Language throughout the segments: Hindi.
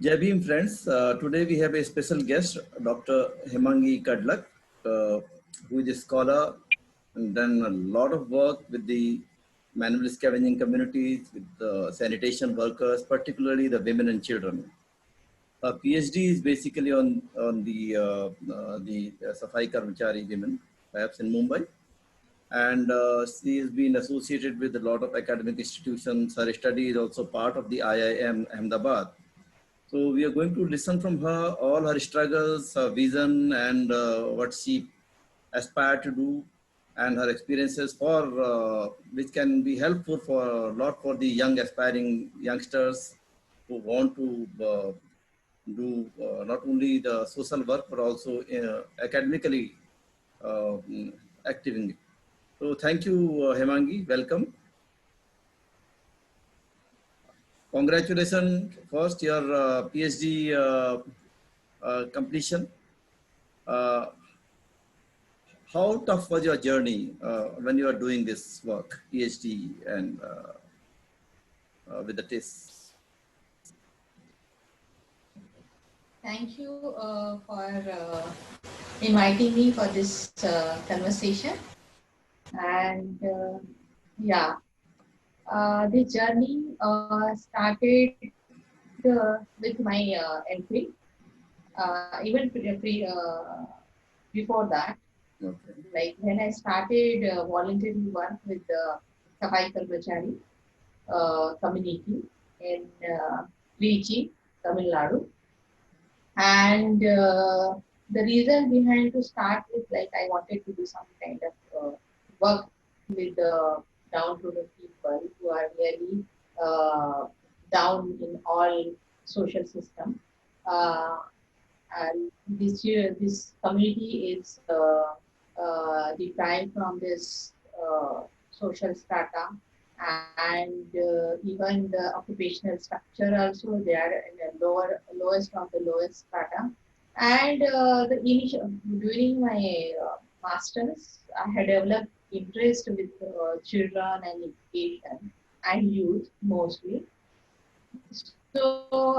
Jai Bhim friends, today we have a special guest, Dr. Hemangi Kadlak, who is a scholar and done a lot of work with the manual scavenging communities, with the sanitation workers, particularly the women and children. Her PhD is basically on the Safai Karmachari women, perhaps in Mumbai, and she has been associated with a lot of academic institutions. Her study is also part of the IIM Ahmedabad. So we are going to listen from her all her struggles, her vision, and what she aspired to do, and her experiences for which can be helpful for a lot for the young aspiring youngsters who want to do not only the social work but also academically uh, active. So thank you, Hemangi. Welcome. Congratulations first your PhD completion. Uh, how tough was your journey when you are doing this work, PhD, and with the tests? Thank you for inviting me for this conversation. And yeah, the journey started with my entry. Even before that, Okay. like when I started voluntary work with the Safai Karmachari community in Trichy, Tamil Nadu. And the reason behind to start with, like I wanted to do some kind of work with the down to the people who are really down in all social system. Uh, and this community is derived from this social strata, and even the occupational structure also they are in the lowest of the lowest strata. And the initial during my masters, I had developed interest with children and education and youth mostly. So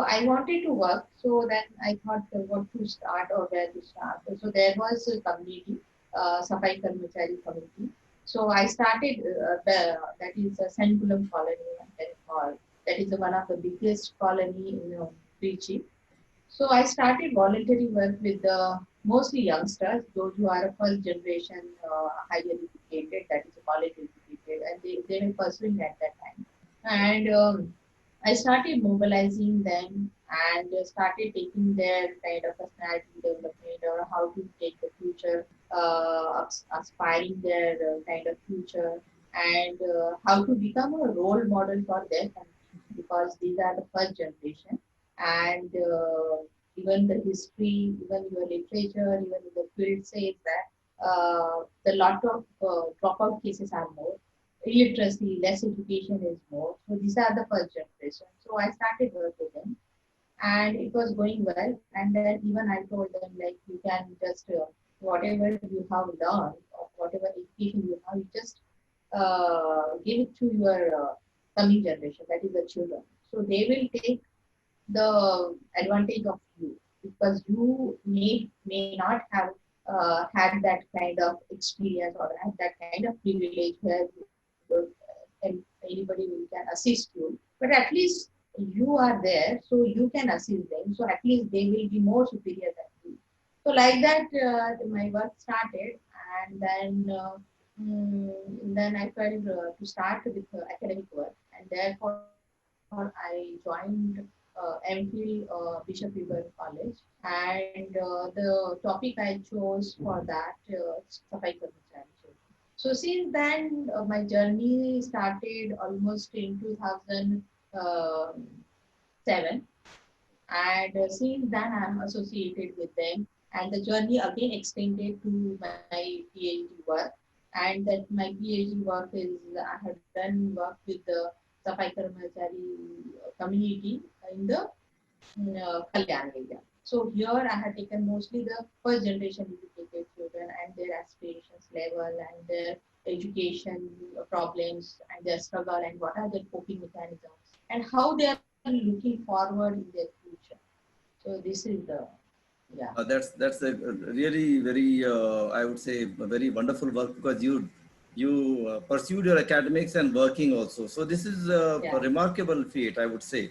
I wanted to work. So then I thought what to start or where to start. So there was a community, Safai Karmachari community. So I started that is a Sankulam colony, that is one of the biggest colony in Trichy. So I started voluntary work with mostly youngsters, those who are a first generation higher educated, that is college educated, and they were pursuing at that time. And I started mobilizing them and started taking their kind of personality development or how to take the future, aspiring their kind of future, and how to become a role model for their country, because these are the first generation. And even the history, even your literature, even the field says that the lot of dropout cases are more, illiteracy, less education is more. So these are the first generation. So I started work with them, and it was going well. And then even I told them, like, you can just whatever you have learned or whatever education you have, you just give it to your coming generation, that is the children. So they will take the advantage of you, because you may not have had that kind of experience or had that kind of privilege where and anybody will can assist you, but at least you are there, so you can assist them, so at least they will be more superior than you. So like that my work started. And then I felt to start with academic work, and therefore I joined MPhil Bishop Weber College. And the topic I chose for that Safai Karmachari. So since then, my journey started almost in 2007, and since then I am associated with them. And the journey again extended to my PhD work, and that my PhD work is I have done work with the Safai Karmachari community in the Kalyan area. So here I have taken mostly the first generation educated children and their aspirations level and their education problems and their struggle and what are their coping mechanisms and how they are looking forward in their future. So this is the, yeah. That's a really very I would say a very wonderful work, because you pursued your academics and working also. So this is a Yeah. remarkable feat, I would say,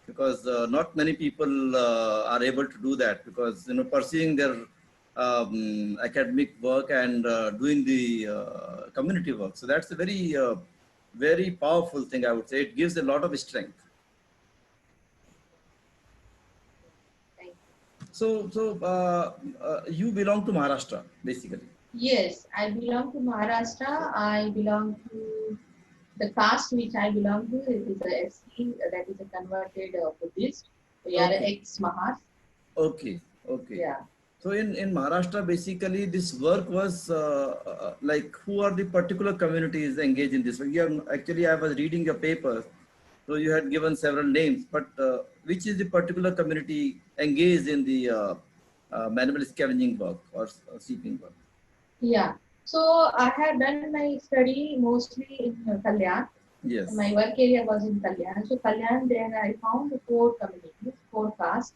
because not many people are able to do that, because pursuing their academic work and doing the community work. So that's a very powerful thing, I would say. It gives a lot of strength. Thank you. So you belong to Maharashtra, basically. Yes, I belong to Maharashtra. I belong to the caste which I belong to. It is a SC, that is a converted Buddhist. We are Okay, ex-Mahas. okay, okay. Yeah. So in Maharashtra, basically, this work was like, who are the particular communities engaged in this? Actually, I was reading your papers, so you had given several names, but which is the particular community engaged in the manual scavenging work or seeping work? Yeah. So I had done my study mostly in Kalyan. My Yes. work area was in Kalyan. So Kalyan, there I found four communities, four castes.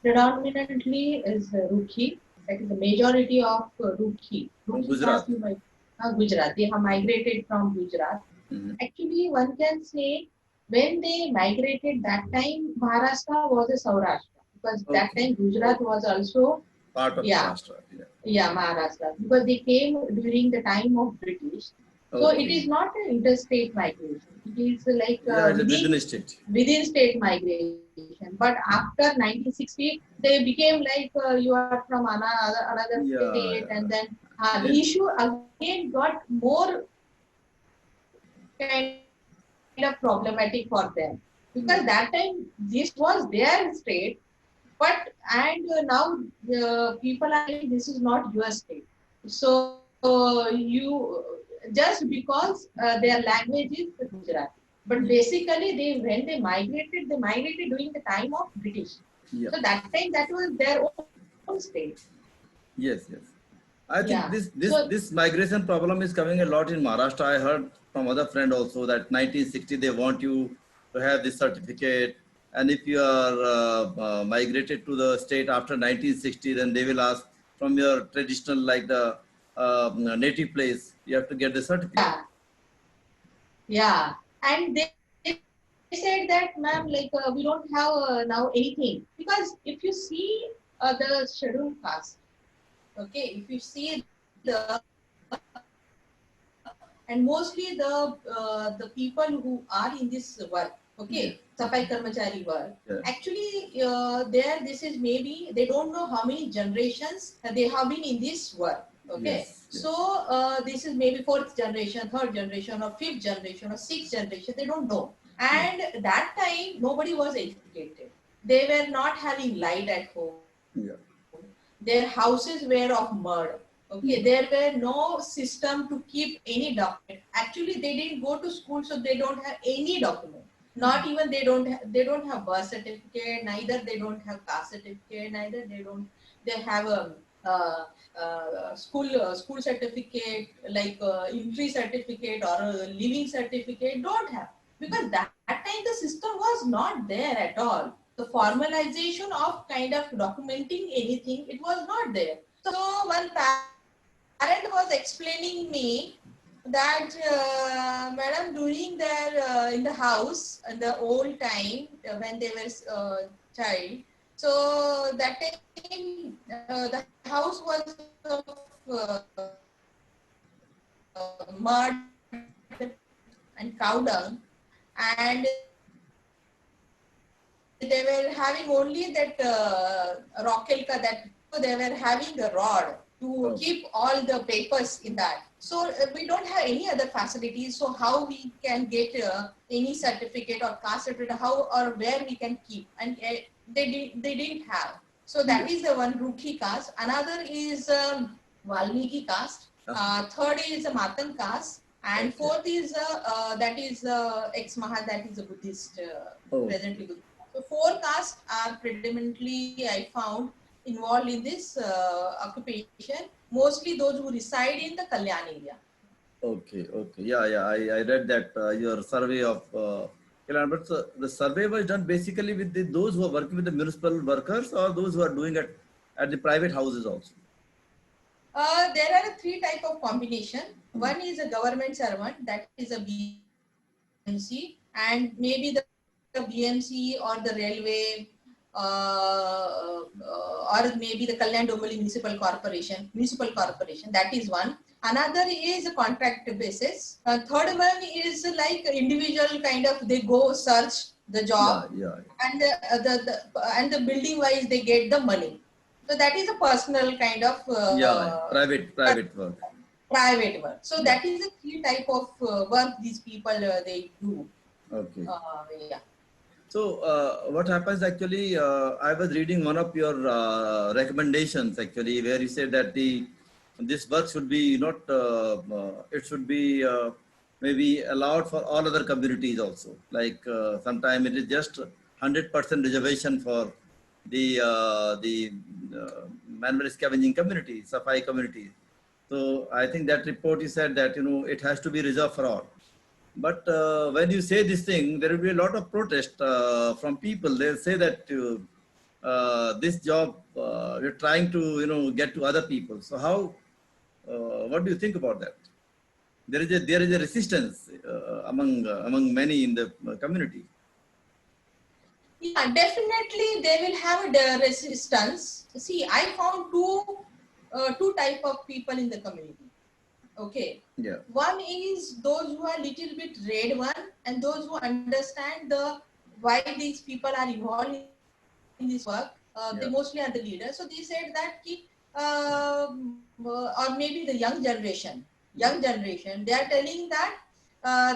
Predominantly is Rukhi. That is the majority of Rukhi. From Rukhi caste, Gujarat. you might, Gujarat. They have migrated from Gujarat. Mhm. Actually, one can say when they migrated that time, Maharashtra was a Saurashtra, because that Okay, time Gujarat okay. was also, Part of yeah, Maharashtra. Yeah. yeah, Maharashtra, because they came during the time of British. So it Okay. is not an interstate migration. It is like Yeah, it's a within within a state. state migration. But after 1960, they became like you are from another state, Yeah, and yeah. then the Then, issue again got more kind of problematic for them, because that time this was their state. But and now people are saying this is not your state. So you just because their language is Gujarati, but yeah, basically they migrated, they migrated during the time of British. yeah. So that time that was their own state. Yes, yes. I Yeah. think this So this this migration problem is coming a lot in Maharashtra. I heard from other friend also that 1960 they want you to have this certificate, and if you are migrated to the state after 1960, then they will ask from your traditional, like the native place, you have to get the certificate. yeah, yeah. And they said that, ma'am, like we don't have now anything, because if you see the scheduled caste, okay, if you see and mostly the people who are in this work, okay, Safai Karmachari work, Yeah, actually yeah, there this is maybe they don't know how many generations they have been in this work, okay. So yes, yes, this is maybe fourth generation, third generation, or fifth generation, or sixth generation, they don't know. yeah, And that time nobody was educated, they were not having light at home, yeah, their houses were of mud, okay, there yeah, were no system to keep any document. Actually they didn't go to school, so they don't have any document. Not mm, even they don't have birth certificate, neither they don't have caste certificate, neither they have a school certificate, like entry certificate or a living certificate, don't have, because that time the system was not there at all. The formalization of kind of documenting anything, it was not there. So one parent was explaining me that madam, during their in the house in the old time, when they were child, so that time the house was of mud and cow dung, and they were having only that rockelka, that they were having a rod to keep all the oh, papers in that. So we don't have any other facilities, so how we can get any certificate or caste certificate, how or where we can keep, and they didn't have. So that is the yes. one Rukhi caste. Another is Valmiki caste. Uh-huh. Third is a Matan caste, and Okay. fourth is that is ex-Maha, that is a Buddhist, Oh, presently Buddhist. So four castes are predominantly I found involved in this occupation. Mostly those who reside in the Kalyan area. okay, okay. Yeah, yeah. I read that your survey of But the survey was done basically with those who are working with the municipal workers or those who are doing it at the private houses also. There are three type of combination. One is a government servant, that is a BMC, and maybe the BMC or the railway, or maybe the Kalyan Domboli municipal corporation. That is one. Another is a contract basis. Third one is like individual kind of, they go search the job, and the building wise they get the money. So that is a personal kind of private work. Private work. So that is the three type of work these people they do. Okay. Yeah. So what happens actually? I was reading one of your recommendations actually, where you said that this work should be not. It should be maybe allowed for all other communities also. Like sometimes it is just 100% reservation for the manual scavenging community, Safai community. So I think that report you said that it has to be reserved for all. But when you say this thing, there will be a lot of protest from people. They'll say that this job we're trying to get to other people. So how? What do you think about that? There is a resistance among many in the community. Yeah, definitely they will have a resistance. See, I found two type of people in the community. Okay. Yeah. One is those who are little bit red one, and those who understand why these people are involved in this work. They mostly are the leaders. So they said that or maybe the young generation, they are telling that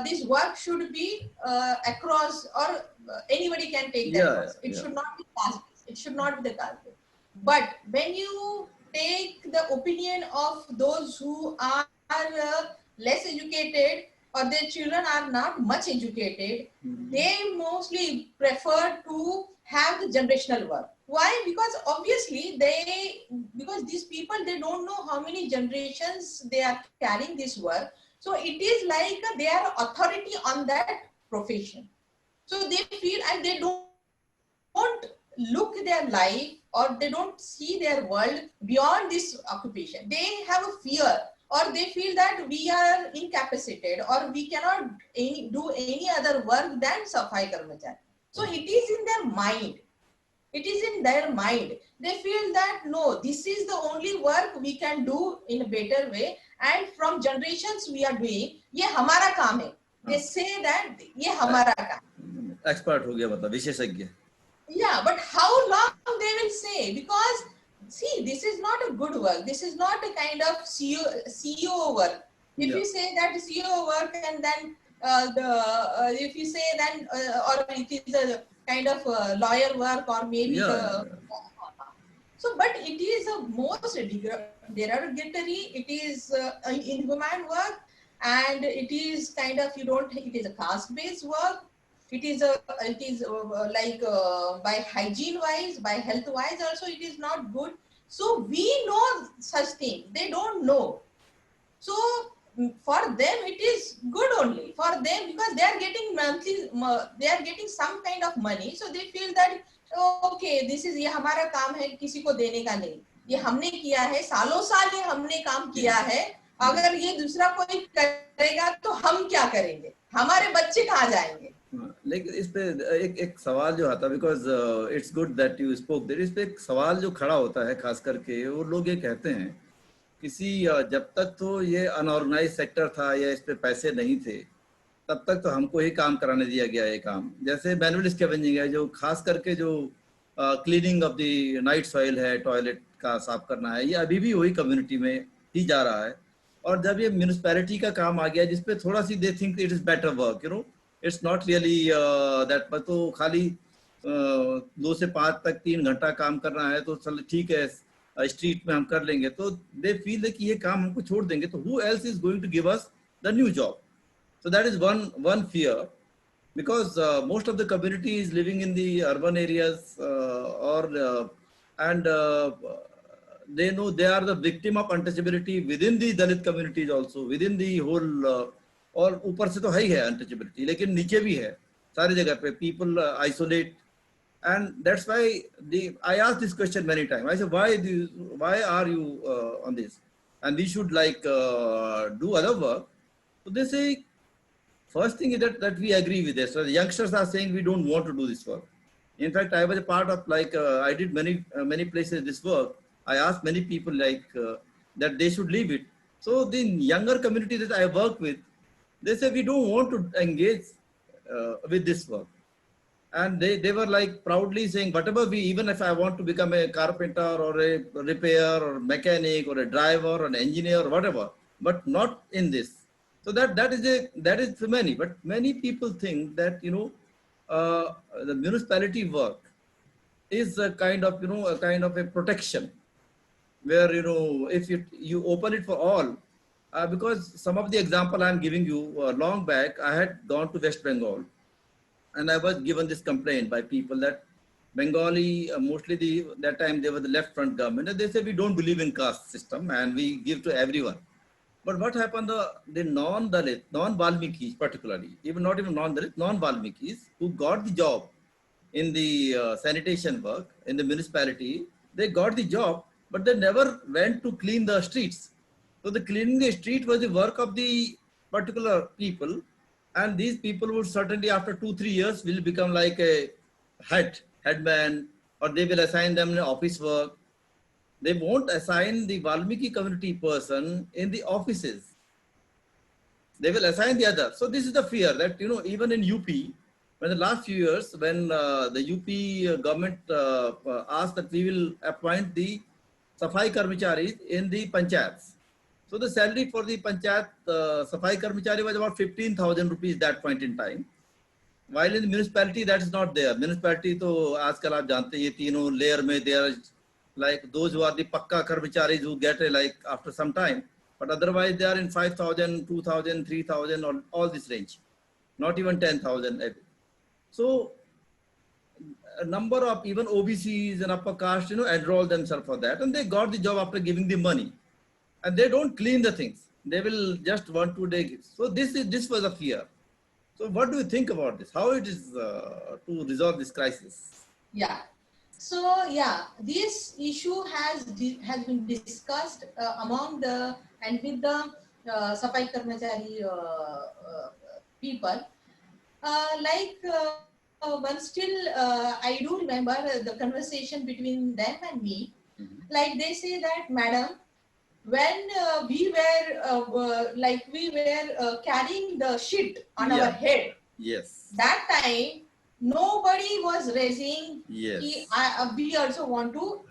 this work should be across, or anybody can take that work. It should not be caste. It should not be the caste. But when you take the opinion of those who are less educated, or their children are not much educated, they mostly prefer to have the generational work. Why? Because obviously because these people, they don't know how many generations they are carrying this work. So it is like they are authority on that profession. So they feel, and they don't look their life, or they don't see their world beyond this occupation. They have a fear, or they feel that we are incapacitated, or we cannot do any other work than Safai Karmachari. So it is in their mind. It is in their mind. They feel that no, this is the only work we can do in a better way, and from generations we are doing. ये हमारा काम है. They say that ये हमारा काम. Expert हो गया मतलब विशेषज्ञ. Yeah, but how long they will say? Because see, this is not a good work. This is not a kind of CEO work. If you say that CEO work, and then if you say then, or it is a kind of lawyer work, or maybe so, but it is a most derogatory. It is inhuman work, and it is kind of it is a caste-based work. It is like by hygiene wise, by health wise also it is not good. So we know such thing. They don't know. So for them it is good only for them, because they are getting monthly, they are getting some kind of money. So they feel that okay, this is ये हमारा काम है, किसी को देने का नहीं. ये हमने किया है, सालों साल ये हमने काम किया है. अगर ये दूसरा कोई करेगा तो हम क्या करेंगे? हमारे बच्चे कहाँ जाएंगे? लेकिन इस पे एक सवाल जो आता है, because it's good that you spoke there, इस पे एक सवाल जो खड़ा होता है खास करके, वो लोग ये कहते हैं जब तक तो ये अनऑर्गेनाइज सेक्टर था या इस पे पैसे नहीं थे, तब तक तो हमको ही काम कराने दिया गया ये काम. जैसे मैनुअल स्कैवेंजिंग है, जो खास करके जो cleaning of the night soil है, टॉयलेट का साफ करना है, ये अभी भी वही कम्युनिटी में ही जा रहा है. और जब ये म्यूनिसिपैलिटी का काम आ गया, जिसपे थोड़ा see they think it is better work, it's not really that, पर तो खाली 2 से 5 तक 3 घंटा काम करना है तो चल ठीक है, स्ट्रीट में हम कर लेंगे. तो दे फील कि ये काम हमको छोड़ देंगे तो who else is going to give us the new job. So that is one fear, because most of the community is living in the urban areas, and they know they are the victim of untouchability within the Dalit communities also, within the whole, और ऊपर से तो है ही है untouchability, लेकिन नीचे भी है. सारी जगह पे people isolate, and that's why I asked this question many times. I said, why are you on this? And we should like do other work. So they say, first thing is that we agree with this. So the youngsters are saying we don't want to do this work. In fact, I was a part of like I did many places this work. I asked many people like that they should leave it. So the younger community that I work with, they say we don't want to engage with this work, and they were like proudly saying whatever we, even if I want to become a carpenter or a repair or mechanic or a driver or an engineer or whatever, but not in this. So that is for many, but many people think that the municipality work is a kind of a kind of a protection, where if you open it for all, because some of the example I'm giving you, long back I had gone to West Bengal, and I was given this complaint by people that Bengali, mostly that time they were the left front government, and they said we don't believe in caste system and we give to everyone. But what happened, the non-Dalit, non-Valmikis particularly, even not even non-Dalit, non-Valmikis who got the job in the sanitation work in the municipality, they got the job, but they never went to clean the streets. So the cleaning the street was the work of the particular people, and these people would certainly after 2-3 years will become like a headman, or they will assign them in office work. They won't assign the Valmiki community person in the offices. They will assign the other. So this is the fear that, even in UP, when the last few years, when the UP government asked that we will appoint the Safai Karmacharis in the panchayats. So the salary for the panchayat Safai Karmachari was about 15,000 rupees that point in time. While in the municipality, that is not there. Municipality, to aajkal aap jante ye तीनों layer mein they are like those who are the pakka karmacharis who get like after some time, but otherwise they are in 5,000, 2,000, 3,000, or all this range, not even 10,000. So a number of even OBCs and upper caste, enroll themselves for that, and they got the job after giving the money, and they don't clean the things. They will just 1-2 days. So this was a fear. So what do you think about this? How it is to resolve this crisis? Yeah. So yeah, this issue has been discussed among the and with the Safai Karmachari people. But still, I do remember the conversation between them and me. Mm-hmm. Like they say that, madam, when we were carrying the shit on our head. Yes. That time, nobody was raising. Yes. We also want to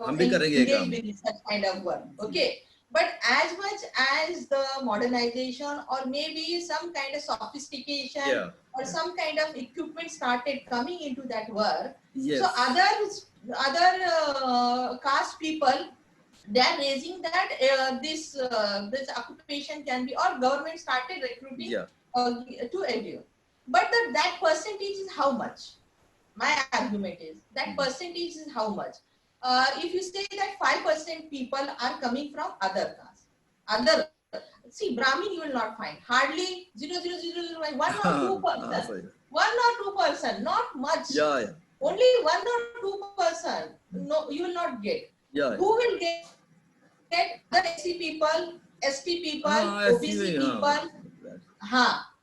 engage with such kind of work. Okay. But as much as the modernization or maybe some kind of sophistication or some kind of equipment started coming into that work, so other caste people, they are raising that this occupation can be, or government started recruiting to everyone. But that percentage is how much? My argument is that percentage is how much? If you say that 5% people are coming from other caste, see, Brahmin you will not find, hardly 0.0001 or 2%. 1 or 2%, not much. Only 1 or 2%. No, you will not get. Who will get the SC people, ST people, OBC people?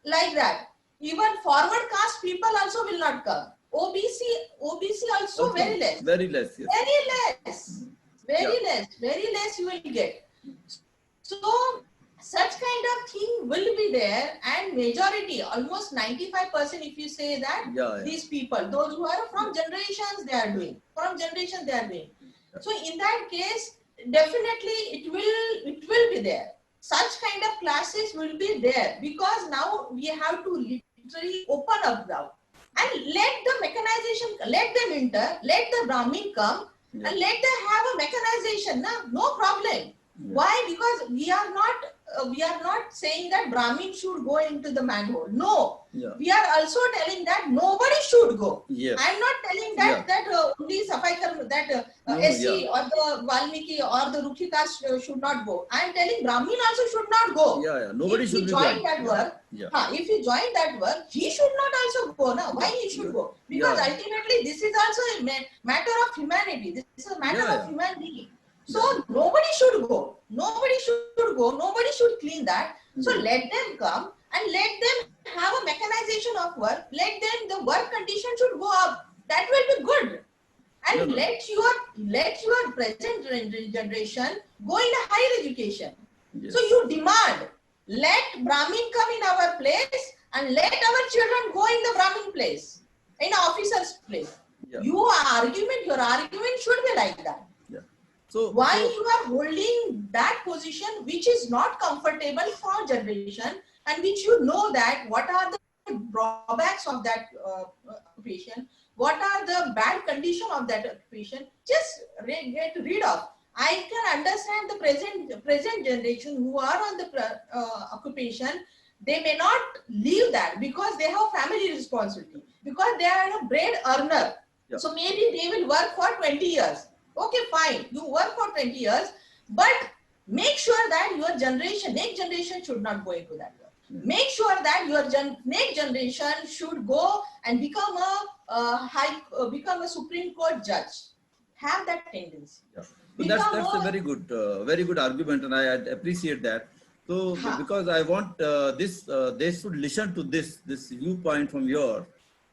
Like that. Even forward caste people also will not come. OBC also very less. Very less. Yes. Very less you will get. So such kind of thing will be there, and majority, almost 95%, if you say that, these people, those who are from generations, they are doing. So in that case, definitely it will be there. Such kind of classes will be there, because now we have to literally open up now and let the mechanization, let them enter, let the Brahmin come and let them have a mechanization. No problem. Why? Because we are not we are not saying that Brahmin should go into the manhole. No, Yeah. we are also telling that nobody should go. Yes. I am not telling that only Safai Karma, that No, SC or the Valmiki or the Rukhi caste should not go. I am telling Brahmin also should not go. Yeah. Nobody If should he be join going. that work, if he join that work, he should not also go. No, why he should go? Because ultimately this is also a matter of humanity. This is a matter of human being. So nobody should go. Nobody should go. Nobody should clean that. So let them come and let them have a mechanization of work. Let them, the work condition should go up. That will be good. And let your present generation go in a higher education. Yes. So you demand, let Brahmin come in our place and let our children go in the Brahmin place, in officer's place. Your argument should be like that. So why you are holding that position which is not comfortable for generation, and which you know that what are the drawbacks of that occupation, what are the bad condition of that occupation, just get rid of. I can understand the present generation who are on the occupation. They may not leave that because they have family responsibility, because they are a bread earner. So maybe they will work for 20 years. Okay, fine. You work for 20 years, but make sure that your generation, next generation should not go into that work. Make sure that your next generation should go and become a Supreme Court judge. Have that tendency. So that's a very good argument, and I appreciate that. So because I want they should listen to this viewpoint from your,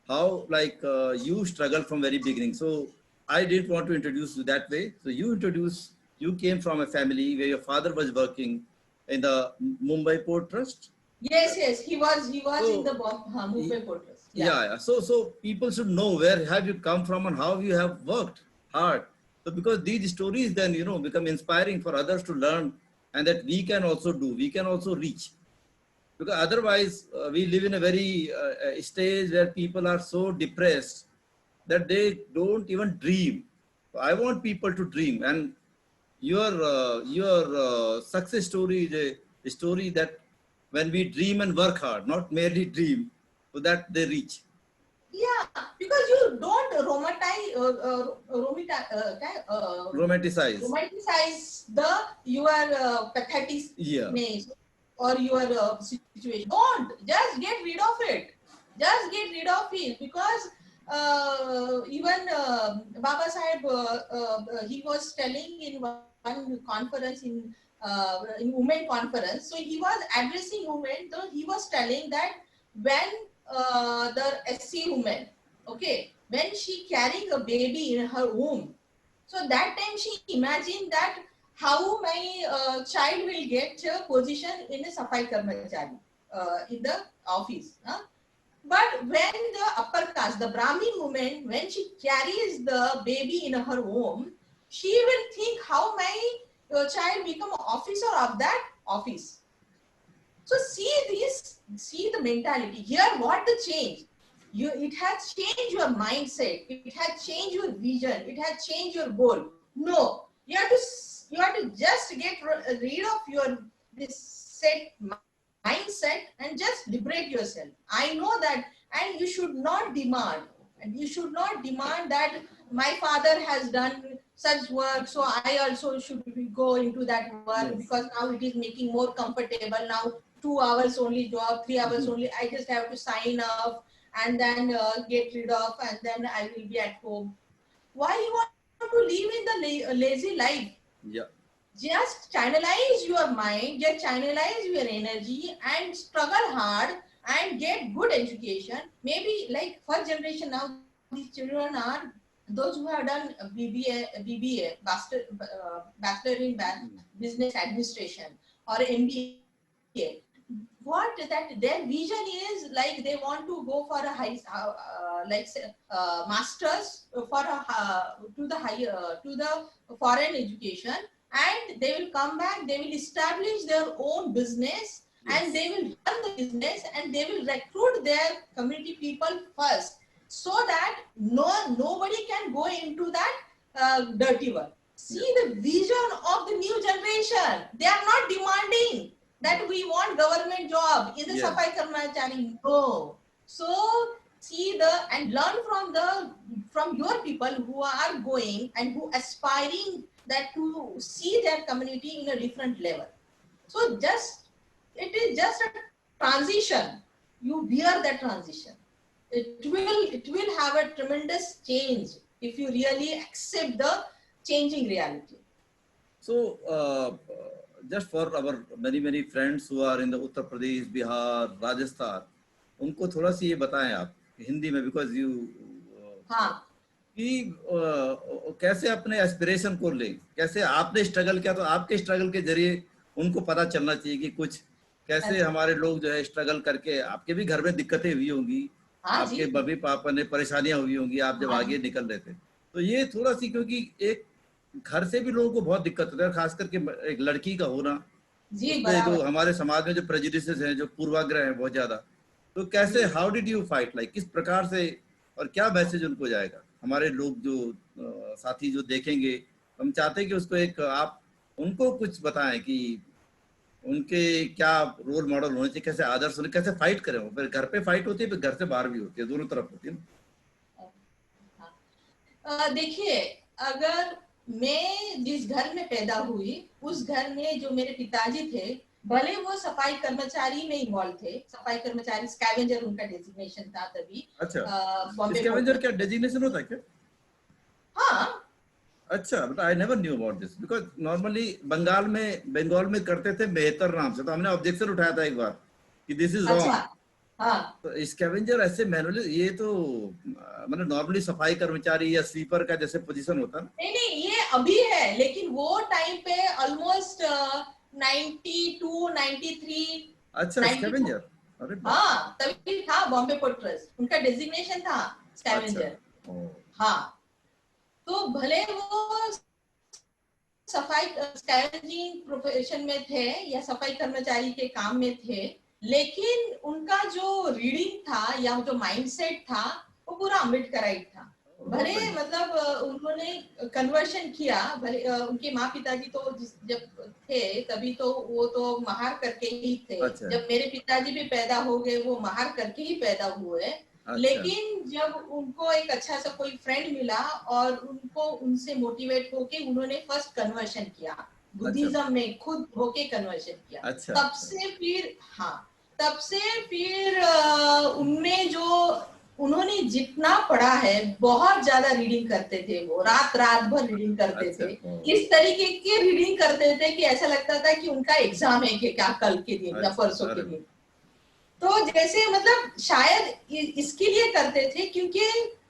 how like you struggle from very beginning. So I didn't want to introduce you that way. So you came from a family where your father was working in the Mumbai Port Trust. Yes, he was in the Mumbai Port Trust. So people should know where have you come from and how you have worked hard. So because these stories then, become inspiring for others to learn, and that we can also do, we can also reach. Because otherwise we live in a very stage where people are so depressed that they don't even dream. I want people to dream, and your success story is a story that when we dream and work hard, not merely dream, so that they reach. Yeah, because you don't romanticize your patheticness or your situation. Don't, just get rid of it. Just get rid of it, because even Baba Saheb, he was telling in one conference in women conference. So he was addressing women. So he was telling that when the SC woman, okay, when she carrying a baby in her womb, so that time she imagined that how my child will get a position in a Safai Karmachari in the office. But when the upper caste, the Brahmin woman, when she carries the baby in her womb, she will think how my child become an officer of that office. So see the mentality here. What the change? It has changed your mindset. It has changed your vision. It has changed your goal. No, you have to just get rid of your this set mindset and just liberate yourself. I know that, and you should not demand. And you should not demand that my father has done such work, so I also should go into that work because now it is making more comfortable. Now 2 hours only job, 3 hours only. I just have to sign up and then get rid of, and then I will be at home. Why you want to live in the lazy life? Just channelize your mind, just channelize your energy and struggle hard and get good education. Maybe like first generation now, these children are those who have done BBA, Bachelor in Business Administration, or MBA. What that their vision is, like they want to go for a high, masters for to the foreign education, and they will come back. They will establish their own business, and they will run the business, and they will recruit their community people first, so that nobody can go into that dirty work. See the vision of the new generation. They are not demanding that we want government job in the Yes. Safai Karmachari. No. So see the and learn from your people who are going and who aspiring that to see their community in a different level. So it is just a transition. You bear that transition. It will have a tremendous change if you really accept the changing reality. So, just for our many friends who are in the Uttar Pradesh, Bihar, Rajasthan, उनको थोड़ा सी ये बताएं आप हिंदी में, because you हाँ. कि कैसे अपने एस्पिरेशन को लें, कैसे आपने स्ट्रगल किया, तो आपके स्ट्रगल के जरिए उनको पता चलना चाहिए कि कुछ कैसे हमारे लोग जो है स्ट्रगल करके, आपके भी घर में दिक्कतें हुई होंगी, आपके मम्मी पापा ने परेशानियां हुई होंगी आप जब आगे निकल रहे थे, तो ये थोड़ा सी, क्योंकि एक घर से भी लोगों को बहुत दिक्कत होती है, खास करके एक लड़की का होना, जो हमारे समाज में जो प्रेजुडिसेस हैं, जो पूर्वाग्रह हैं बहुत ज्यादा, तो कैसे, how did you fight, like किस प्रकार से, और क्या मैसेज उनको जाएगा, हमारे लोग जो साथी जो देखेंगे, हम चाहते हैं कि उसको एक आप उनको कुछ बताएं कि उनके क्या रोल मॉडल होने चाहिए, कैसे आदर्श होने, कैसे फाइट करें वो, फिर घर पे फाइट होती है, फिर घर से बाहर भी होती है, दोनों तरफ होती है ना। देखिए, अगर मैं जिस घर में पैदा हुई, उस घर में जो मेरे पिताजी थे, भले वो सफाई कर्मचारी में इन्वॉल्व थे, सफाई कर्मचारी, स्कैवेंजर उनका डेजिग्नेशन था तभी। अच्छा, स्कैवेंजर क्या डेजिग्नेशन होता है क्या? हाँ, अच्छा, but I never knew about this, because normally Bengal में करते थे मेहतर नाम से, तो हमने ऑब्जेक्शन उठाया था एक बार कि दिस इज रॉन्ग। हाँ, तो स्कैवेंजर ऐसे मैनुअली, ये तो मतलब नॉर्मली सफाई कर्मचारी या स्वीपर का जैसे पोजीशन होता है। नहीं, ये अभी है, लेकिन वो टाइम पे ऑलमोस्ट 92, 93। अच्छा, स्कैवेंजर, अरे हाँ, तभी था बॉम्बे पोर्ट ट्रस्ट, उनका डेजिग्नेशन था स्कैवेंजर। हाँ, तो भले वो सफाई स्कैवेंजिंग प्रोफेशन में थे या सफाई कर्मचारी के काम में थे, लेकिन उनका जो रीडिंग था या जो माइंडसेट था वो पूरा अम्बेडकराइट था। भले मतलब उन्होंने कन्वर्शन किया, भले उनके माँ पिताजी तो जब थे तभी तो वो तो महार करके ही थे। अच्छा। जब मेरे पिताजी भी पैदा हो गए वो महार करके ही पैदा हुए। अच्छा। लेकिन जब उनको एक अच्छा सा कोई फ्रेंड मिला और उनको उनसे मोटिवेट होके उन्होंने फर्स्ट कन्वर्शन किया बुद्धिज्म में, खुद होके कन्वर्शन किया। अच्छा। तब से फिर उन्होंने जितना पढ़ा है, बहुत ज्यादा रीडिंग करते थे, वो रात भर रीडिंग करते थे। इस तरीके की रीडिंग करते थे कि ऐसा लगता था कि उनका एग्जाम है कि क्या कल के दिन या परसों के दिन। तो जैसे मतलब शायद इसके लिए करते थे क्योंकि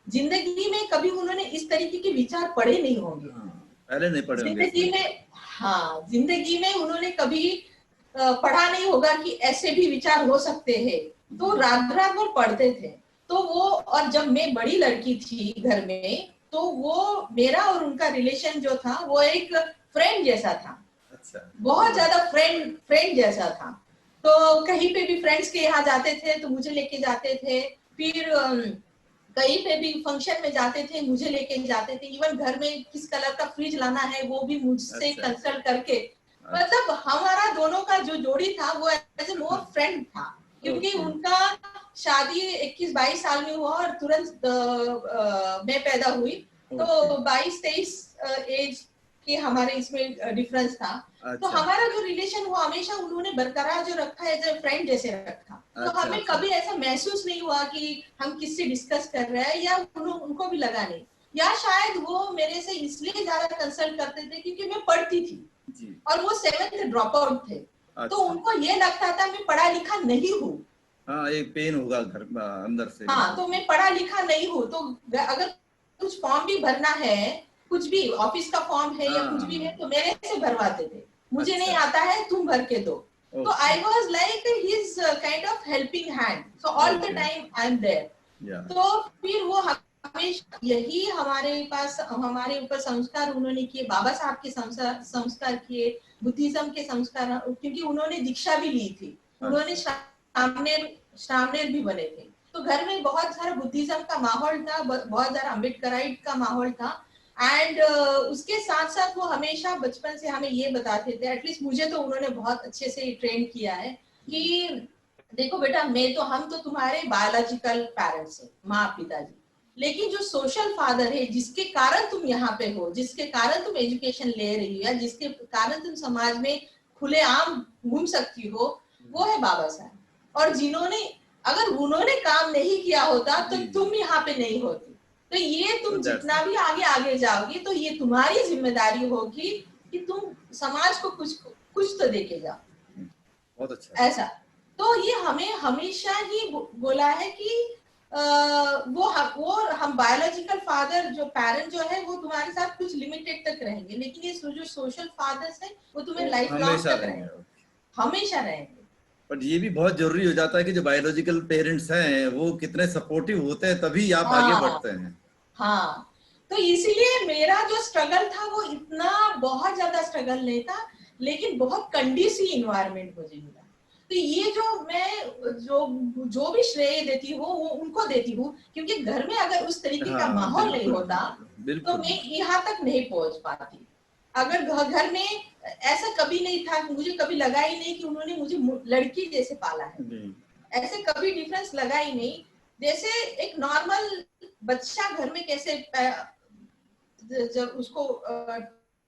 जिंदगी में कभी उन्होंने इस तरीके के विचार पढ़े नहीं होंगे, पहले नहीं पढ़े होंगे जिंदगी में उन्होंने कभी पढ़ा नहीं होगा कि ऐसे भी विचार हो सकते हैं, तो रात भर पढ़ते थे। तो वो, और जब मैं बड़ी लड़की थी घर में, तो वो मेरा और उनका रिलेशन जो था वो एक फ्रेंड जैसा था। अच्छा। बहुत ज्यादा फ्रेंड जैसा था। तो कहीं पे भी फ्रेंड्स के यहाँ जाते थे तो मुझे लेके जाते थे, फिर कहीं पे भी फंक्शन में जाते थे मुझे लेके जाते थे, इवन घर में किस कलर का फ्रिज लाना है वो भी मुझसे कंसल्ट करके। मतलब हमारा दोनों का जो जोड़ी था वो एज ए मोर फ्रेंड था, क्योंकि उनका शादी 21-22 साल में हुआ और तुरंत मैं पैदा हुई। तो 22-23 एज के हमारे इसमें डिफरेंस था। तो हमारा जो रिलेशन वो हमेशा उन्होंने बरकरार जो रखा एज ए फ्रेंड जैसे रखा। तो हमें कभी ऐसा महसूस नहीं हुआ कि हम किससे डिस्कस कर रहे हैं, या उनको भी लगा नहीं, या शायद वो मेरे से इसलिए ज्यादा कंसल्ट करते थे क्योंकि मैं पढ़ती थी और वो 7th ड्रॉप आउट थे। तो उनको ये लगता था मैं पढ़ा लिखा नहीं हूँ। एक पेन होगा घर अंदर से। तो मैं पढ़ा लिखा नहीं हूँ, तो अगर कुछ फॉर्म भी भरना है, कुछ भी ऑफिस का फॉर्म है या कुछ भी है, तो मेरे से भरवाते थे। मुझे नहीं आता है, तुम भर के दो। तो I was like his kind of helping hand, so all the time I am there. तो फिर वो हमेशा यही हमारे ऊपर संस्कार उन्होंने किए, बाबा साहब के संस्कार किए, बुद्धिज्म के संस्कार, क्योंकि उन्होंने दीक्षा भी ली थी, उन्होंने श्रामणेर भी बने थे। तो घर में बहुत सारा बुद्धिज्म का माहौल था, बहुत सारा अम्बेडकराइट का माहौल था। एंड उसके साथ साथ वो हमेशा बचपन से हमें ये बताते थे, एटलीस्ट मुझे तो उन्होंने बहुत अच्छे से ट्रेन किया है कि देखो बेटा, हम तो तुम्हारे बायोलॉजिकल पेरेंट्स हैं, माँ पिताजी, लेकिन जो सोशल फादर है, जिसके कारण तुम यहाँ पे हो, जिसके कारण तुम एजुकेशन ले रही हो, या जिसके कारण तुम समाज में खुलेआम घूम सकती हो, वो है बाबा साहब। और जिन्होंने, अगर उन्होंने काम नहीं किया होता तो तुम यहाँ पे नहीं होती। तो ये तुम जितना भी आगे आगे जाओगी तो ये तुम्हारी जिम्मेदारी होगी कि तुम समाज को कुछ तो देके जाओ। बहुत अच्छा। ऐसा तो ये हमें हमेशा ही बोला है कि वो हम बायोलॉजिकल फादर, जो पेरेंट जो है, वो तुम्हारे साथ कुछ लिमिटेड तक रहेंगे, लेकिन ये जो सोशल फादर्स है वो तुम्हें लाइफ लॉन्ग तक रहेंगे, हमेशा रहेंगे। बट ये भी बहुत जरूरी हो जाता है कि जो बायोलॉजिकल पेरेंट्स हैं वो कितने सपोर्टिव होते हैं, तभी आप आगे बढ़ते हैं। हाँ, तो इसीलिए मेरा जो स्ट्रगल था वो इतना बहुत ज्यादा स्ट्रगल नहीं था, लेकिन बहुत कंडीसिव इन्वायरमेंट मुझे मिला। तो ये जो मैं जो भी श्रेय देती हूँ वो उनको देती हूँ, क्योंकि घर में अगर उस तरीके का माहौल नहीं होता तो मैं यहाँ तक नहीं पहुंच पाती। अगर घर में ऐसा कभी नहीं था, मुझे कभी लगा ही नहीं कि उन्होंने मुझे लड़की जैसे पाला है, ऐसे कभी डिफरेंस लगा ही नहीं। जैसे एक नॉर्मल बच्चा घर में कैसे जब उसको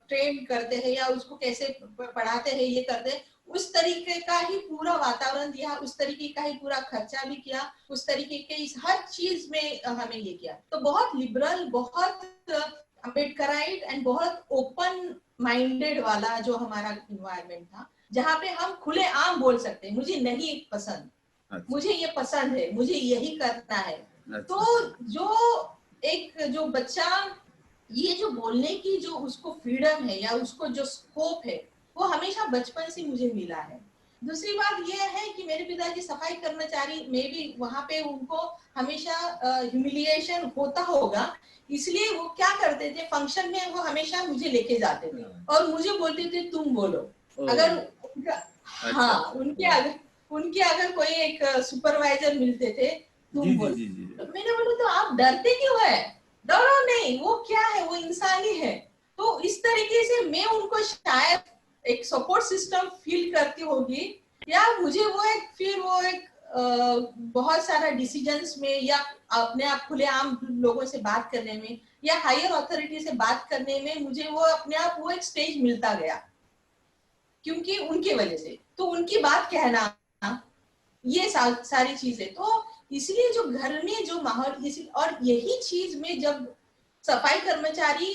ट्रेन करते हैं या उसको कैसे पढ़ाते हैं, ये करते हैं, उस तरीके का ही पूरा वातावरण दिया, उस तरीके का ही पूरा खर्चा भी किया, उस तरीके के इस हर चीज में हमें ये किया। तो बहुत लिबरल, बहुत अम्बेडकराइट एंड बहुत ओपन माइंडेड वाला जो हमारा इन्वायरमेंट था, जहाँ पे हम खुले आम बोल सकते हैं, मुझे नहीं पसंद, मुझे ये पसंद है, मुझे यही करना है। तो जो एक जो बच्चा ये जो बोलने की जो उसको फ्रीडम है या उसको जो स्कोप है, वो हमेशा बचपन से मुझे मिला है। दूसरी बात ये है कि मेरे पिताजी सफाई कर्मचारी में भी वहां पे उनको हमेशा ह्यूमिलिएशन होता होगा, इसलिए वो क्या करते थे, फंक्शन में वो हमेशा मुझे लेके जाते थे और मुझे बोलते थे तुम बोलो। अगर उनका हाँ, उनके अगर कोई एक सुपरवाइजर मिलते थे, तुम बोलो। तो मैंने बोला तो आप डरते क्यों है? डरो नहीं, वो क्या है, वो इंसान ही है। तो इस तरीके से मैं उनको शायद एक सपोर्ट सिस्टम फील करती होगी, या मुझे वो एक बहुत सारा डिसीजंस में या अपने आप खुलेआम लोगों से बात करने में या हायर अथॉरिटी से बात करने में मुझे वो अपने आप वो एक स्टेज मिलता गया, क्योंकि उनकी वजह से। तो उनकी बात कहना, ये सारी चीजें, तो इसलिए जो घर में जो माहौल, और यही चीज में जब सफाई कर्मचारी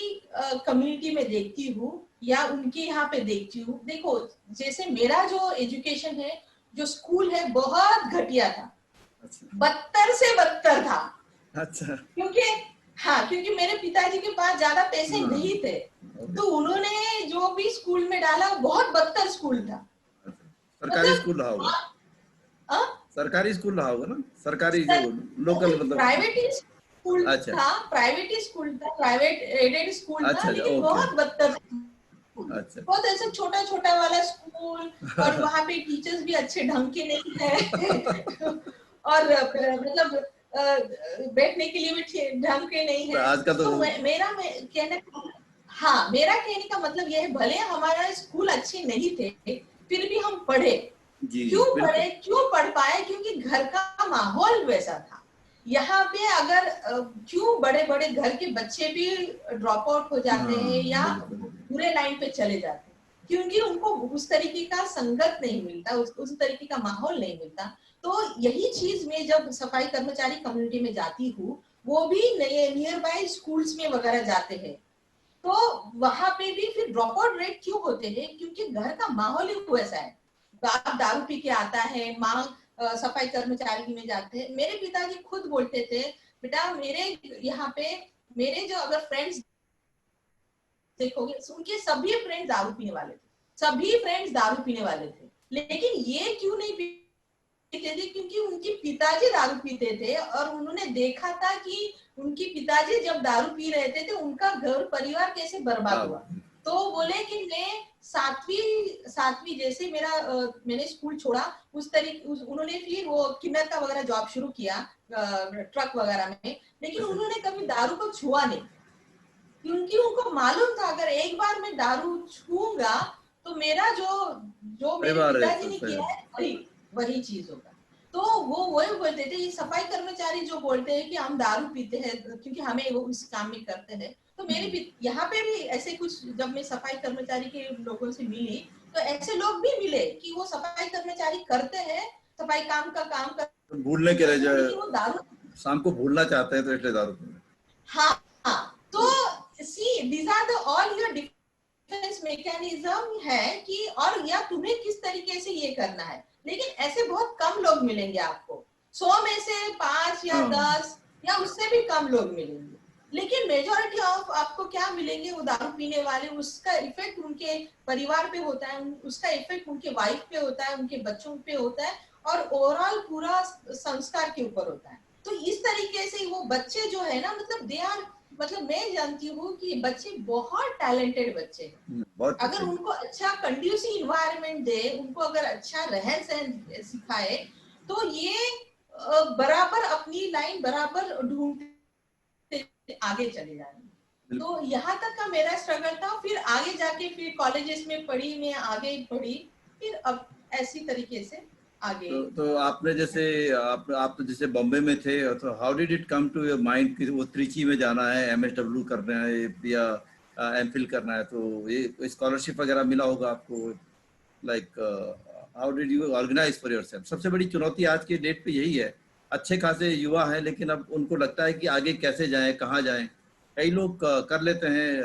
कम्युनिटी में देखती हूँ या उनके यहाँ पे देखती हूँ, देखो जैसे मेरा जो एजुकेशन है, जो स्कूल है, बहुत घटिया था, बदतर से बदतर था। अच्छा। क्योंकि मेरे पिताजी के पास ज्यादा पैसे नहीं थे, तो उन्होंने जो भी स्कूल में डाला बहुत बदतर स्कूल था। सरकारी स्कूल रहा होगा? सरकारी स्कूल रहा होगा ना? सरकारी जो लोकल मतलब प्राइवेट स्कूल था, प्राइवेट एडेड स्कूल था, लेकिन बहुत बदतर, बहुत ऐसा छोटा छोटा वाला स्कूल, और वहाँ पे टीचर्स भी अच्छे ढंग के नहीं है और मतलब बैठने के लिए भी ढंग के नहीं है। आज का तो मेरा कहने का मतलब ये है, भले हमारा स्कूल अच्छे नहीं थे, फिर भी हम पढ़े। क्यों पढ़ पाए? क्योंकि घर का माहौल वैसा था। यहाँ पे अगर क्यों बड़े बड़े घर के बच्चे भी ड्रॉप आउट हो जाते हैं या बुरे लाइन पे चले जाते हैं, क्योंकि उनको उस तरीके का संगत नहीं मिलता, उस तरीके का माहौल नहीं मिलता। तो यही चीज में जब सफाई कर्मचारी कम्युनिटी में जाती हूँ, वो भी नियर बाय स्कूल्स में वगैरह जाते हैं, तो वहां पे भी फिर ड्रॉप आउट रेट क्यों होते हैं? क्योंकि घर का माहौल ही वैसा है। बाप दारू पी के आता है, माँ सफाई कर्मचारी में जाते हैं। मेरे पिताजी खुद बोलते थे, बेटा मेरे यहाँ पे मेरे जो अगर फ्रेंड्स देखोगे, उनके सभी फ्रेंड्स दारू पीने वाले थे, सभी फ्रेंड्स दारू पीने वाले थे, लेकिन ये क्यों नहीं पीते थे? क्योंकि उनके पिताजी दारू पीते थे और उन्होंने देखा था कि उनके पिताजी जब दारू पी रहे थे तो उनका घर परिवार कैसे बर्बाद हुआ। तो बोले कि मैं सातवीं जैसे मैंने स्कूल छोड़ा, उस तरीके उन्होंने फिर वो किन्नर का वगैरह जॉब शुरू किया ट्रक वगैरह में, लेकिन उन्होंने कभी दारू को छुआ नहीं। क्योंकि उनको मालूम था अगर एक बार मैं दारू छूऊंगा तो मेरा जो जो मेरे परिवार है, पिताजी ने किया है वही वही चीज होगा। तो वो वही बोलते थे, ये सफाई कर्मचारी जो बोलते हैं कि हम दारू पीते हैं क्योंकि हमें वो इस काम में करते हैं, तो मेरे यहाँ पे भी ऐसे कुछ, जब मैं सफाई कर्मचारी के लोगों से मिली तो ऐसे लोग भी मिले कि वो सफाई कर्मचारी करते हैं, सफाई काम का काम कर, भूलने के लिए जो लेकिन वो दारू शाम को भूलना चाहते हैं तो इसलिए दारू पीते हैं। हाँ हाँ, तो see these are the all your defence mechanism है कि, और या तुम्हें किस तरीके से ये करना है। लेकिन ऐसे बहुत कम लोग मिलेंगे आपको, 100 में से 5 या 10 या उससे भी कम लोग मिलेंगे। लेकिन मेजॉरिटी ऑफ आपको क्या मिलेंगे, वो दारू पीने वाले, उसका इफेक्ट उनके परिवार पे होता है, उसका इफेक्ट उनके वाइफ पे होता है, उनके बच्चों पे होता है, और ओवरऑल पूरा संस्कार के ऊपर होता है। तो इस तरीके से वो बच्चे जो है ना, मतलब दे आर, मतलब मैं जानती हूँ कि बच्चे बहुत टैलेंटेड बच्चे हैं, अगर उनको अच्छा कंड्यूसिव इन्वायरमेंट दे, उनको अगर अच्छा रहन सहन सिखाए, तो ये बराबर अपनी लाइन बराबर ढूंढते आगे चले जाएंगे। तो यहाँ तक का मेरा स्ट्रगल था। फिर आगे जाके फिर कॉलेजेस में पढ़ी, मैं आगे पढ़ी, फिर अब ऐसी तरीके से आगे। तो आपने जैसे आप तो जैसे बॉम्बे में थे, तो how did it come to your mind कि वो त्रिची में जाना है, MSW करना है या MPhil करना है, तो ये स्कॉलरशिप वगैरह मिला होगा आपको, like how did you organise for yourself? सबसे बड़ी चुनौती आज के डेट पे यही है। अच्छे खासे युवा हैं लेकिन अब उनको लगता है कि आगे कैसे जाएं, कहाँ जाएं। कई लोग कर लेते हैं,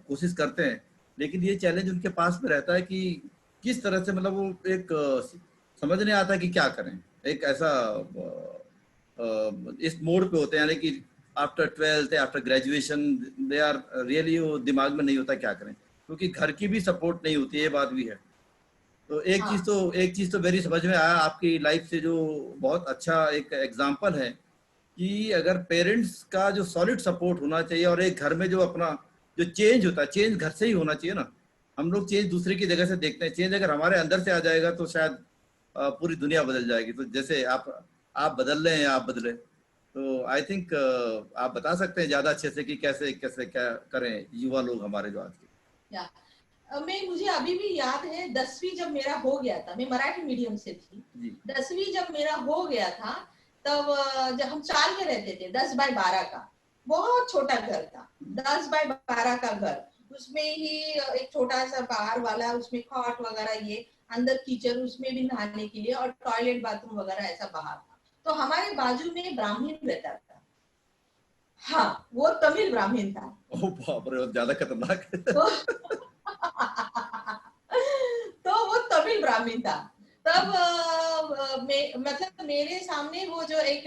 कोशिश करते हैं, लेकिन ये चैलेंज उनके पास में रहता है कि किस तरह से, मतलब वो एक समझ नहीं आता कि क्या करें। एक ऐसा इस मोड पे होते हैं, यानी कि after 12th after graduation they are really, वो दिमाग में नहीं होता क्या करें, क्योंकि घर की भी सपोर्ट नहीं होती है, ये बात भी है। तो एक चीज तो मेरी समझ में आया आपकी लाइफ से, जो बहुत अच्छा एक एग्जांपल है कि अगर पेरेंट्स का जो सॉलिड सपोर्ट होना चाहिए, और एक घर में जो अपना जो चेंज होता है, चेंज घर से ही होना चाहिए ना। हम लोग चेंज दूसरे की जगह से देखते हैं, चेंज अगर हमारे अंदर से आ जाएगा तो शायद पूरी दुनिया बदल जाएगी। तो जैसे आप बदल रहे हैं या आप बदले, तो आई थिंक आप बता सकते हैं ज्यादा अच्छे से कि कैसे कैसे क्या करें युवा लोग हमारे जो आज के। मैं मुझे अभी भी याद है 10वीं जब मेरा हो गया था, मैं मराठी मीडियम से थी, 10वीं जब मेरा हो गया था तब जब हम 4 में रहते थे, 10 बाय 12 का बहुत छोटा घर था, 10 बाय 12 का घर, उसमें ही एक छोटा सा बाहर वाला, उसमें खॉट वगैरह, ये अंदर किचन, उसमें भी नहाने के लिए, और टॉयलेट बाथरूम वगैरह ऐसा बाहर था। तो हमारे बाजू में ब्राह्मण रहता था, हाँ वो तमिल ब्राह्मण था। ओह बाप रे, ज्यादा खतरनाक। तो वो तमिल ब्राह्मण था। तब मतलब मेरे सामने वो जो एक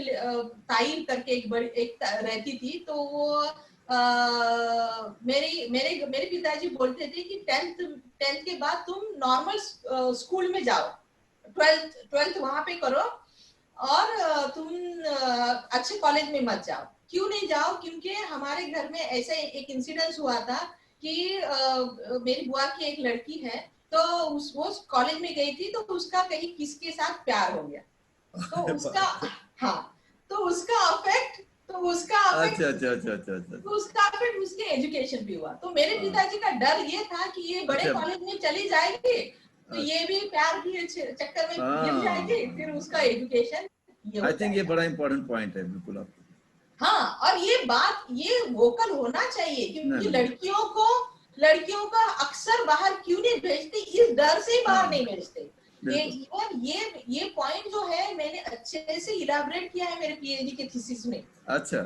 ताई करके एक बड़ी एक रहती थी, तो वो मेरे पिताजी बोलते थे कि 10th के बाद तुम नॉर्मल स्कूल में जाओ, 12th वहां पे करो, और तुम अच्छे कॉलेज में मत जाओ। क्यों नहीं जाओ? क्योंकि हमारे घर में ऐसा एक इंसिडेंस हुआ था कि मेरी बुआ की एक लड़की है, तो वो कॉलेज में गई थी, तो उसका कहीं किसके साथ प्यार हो गया, तो उसका हाँ, तो उसका अफेक्ट उसके एजुकेशन भी हुआ। तो मेरे पिताजी का डर ये था कि ये बड़े कॉलेज में चली जाएगी तो ये भी प्यार के चक्कर में गिर जाएगी, फिर उसका एजुकेशन। आई थिंक ये बड़ा इंपॉर्टेंट पॉइंट है, बिल्कुल आपको। हाँ, और ये बात ये वोकल होना चाहिए, क्योंकि लड़कियों का अक्सर बाहर क्यों नहीं भेजते, इस डर से बाहर नहीं भेजते। ये पॉइंट जो है मैंने अच्छे से इलाबरेट किया है मेरे पीएचडी के थीसिस में। अच्छा,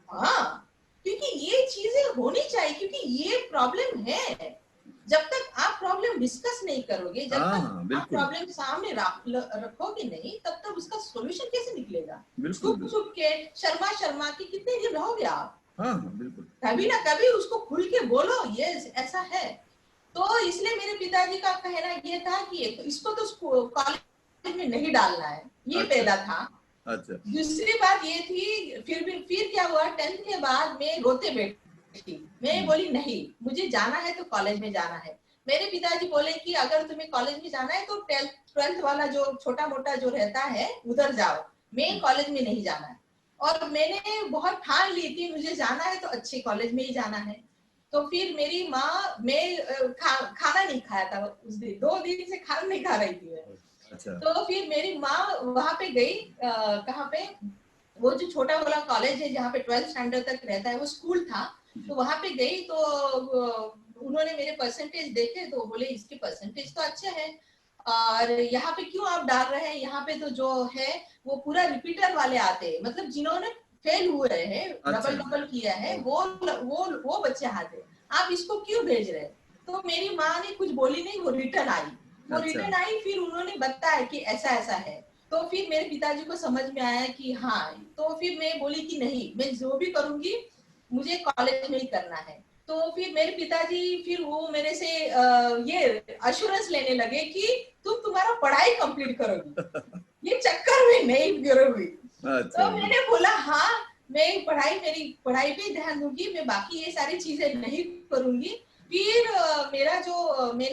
हाँ, क्योंकि ये चीजें होनी चाहिए, क्योंकि ये प्रॉब्लम है। जब तक आप प्रॉब्लम डिस्कस नहीं करोगे, जब तक आप प्रॉब्लम सामने रखोगे नहीं, तब तक उसका सॉल्यूशन कैसे निकलेगा? छुप के शर्मा के कितने दिन रहोगे आप? हाँ, बिल्कुल। कभी ना कभी उसको खुल के बोलो, ये ऐसा है। तो इसलिए मेरे पिताजी का कहना ये था कि इसको तो कॉलेज में नहीं डालना है, ये पैदा था। अच्छा। दूसरी बात ये थी, फिर क्या हुआ, 10th के बाद मैं रोते बैठी, मैं बोली नहीं, मुझे जाना है तो कॉलेज में जाना है। मेरे पिताजी बोले कि अगर तुम्हें कॉलेज में जाना है तो 12th वाला जो छोटा मोटा जो रहता है उधर जाओ, मैं कॉलेज में नहीं जाना है। और मैंने बहुत ठान ली थी, मुझे जाना है तो अच्छे कॉलेज में ही जाना है। तो फिर मेरी माँ, मैं खाना नहीं खाया था उस दिन, 2 दिन से खाना नहीं खा रही थी मैं। अच्छा। तो फिर मेरी माँ वहां पे गई, कहाँ पे, वो जो छोटा वाला कॉलेज है जहाँ पे 12th स्टैंडर्ड तक रहता है, वो स्कूल था। तो वहां पे गई तो उन्होंने मेरे परसेंटेज देखे, तो बोले इसके परसेंटेज तो अच्छे हैं, और यहाँ पे क्यों आप डाल रहे हैं, यहाँ पे तो जो है वो पूरा रिपीटर वाले आते हैं, मतलब जिन्होंने फेल हुए हैं, डबल डबल किया है, वो बच्चे आते हैं, आप इसको क्यों भेज रहे हैं। तो मेरी माँ ने कुछ बोली नहीं, वो रिटर्न आई, फिर उन्होंने बताया कि ऐसा ऐसा है। तो फिर मेरे पिताजी को समझ में आया कि हाँ, तो फिर मैं बोली कि नहीं, मैं जो भी करूंगी मुझे कॉलेज में ही करना है। तो फिर मेरे पिताजी फिर वो मेरे से ये अश्योरेंस लेने लगे कि तुम्हारा पढ़ाई कंप्लीट करोगी, ये चक्कर में नहीं गिरोगी। तो मैंने बोला हाँ, मैं मेरी पढ़ाई पे ध्यान दूंगी, मैं बाकी ये सारी चीजें नहीं करूंगी। फिर मैंने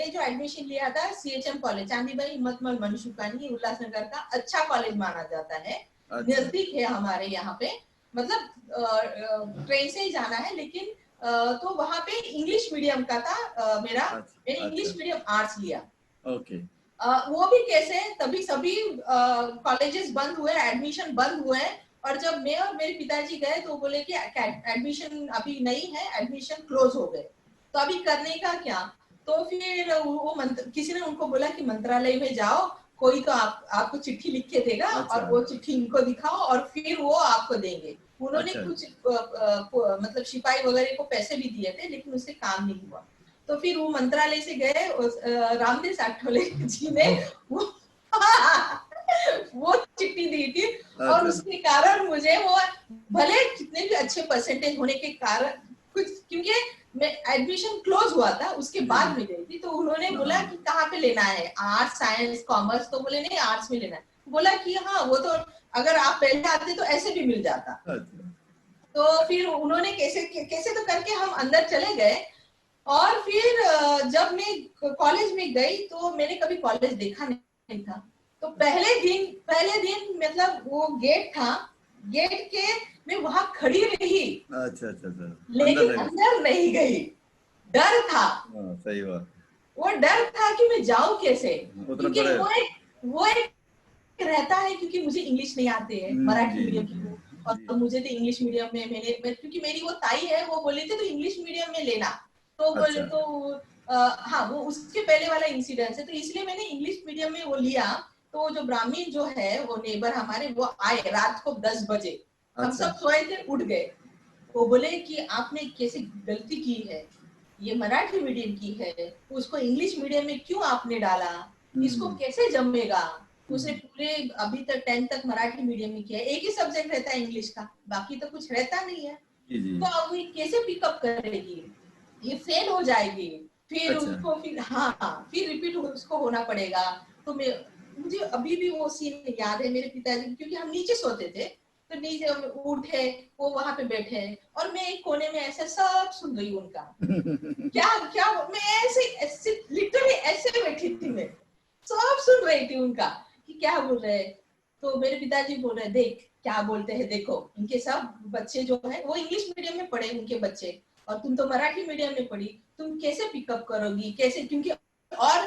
जो एडमिशन लिया था CHM कॉलेज, चांदीबाई हिम्मतमल मनीषुकानी, उल्लासनगर का अच्छा कॉलेज माना जाता है। नजदीक है हमारे यहाँ पे, मतलब ट्रेन से ही जाना है, लेकिन तो वहाँ पे इंग्लिश मीडियम का था मैंने इंग्लिश मीडियम आर्ट्स लिया। ओके। वो भी कैसे, तभी सभी कॉलेजेस बंद हुए, एडमिशन बंद हुए, और जब मैं और मेरे पिताजी गए तो बोले कि एडमिशन अभी नहीं है, एडमिशन क्लोज हो गए, तो अभी करने का क्या। तो फिर किसी ने उनको बोला कि मंत्रालय में जाओ, कोई तो आपको चिट्ठी लिख के देगा, और वो चिट्ठी इनको दिखाओ और फिर वो आपको देंगे। उन्होंने कुछ मतलब सिपाही वगैरह को पैसे भी दिए थे, लेकिन उससे काम नहीं हुआ। तो फिर वो मंत्रालय से गए, रामदेव साठोले जी ने वो चिट्ठी दी थी, और उसके कारण मुझे वो, भले कितने भी अच्छे परसेंटेज होने के कारण कुछ, क्योंकि मैं एडमिशन क्लोज हुआ था, उसके बाद में गई थी, तो उन्होंने बोला कि कहाँ पे लेना है, आर्ट्स, साइंस, कॉमर्स, तो बोले नहीं आर्ट्स में लेना है। बोला कि हाँ, वो तो अगर आप पहले आते तो ऐसे भी मिल जाता। तो फिर उन्होंने कैसे तो करके हम अंदर चले गए, और फिर जब मैं कॉलेज में गई तो मैंने कभी कॉलेज देखा नहीं था। तो पहले दिन मतलब वो गेट था, गेट के मैं वहां खड़ी रही, अच्छा, लेकिन अंदर नहीं गई, डर था। सही बात। वो डर था कि मैं जाऊं कैसे, क्योंकि वो एक रहता है, क्योंकि मुझे इंग्लिश नहीं आते है, मराठी मीडियम की हूँ, और मुझे तो इंग्लिश मीडियम में क्योंकि मेरी वो ताई है, वो बोली थी तो इंग्लिश मीडियम में लेना, तो बोले तो हाँ, वो उसके पहले वाला इंसिडेंस है, तो इसलिए मैंने इंग्लिश मीडियम में वो लिया। तो जो ब्राह्मण जो है, वो नेबर हमारे, वो आए रात को 10 बजे, हम सब सोए थे, उठ गए। वो बोले कि आपने कैसे गलती की है, ये मराठी मीडियम की है, उसको इंग्लिश मीडियम में क्यों आपने डाला, इसको कैसे जमेगा। उसने पूरे अभी तक 10th तक मराठी मीडियम में किया, एक ही सब्जेक्ट रहता है इंग्लिश का, बाकी तो कुछ रहता नहीं है। तो अब ये कैसे पिकअप करेगी, ये फेल हो जाएगी, फिर उसको फिर रिपीट उसको होना पड़ेगा। तो मुझे अभी भी वो सीन याद है, मेरे पिताजी, क्योंकि हम नीचे सोते थे, तो नीचे उठे, वो वहां पे बैठे, और मैं एक कोने में ऐसे सब सुन रही उनका क्या मैं ऐसे लिटरली ऐसे बैठी थी, मैं सब सुन रही थी उनका कि क्या बोल रहे हैं। तो मेरे पिताजी बोल रहे, देख क्या बोलते हैं, देखो इनके सब बच्चे जो है वो इंग्लिश मीडियम में पढ़े, उनके बच्चे, और तुम तो मराठी मीडियम में पढ़ी, तुम कैसे पिकअप करोगी, कैसे, क्योंकि और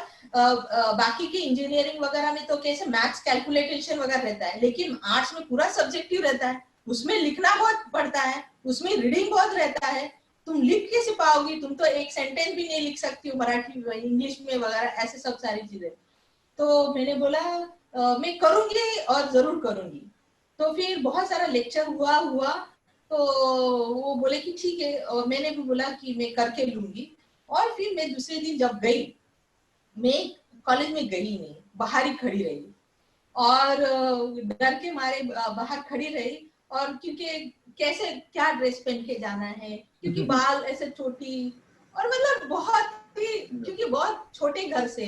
बाकी के इंजीनियरिंग वगैरह में तो कैसे मैथ्स कैलकुलेशन वगैरह रहता है, लेकिन आर्ट्स में पूरा सब्जेक्टिव रहता है, उसमें लिखना बहुत पड़ता है, उसमें रीडिंग बहुत रहता है, तुम लिख कैसे पाओगी, तुम तो एक सेंटेंस भी नहीं लिख सकती हो मराठी इंग्लिश में वगैरह, ऐसे सब सारी चीजें। तो मैंने बोला मैं करूंगी और जरूर करूंगी। तो फिर बहुत सारा लेक्चर हुआ, तो वो बोले कि ठीक है, और मैंने भी बोला कि मैं करके लूंगी। और फिर मैं दूसरे दिन जब गई, मैं कॉलेज में गई नहीं, बाहर ही खड़ी रही, और डर के मारे बाहर खड़ी रही, और क्योंकि कैसे क्या ड्रेस पहन के जाना है, क्योंकि बाल ऐसे छोटी, और मतलब बहुत ही, क्योंकि बहुत छोटे घर से,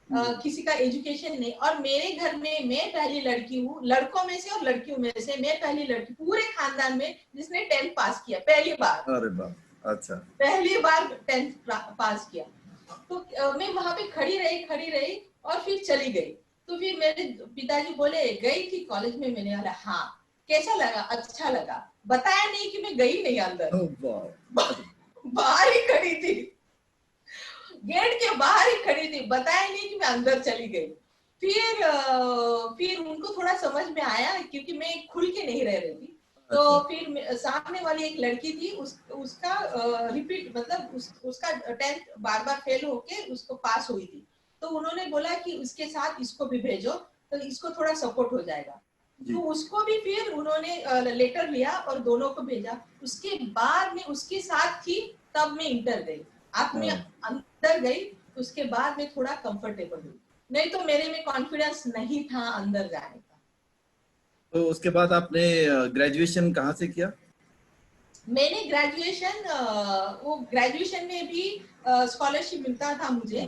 किसी का एजुकेशन नहीं, और मेरे घर में मैं पहली लड़की हूँ, लड़कों में से और लड़कियों में से मैं पहली लड़की पूरे खानदान में जिसने 10th पास किया, पहली बार। अरे बाप, अच्छा, पहली बार 10th पास किया। तो मैं वहां पे खड़ी रही और फिर चली गई। तो फिर मेरे पिताजी बोले, गई थी कॉलेज में, मैंने बोला हाँ। कैसा लगा, अच्छा लगा, बताया नहीं कि मैं गई नहीं अंदर। बाहर ही खड़ी थी, गेट के बाहर ही खड़ी थी, बताया नहीं कि मैं अंदर चली गई। फिर उनको थोड़ा समझ में आया क्योंकि मैं खुल के नहीं रह रही थी। तो फिर सामने वाली एक लड़की थी, उसका रिपीट मतलब उसका 10th बार बार फेल होके उसको पास हुई थी। तो उन्होंने बोला कि उसके साथ इसको भी भेजो तो इसको थोड़ा सपोर्ट हो जाएगा। तो उसको भी फिर उन्होंने लेटर लिया और दोनों को भेजा। उसके बाद में उसके साथ थी, तब मैं इंटर गई। अब मैं अंदर गई, उसके बाद में थोड़ा कंफर्टेबल हुई, नहीं तो मेरे में कॉन्फिडेंस नहीं था अंदर जाने का। तो उसके बाद आपने ग्रेजुएशन कहाँ से किया? मैंने ग्रेजुएशन वो ग्रेजुएशन में भी स्कॉलरशिप मिलता था मुझे,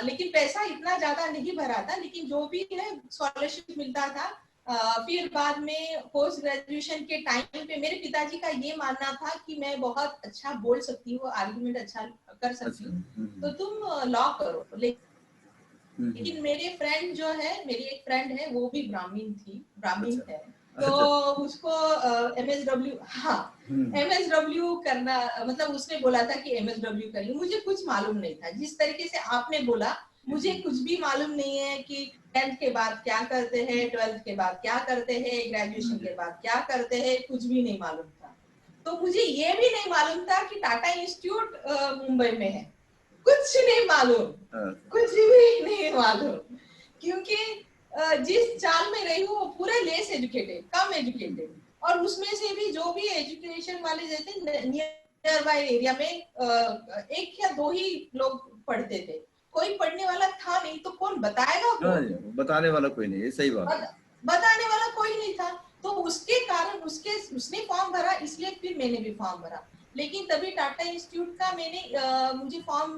लेकिन पैसा इतना ज्यादा नहीं भरा था, लेकिन जो भी है स्कॉलरशिप मिलता था। फिर बाद में पोस्ट ग्रेजुएशन के टाइम पे मेरे पिताजी का ये मानना था कि मैं बहुत अच्छा बोल सकती हूँ, आर्गुमेंट अच्छा कर सकती हूँ, तो तुम लॉ करो। लेकिन मेरे फ्रेंड जो है, मेरी एक फ्रेंड है वो भी ब्राह्मण है, तो उसको MSW, हाँ MSW करना, मतलब उसने बोला था कि MSW करिए। मुझे कुछ मालूम नहीं था, जिस तरीके से आपने बोला मुझे कुछ भी मालूम नहीं है कि 10th के बाद क्या करते हैं, 12th के बाद क्या करते हैं, ग्रेजुएशन के बाद क्या करते हैं, कुछ भी नहीं मालूम था। तो मुझे ये भी नहीं मालूम था कि टाटा इंस्टीट्यूट मुंबई में है, कुछ नहीं मालूम, कुछ भी नहीं मालूम, क्योंकि जिस चाल में रही हूँ वो पूरे लेस एजुकेटेड, कम एजुकेटेड, और उसमें से भी जो भी एजुकेशन वाले जैसे नियर बाय एरिया में एक या दो ही लोग पढ़ते थे, कोई पढ़ने वाला था नहीं, तो कौन बताएगा? बताने वाला कोई नहीं है, सही बात। बताने वाला कोई नहीं था, तो उसके कारण उसने फॉर्म भरा, इसलिए फिर मैंने भी फॉर्म भरा। लेकिन तभी टाटा इंस्टीट्यूट का मुझे फॉर्म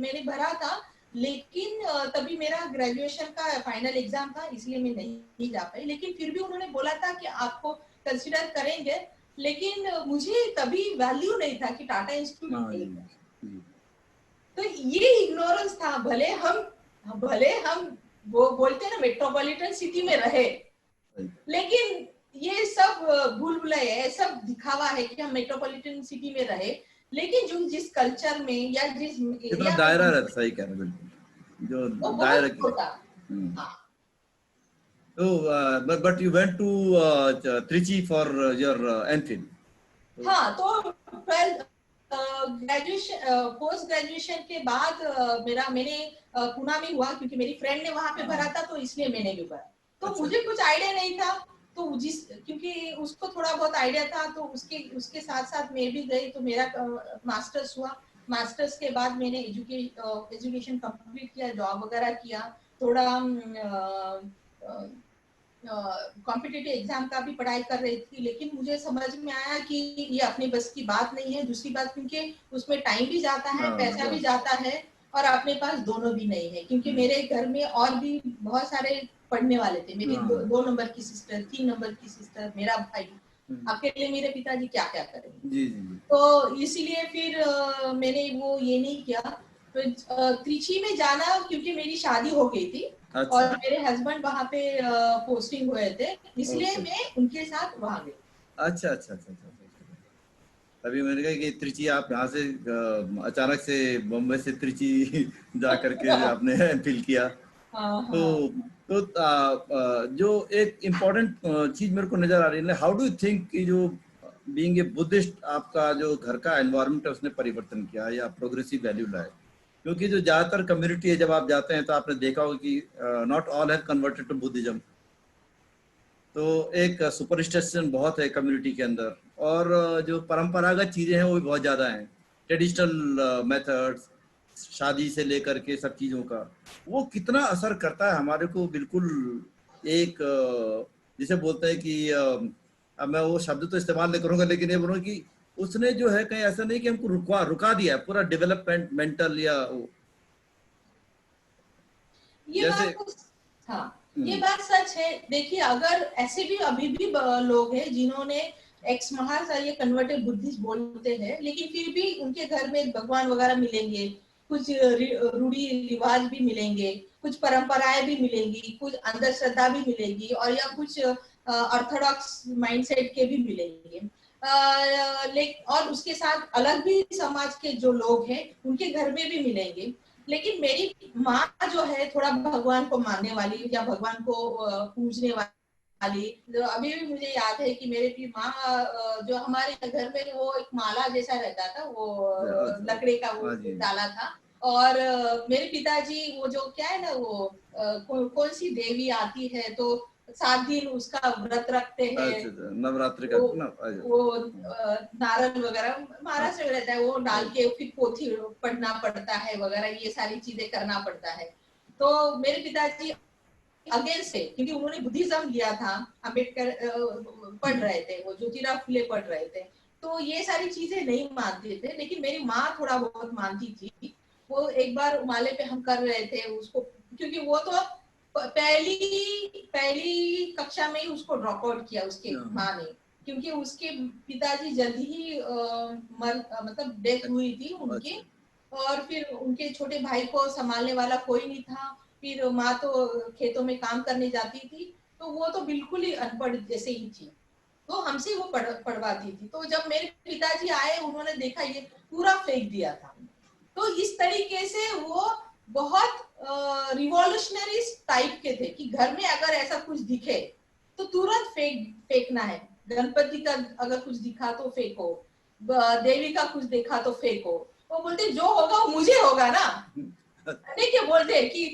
मैंने भरा था, लेकिन तभी मेरा ग्रेजुएशन का फाइनल एग्जाम था, इसलिए मैं नहीं जा पाई। लेकिन फिर भी उन्होंने बोला था कि आपको कंसिडर करेंगे, लेकिन मुझे तभी वैल्यू नहीं था कि टाटा इंस्टीट्यूट। तो ये इग्नोरेंस था। भले हम वो बोलते हैं ना मेट्रोपॉलिटन सिटी में रहे, लेकिन ये सब भूल भुलैया है, सब दिखावा है कि हम मेट्रोपॉलिटन सिटी में रहे, लेकिन जो जिस कल्चर में या जिस एरिया दायरा रहता, सही कह रहे, बिल्कुल जो दायरा की। तो but you went to Trichy for your MPhil. हाँ, तो ग्रेजुएशन पोस्ट ग्रेजुएशन के बाद मैंने पुणे में हुआ, क्योंकि मेरी फ्रेंड ने वहां पे भरा था, तो इसलिए मैंने भी भरा। तो मुझे कुछ आइडिया नहीं था, तो क्योंकि उसको थोड़ा बहुत आइडिया था, तो उसके साथ साथ मैं भी गई, तो मेरा मास्टर्स हुआ। मास्टर्स के बाद मैंने एजुकेशन कंप्लीट किया, जॉब वगैरह किया, थोड़ा कॉम्पिटिटिव एग्जाम का भी पढ़ाई कर रही थी, लेकिन मुझे समझ में आया कि ये अपनी बस की बात नहीं है। दूसरी बात, क्योंकि उसमें टाइम भी जाता है, पैसा भी जाता है, और अपने पास दोनों भी नहीं है, क्योंकि मेरे घर में और भी बहुत सारे पढ़ने वाले थे। मेरी 2 नंबर की सिस्टर, 3 नंबर की सिस्टर, मेरा भाई, अकेले मेरे पिताजी क्या क्या करेंगे। तो इसीलिए फिर मैंने वो ये नहीं किया। तो त्रिची में जाना, क्योंकि मेरी शादी हो गई थी, और मेरे हस्बैंड वहाँ पे पोस्टिंग हुए थे, इसलिए मैं उनके साथ वहाँ गई। अच्छा। तभी मैंने कहा कि त्रिची, आप यहाँ से अचानक से बम्बई से त्रिची जा करके आपने एमफिल किया। तो जो एक इम्पोर्टेंट चीज मेरे को नजर आ रही है, हाउ डू यू थिंक कि जो बीइंग ए बुद्धिस्ट, आपका जो घर का एनवायरनमेंट है उसने परिवर्तन किया या प्रोग्रेसिव वैल्यू लाए? क्योंकि जो ज्यादातर कम्युनिटी है, जब आप जाते हैं तो आपने देखा होगा कि not all have converted to Buddhism. तो एक सुपरस्टिशन बहुत है कम्युनिटी के अंदर, और जो परंपरागत चीजें हैं वो भी बहुत ज्यादा हैं। ट्रेडिशनल मेथड्स, शादी से लेकर के सब चीजों का, वो कितना असर करता है हमारे को। बिल्कुल एक जिसे बोलते हैं कि अब मैं वो शब्द तो इस्तेमाल नहीं करूंगा, लेकिन ये बोलूंगा कि उसने जो है कहीं ऐसा नहीं कि हमको रुका दिया है पूरा डेवलपमेंट मेंटल या ये बात, हाँ ये बात सच है। देखिए, अगर ऐसे भी अभी भी लोग हैं जिन्होंने एक्स महाशय कन्वर्टेड बुद्धिस्ट बोलते हैं, लेकिन फिर भी उनके घर में भगवान वगैरह मिलेंगे, कुछ रूढ़ी रिवाज भी मिलेंगे, कुछ परंपराएं भी मिलेंगी, कुछ अंधश्रद्धा भी मिलेगी, और या कुछ ऑर्थोडॉक्स माइंडसेट के भी मिलेंगे। और उसके साथ अलग भी समाज के जो लोग हैं उनके घर में भी मिलेंगे। लेकिन मेरी माँ जो है थोड़ा भगवान को मानने वाली या भगवान को पूजने वाली, जो अभी भी मुझे याद है कि मेरे भी माँ जो हमारे घर में वो एक माला जैसा रहता था, वो लकड़ी का वो डाला था। और मेरे पिताजी वो जो क्या है ना वो कौन सी देवी आती है तो 7 दिन उसका व्रत रखते हैं, नवरात्रि का वो नारल वगैरह महाराष्ट्र में रहता है, वो डाल के फिर पोथी पढ़ना पड़ता है वगैरह, ये सारी चीजें करना पड़ता है। तो मेरे पिताजी अगेंस्ट है, क्योंकि उन्होंने बुद्धिज्म लिया था, अम्बेडकर पढ़ रहे थे, वो ज्योतिराव फुले पढ़ रहे थे, तो ये सारी चीजें नहीं मानते थे। लेकिन मेरी माँ थोड़ा बहुत मानती थी। वो एक बार उमाले पे हम कर रहे थे उसको, क्योंकि वो तो पहली कक्षा में ही उसको ड्रॉप आउट किया उसके माँ ने, क्योंकि उसके पिताजी जल्दी ही मतलब डेथ हुई थी उनकी, और फिर उनके छोटे भाई को संभालने वाला कोई नहीं था। फिर माँ तो खेतों में काम करने जाती थी, तो वो तो बिल्कुल ही अनपढ़ जैसे ही थी, तो हमसे वो पढ़वाती थी। तो जब मेरे पिताजी आए, उन्होंने देखा ये पूरा फेंक दिया था। तो इस तरीके से वो बहुत रिवॉल्यूशनरी टाइप के थे कि घर में अगर ऐसा कुछ दिखे तो तुरंत फेंकना है। गणपति का अगर कुछ दिखा तो फेंको, देवी का कुछ देखा तो फेंको। वो बोलते जो होगा वो मुझे होगा ना, नहीं क्या बोलते कि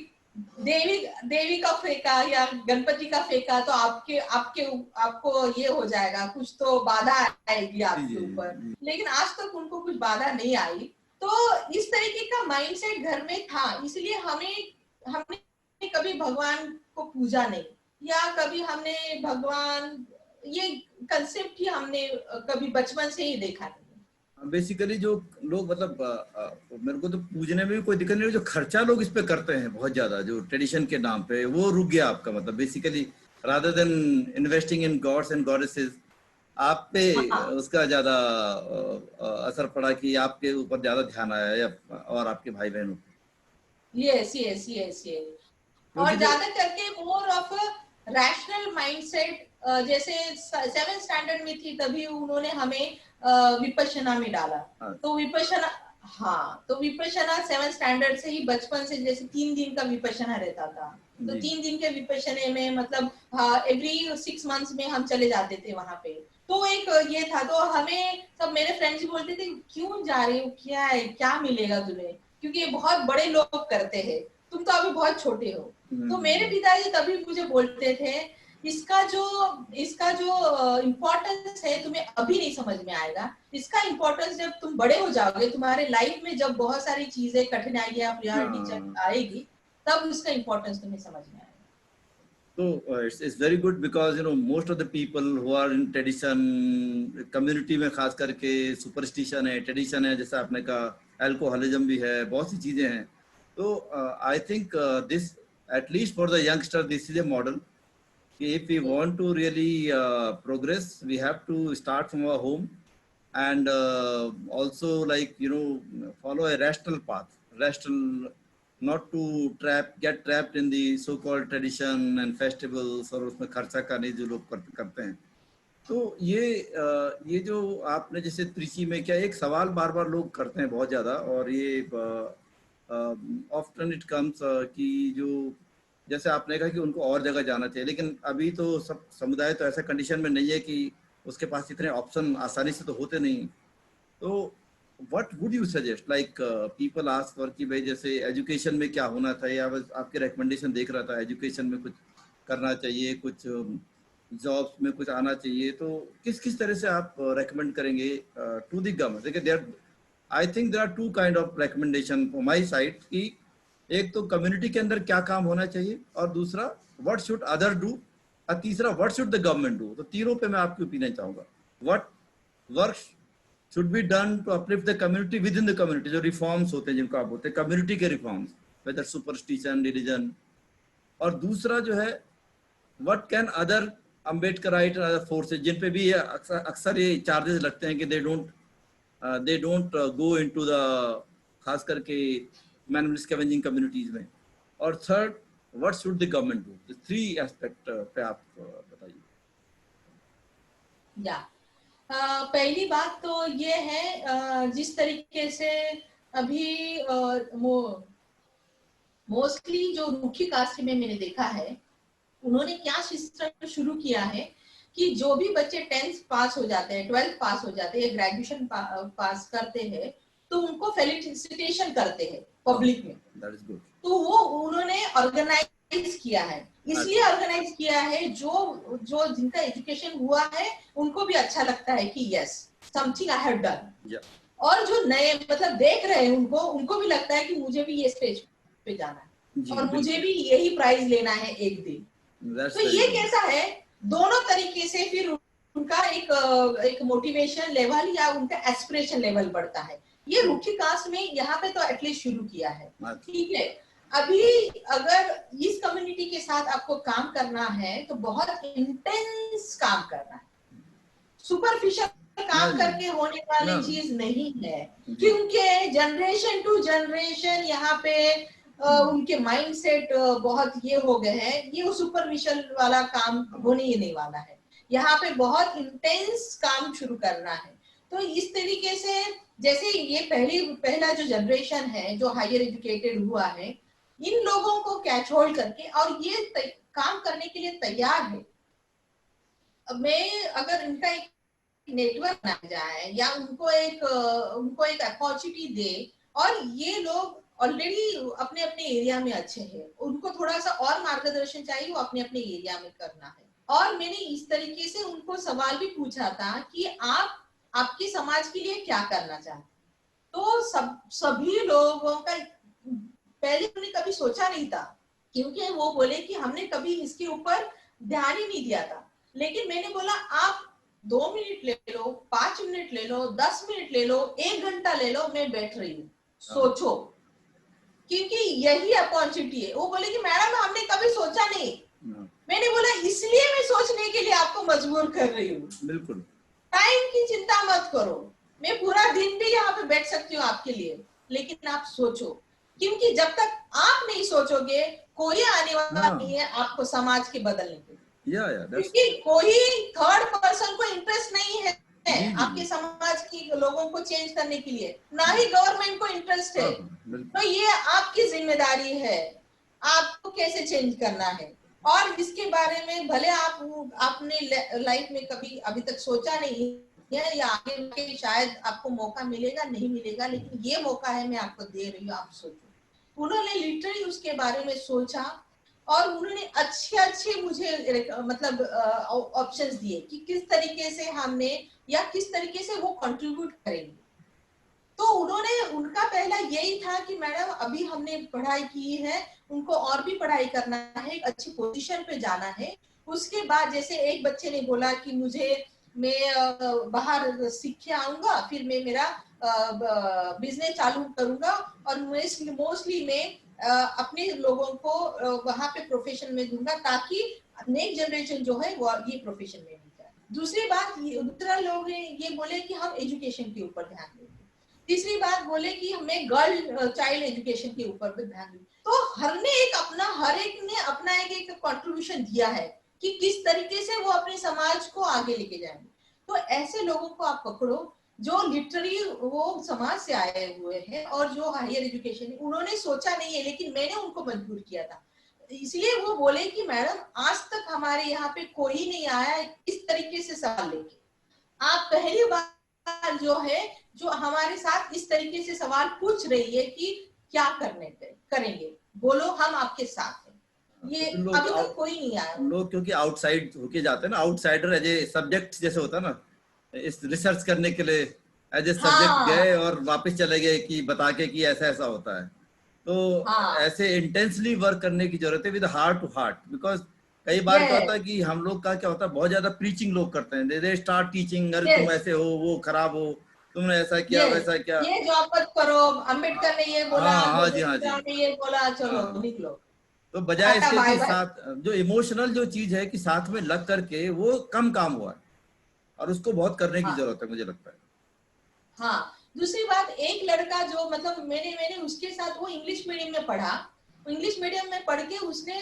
देवी का फेंका या गणपति का फेंका तो आपको ये हो जाएगा, कुछ तो बाधा आएगी आपके ऊपर। लेकिन आज तक उनको कुछ बाधा नहीं आई। तो इस तरीके का माइंडसेट घर में था, इसलिए हमने कभी भगवान को पूजा नहीं, या कभी हमने भगवान ये कंसेप्ट ही हमने कभी बचपन से ही देखा नहीं। बेसिकली जो लोग मतलब मेरे को तो पूजने में भी कोई दिक्कत नहीं, जो खर्चा लोग इस पे करते हैं बहुत ज्यादा, जो ट्रेडिशन के नाम पे, वो रुक गया आपका मतलब basically, rather than investing in gods and goddesses, आप पे उसका ज्यादा असर पड़ा कि आपके ऊपर ज्यादा ध्यान आया या और आपके भाई बहनों पे। Yes yes yes yes. और ज्यादा करके मोर ऑफ रैशनल माइंडसेट, जैसे 7th स्टैंडर्ड में थी तभी उन्होंने हमें विपश्यना में डाला। तो विपश्यना, हाँ, तो विपश्यना 7th स्टैंडर्ड से ही, बचपन से, जैसे 3 दिन का विपश्यना रहता था, तो 3 दिन के विपश्यने में मतलब एवरी 6 मंथ्स में हम चले जाते थे वहां पे। तो एक ये था, तो हमें सब मेरे फ्रेंड्स बोलते थे क्यों जा रहे हो, क्या है, क्या मिलेगा तुम्हें, क्योंकि ये बहुत बड़े लोग करते हैं, तुम तो अभी बहुत छोटे हो। तो मेरे पिताजी तभी मुझे बोलते थे इसका जो इम्पोर्टेंस है तुम्हें अभी नहीं समझ में आएगा, इसका इम्पोर्टेंस जब तुम बड़े हो जाओगे, तुम्हारे लाइफ में जब बहुत सारी चीजें, कठिनाइयां, प्रायोरिटी आएगी, तब उसका इम्पोर्टेंस तुम्हें समझ में आएगा। So it's very good because you know most of the people who are in tradition community में खास करके superstition है, tradition है, जैसा आपने कहा alcoholism भी है, बहुत सी चीजें हैं। तो I think this at least for the youngster this is a model. If we want to really progress, we have to start from our home and also like you know follow a rational path, rational, not to get trapped in the so-called tradition and festivals और उसमें खर्चा करने जो लोग करते हैं। तो ये जो आपने जैसे त्रिची में क्या, एक सवाल बार बार लोग करते हैं बहुत ज़्यादा, और ये ऑफ्टन इट कम्स कि जो जैसे आपने कहा कि उनको और जगह जाना चाहिए, लेकिन अभी तो सब समुदाय तो ऐसा कंडीशन में नहीं है कि उसके पास इतने ऑप्शन आसानी से तो होते नहीं। तो what would you suggest, like people ask for कि भाई जैसे एजुकेशन में क्या होना था, या बस आपके रिकमेंडेशन देख रहा था एजुकेशन में कुछ करना चाहिए, कुछ जॉब्स में कुछ आना चाहिए, तो किस किस तरह से आप रेकमेंड करेंगे टू द गवर्नमेंट? देखिए there I think there are two kind of recommendation from my side कि एक तो कम्युनिटी के अंदर क्या काम होना चाहिए, और दूसरा व्हाट शुड अदर डू, और तीसरा what should the government do. तो तीनों पे मैं आपकी ओपिनियन चाहूंगा। What work should be done to uplift the community within the community, जो रिफॉर्म्स होते हैं जिनको आप बोलते हैं कम्युनिटी के रिफॉर्म्स, whether superstition, religion, और दूसरा जो है what can other Ambedkarite and other forces जिन पे भी अक्सर ये चार्जेस लगते हैं कि they don't go into the खास करके मैनिमल स्कैवेंजिंग कम्युनिटीज में, और third what should the government do। 3 aspect पे आप बताइए। या पहली बात तो ये है, जिस तरीके से अभी मोस्टली जो मुख्य कास्ट में मैंने देखा है, उन्होंने क्या सिस्टम शुरू किया है कि जो भी बच्चे 10th पास हो जाते हैं, 12th पास हो जाते हैं, ग्रेजुएशन पास करते हैं, तो उनको फेलिसिटेशन करते हैं पब्लिक में। तो वो उन्होंने ऑर्गेनाइज किया है, इसलिए ऑर्गेनाइज किया है जो जो जिनका एजुकेशन हुआ है उनको भी अच्छा लगता है कि yes something I have done, और जो नए मतलब देख रहे हैं उनको भी लगता है कि मुझे भी ये स्टेज पे जाना है और मुझे भी यही प्राइज लेना है एक दिन। तो ये कैसा है, दोनों तरीके से फिर उनका एक मोटिवेशन लेवल या उनका एस्पिरेशन लेवल बढ़ता है। ये रूखी कास्ट में यहाँ पे तो एटलीस्ट शुरू किया है, ठीक है। अभी अगर इस कम्युनिटी के साथ आपको काम करना है तो बहुत इंटेंस काम करना है, सुपरफिशियल काम करके होने वाली चीज नहीं है, क्योंकि जनरेशन टू जनरेशन यहाँ पे उनके माइंडसेट बहुत ये हो गए हैं, ये सुपरफिशियल वाला काम होने ही नहीं वाला है। यहाँ पे बहुत इंटेंस काम शुरू करना है। तो इस तरीके से जैसे ये पहला जो जनरेशन है जो हायर एजुकेटेड हुआ है, इन लोगों को कैच होल्ड करके और ये काम करने के लिए तैयार है। मैं अगर इनका एक नेटवर्क बना जाए या उनको एक अपॉर्चुनिटी दे, और ये लोग ऑलरेडी अपने अपने एरिया में अच्छे हैं, उनको थोड़ा सा और मार्गदर्शन चाहिए, वो अपने अपने एरिया में करना है। और मैंने इस तरीके से उनको सवाल भी पूछा था कि आप आपके समाज के लिए क्या करना चाहते, तो सभी लोगों का पहले उन्होंने कभी सोचा नहीं था, क्योंकि वो बोले कि हमने कभी इसके ऊपर ध्यान ही नहीं दिया था। लेकिन मैंने बोला आप 2 मिनट ले लो, 5 मिनट ले लो, 10 मिनट ले लो, 1 घंटा ले लो, मैं बैठ रही हूँ, सोचो, क्योंकि यही अपॉर्चुनिटी है। वो बोले कि मैडम हमने कभी सोचा नहीं। मैंने बोला इसलिए मैं सोचने के लिए आपको मजबूर कर रही हूँ। बिल्कुल, टाइम की चिंता मत करो, मैं पूरा दिन भी यहाँ पे बैठ सकती हूँ आपके लिए, लेकिन आप सोचो, क्योंकि जब तक आप नहीं सोचोगे कोई आने वाला नहीं है आपको समाज के बदलने के लिए। क्योंकि कोई थर्ड पर्सन को इंटरेस्ट नहीं है आपके समाज के लोगों को चेंज करने के लिए, ना ही गवर्नमेंट को इंटरेस्ट है। तो ये आपकी जिम्मेदारी है, आपको कैसे चेंज करना है। और इसके बारे में भले आपने लाइफ में कभी अभी तक सोचा नहीं है, या आगे शायद आपको मौका मिलेगा नहीं मिलेगा, लेकिन ये मौका है, मैं आपको दे रही हूँ, आप सोचो। उन्होंने लिटरली उसके बारे में सोचा और उन्होंने अच्छे मुझे मतलब ऑप्शंस दिए कि किस तरीके से हमने या किस तरीके से वो कंट्रीब्यूट करेंगे। तो उन्होंने उनका पहला यही था कि मैडम अभी हमने पढ़ाई की है, उनको और भी पढ़ाई करना है, एक अच्छी पोजीशन पे जाना है। उसके बाद जैसे एक बच्चे ने बोला कि मैं बाहर सीख के आऊंगा, फिर मैं मेरा बिजनेस चालू करूंगा और मोस्टली मैं अपने लोगों को वहां पे प्रोफेशन में दूंगा, ताकि नेक्स्ट जनरेशन जो है वो ये प्रोफेशन में भी जाए। दूसरी बात, दूसरा लोग ये बोले कि हम एजुकेशन के ऊपर ध्यान देंगे। तीसरी बात बोले कि हमें गर्ल चाइल्ड एजुकेशन के ऊपर भी ध्यान दें। तो हर एक ने अपना एक कंट्रीब्यूशन दिया है कि किस तरीके से वो अपने समाज को आगे लेके जाएंगे। तो ऐसे लोगों को आप पकड़ो जो लिटरली वो समाज से आए हुए हैं और जो हायर एजुकेशन उन्होंने सोचा नहीं है, लेकिन मैंने उनको मजबूर किया था। इसलिए वो बोले कि मैडम आज तक हमारे यहाँ पे कोई नहीं आया इस तरीके से सवाल लेके, आप पहली बार जो है जो हमारे साथ इस तरीके से सवाल पूछ रही है कि क्या करेंगे, बोलो हम आपके साथ हैं। ये अभी तक कोई नहीं आया। लोग क्योंकि आउटसाइड होके जाते हैं ना, आउटसाइडर एज ए सब्जेक्ट जैसे होता है ना, इस रिसर्च करने के लिए एज ए सब्जेक्ट गए और वापस चले गए कि बता के कि ऐसा ऐसा होता है। तो ऐसे इंटेंसली वर्क करने की जरूरत है with heart to heart, because कई बार क्या होता है कि हम लोग का क्या होता है, बहुत ज्यादा प्रीचिंग लोग करते हैं, दे स्टार्ट टीचिंग, अरे तुम ऐसे हो, वो खराब हो, तुमने ऐसा किया वैसा किया, ये जॉब मत करो, अम्बेडकर ने ये बोला, हाँ जी ने ये बोला, चलो निकलो। तो बजाय इसके कि साथ जो इमोशनल जो चीज है कि साथ में लग करके वो कम काम हुआ है और उसको बहुत करने की जरूरत है, मुझे लगता है। हाँ, दूसरी बात, एक लड़का जो मतलब मैंने उसके साथ, वो इंग्लिश मीडियम में पढ़ा, इंग्लिश मीडियम में पढ़ के उसने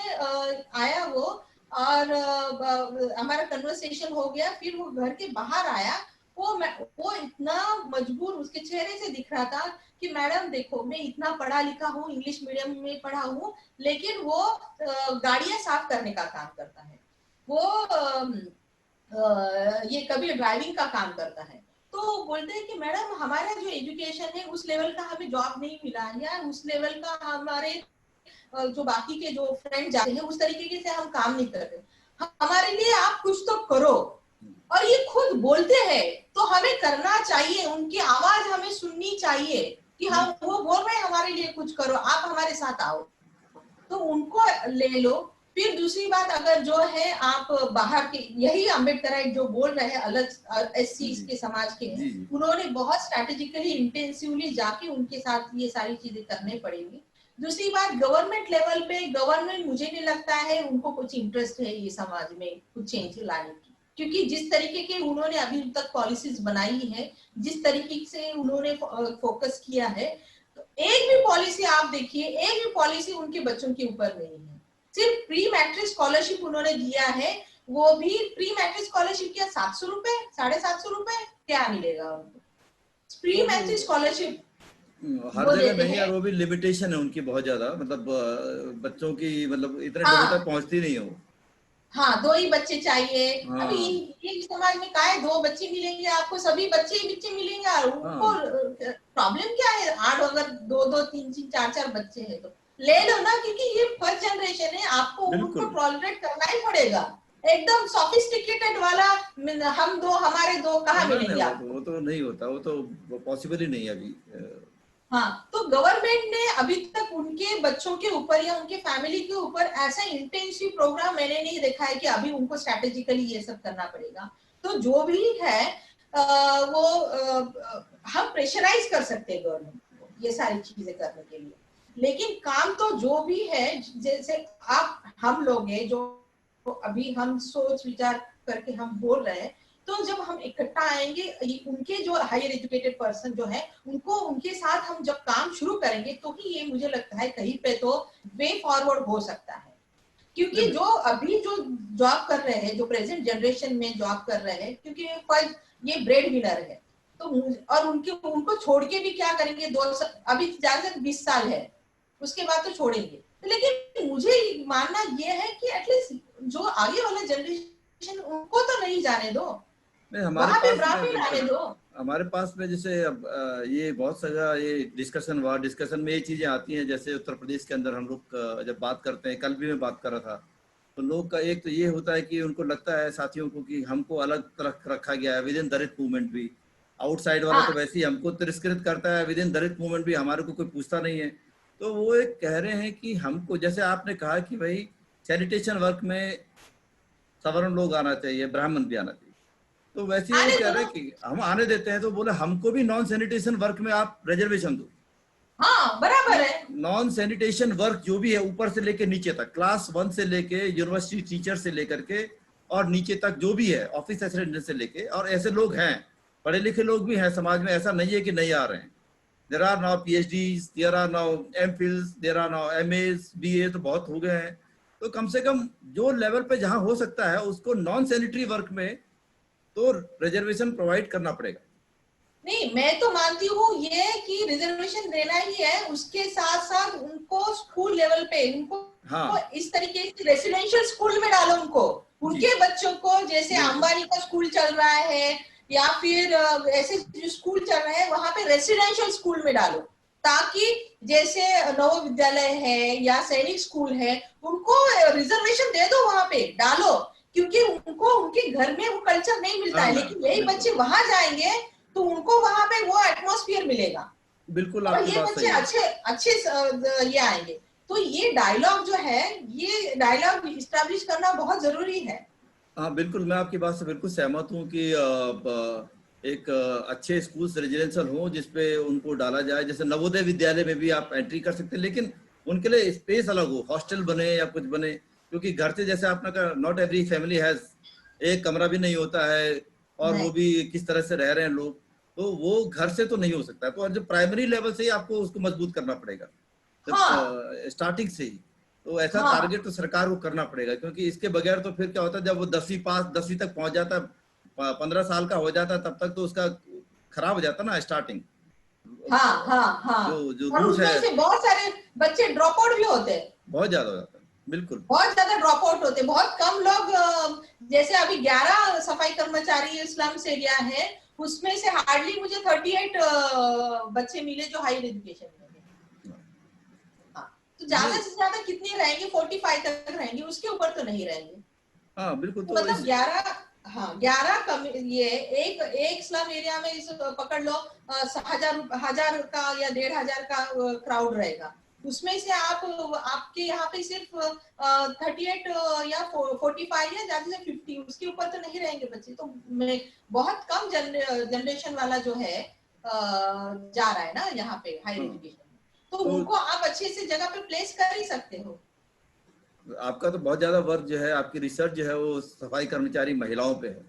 आया वो, और हमारा कन्वर्सेशन हो गया, फिर वो घर के बाहर आया वो इतना मजबूर उसके चेहरे से दिख रहा था कि मैडम देखो मैं इतना पढ़ा लिखा हूँ, इंग्लिश मीडियम में पढ़ा हूँ, लेकिन वो गाड़ियां साफ करने का काम करता है, वो ये कभी ड्राइविंग का काम करता है। तो बोलते हैं कि मैडम हमारा जो एजुकेशन है उस लेवल का हमें जॉब नहीं मिला, या उस लेवल का हमारे जो बाकी के जो फ्रेंड जाते हैं उस तरीके से हम काम नहीं कर रहे, हमारे लिए आप कुछ तो करो। और ये खुद बोलते हैं तो हमें करना चाहिए, उनकी आवाज हमें सुननी चाहिए कि हम, वो बोल रहे हैं हमारे लिए कुछ करो, आप हमारे साथ आओ, तो उनको ले लो। फिर दूसरी बात, अगर जो है आप बाहर के, यही अम्बेडकर जो बोल रहे हैं अलग एससी के समाज के हैं, उन्होंने बहुत स्ट्रैटेजिकली इंटेंसिवली जाके उनके साथ ये सारी चीजें करने पड़ेंगी। दूसरी बात, गवर्नमेंट लेवल पे गवर्नमेंट मुझे नहीं लगता है उनको कुछ इंटरेस्ट है ये समाज में कुछ चेंज लाने की, क्योंकि जिस तरीके के उन्होंने अभी तक पॉलिसीज बनाई है, जिस तरीके से उन्होंने फोकस किया है, तो एक भी पॉलिसी आप देखिए, एक भी पॉलिसी उनके बच्चों के ऊपर नहीं है। सिर्फ प्री मैट्रिक स्कॉलरशिप उन्होंने दिया है, वो भी प्री मैट्रिक स्कॉलरशिप क्या 700 रुपए 750 रुपए क्या मिलेगा उनको, प्री मैट्रिक स्कॉलरशिप हर जगह नहीं है, वो भी लिमिटेशन है उनकी बहुत ज्यादा, मतलब बच्चों की मतलब इतने लोगों तक पहुंचती नहीं हो। हाँ, 2 ही बच्चे चाहिए। अभी ये समाज में क्या है, 2 बच्चे मिलेंगे आपको, सभी बच्चे ही बच्चे मिलेंगे, और उनको प्रॉब्लम क्या है, 8 अगर 2 3 4 बच्चे हैं तो ले लो ना, क्योंकि ये फर्स्ट जनरेशन है, आपको उनको टॉलरेट करना ही पड़ेगा। एकदम सोफिस्टिकेटेड वाला हम 2 हमारे 2 कहाँ मिलेंगे आपको? वो तो नहीं होता, वो तो पॉसिबल ही नहीं है अभी। हाँ, तो गवर्नमेंट ने अभी तक उनके बच्चों के ऊपर या उनके फैमिली के ऊपर ऐसा इंटेंसिव प्रोग्राम मैंने नहीं देखा है कि अभी उनको स्ट्रैटेजिकली ये सब करना पड़ेगा। तो जो भी है हम प्रेशराइज कर सकते हैं गवर्नमेंट को ये सारी चीजें करने के लिए, लेकिन काम तो जो भी है, जैसे आप हम लोग हैं जो अभी हम सोच विचार करके हम बोल रहे हैं, तो जब हम इकट्ठा आएंगे, उनके जो हायर एजुकेटेड पर्सन जो है उनको, उनके साथ हम जब काम शुरू करेंगे, तो ही ये मुझे लगता है कहीं पे तो वे फॉरवर्ड हो सकता है। क्योंकि जो अभी जो जॉब कर रहे हैं, जो प्रेजेंट जनरेशन में जॉब कर रहे हैं, क्योंकि ये ब्रेड विनर है, तो और उनको छोड़ के भी क्या करेंगे, अभी ज्यादा 20 साल है, उसके बाद तो छोड़ेंगे। लेकिन मुझे मानना ये है कि एटलीस्ट जो आगे वाला जनरेशन, उनको तो नहीं जाने दो, हमारे पास में जैसे अब ये बहुत सारा ये डिस्कशन में ये चीजें आती हैं, जैसे उत्तर प्रदेश के अंदर हम लोग जब बात करते हैं, कल भी मैं बात कर रहा था, तो लोग का एक तो ये होता है कि उनको लगता है साथियों को कि हमको अलग तरह रखा गया है विद इन दलित मूवमेंट भी, आउटसाइड वाला तो वैसे ही हमको तिरस्कृत करता है, विद इन दलित मूवमेंट भी हमारे को कोई पूछता नहीं है। तो वो एक कह रहे हैं कि हमको, जैसे आपने कहा कि भाई सैनिटेशन वर्क में सवर्ण लोग आना चाहिए, ब्राह्मण भी आना चाहिए, तो वैसे ही कह रहे हैं कि हम आने देते हैं, तो बोले हमको भी नॉन सैनिटेशन वर्क में आप रिजर्वेशन दो। हाँ, बराबर है। नॉन सैनिटेशन वर्क जो भी है, ऊपर से लेके नीचे तक, क्लास 1 से लेके यूनिवर्सिटी टीचर से लेकर के और नीचे तक जो भी है, ऑफिस असिस्टेंट से लेके, और ऐसे लोग हैं, पढ़े लिखे लोग भी हैं समाज में, ऐसा नहीं है कि नहीं आ रहे हैं। There are now PhDs, there are now MPhils, there are now MAs, BA तो बहुत हो गए हैं। तो कम से कम जो लेवल पे जहां हो सकता है उसको नॉन सैनिटरी वर्क में तो रिजर्वेशन प्रोवाइड करना पड़ेगा। नहीं, मैं तो मानती हूँ ये कि रिजर्वेशन देना ही है, उसके साथ साथ उनको स्कूल लेवल पे उनको इस तरीके से रेसिडेंशियल स्कूल में डालो, उनके बच्चों को, जैसे अंबानी का स्कूल चल रहा है या फिर ऐसे जो स्कूल चल रहे हैं वहां पे रेसिडेंशियल स्कूल में डालो, ताकि जैसे नवो विद्यालय है या सैनिक स्कूल है, उनको रिजर्वेशन दे दो, वहां पे डालो, क्योंकि उनको उनके घर में वो कल्चर नहीं मिलता है, लेकिन यही बच्चे वहां जाएंगे तो उनको वहां पे वो एटमॉस्फेयर मिलेगा। बिल्कुल, और ये बच्चे अच्छे ये आएंगे। तो ये डायलॉग जो है, ये डायलॉग इस्टेब्लिश करना बहुत जरूरी है। हाँ बिल्कुल, मैं आपकी बात से बिल्कुल सहमत हूँ कि एक अच्छे स्कूल रेजिडेंशियल हो जिसपे उनको डाला जाए। जैसे नवोदय विद्यालय में भी आप एंट्री कर सकते हैं, लेकिन उनके लिए स्पेस अलग हो, हॉस्टल बने या कुछ बने, क्योंकि घर से जैसे आपने कहा नॉट एवरी फैमिली हैज, एक कमरा भी नहीं होता है, और वो भी किस तरह से रह रहे हैं लोग, तो वो घर से तो नहीं हो सकता। तो जो प्राइमरी लेवल से ही आपको उसको मजबूत करना पड़ेगा, स्टार्टिंग से ही। तो ऐसा टारगेट तो सरकार को करना पड़ेगा, क्योंकि इसके बगैर तो फिर क्या होता है, जब वो 10वीं तक पहुंच जाता है, 15 साल का हो जाता है तब तक तो उसका खराब हो जाता ना स्टार्टिंग। हाँ हाँ हाँ, जो और रूट है उसमें से बहुत सारे बच्चे ड्रॉप आउट भी होते हैं, बहुत ज्यादा हो जाता है, बिल्कुल बहुत ज्यादा ड्रॉप आउट होते हैं। बहुत कम लोग जैसे अभी 11 सफाई कर्मचारी स्लम्स एरिया है, उसमें से हार्डली मुझे 38 बच्चे मिले जो हायर एजुकेशन में है। हाँ, तो ज्यादा से ज्यादा कितने रहेंगे, 45 तक रहेंगे, उसके ऊपर तो नहीं रहेंगे। हाँ बिल्कुल। तो मतलब 11, हाँ 11 कम, ये एक स्लम एरिया में इस पकड़ लो 1000 का या 1500 का क्राउड रहेगा, उसमें से आपके यहाँ पे सिर्फ 38 या 45 या ज्यादा से 50, उसके ऊपर तो नहीं रहेंगे बच्चे। तो मैं बहुत कम जनरेशन वाला जो है जा रहा है ना यहाँ पे हायर एजुकेशन में, तो उनको आप अच्छे से जगह पे प्लेस कर ही सकते हो। आपका तो बहुत ज्यादा वर्क जो है, आपकी रिसर्च जो है वो सफाई कर्मचारी महिलाओं पे है,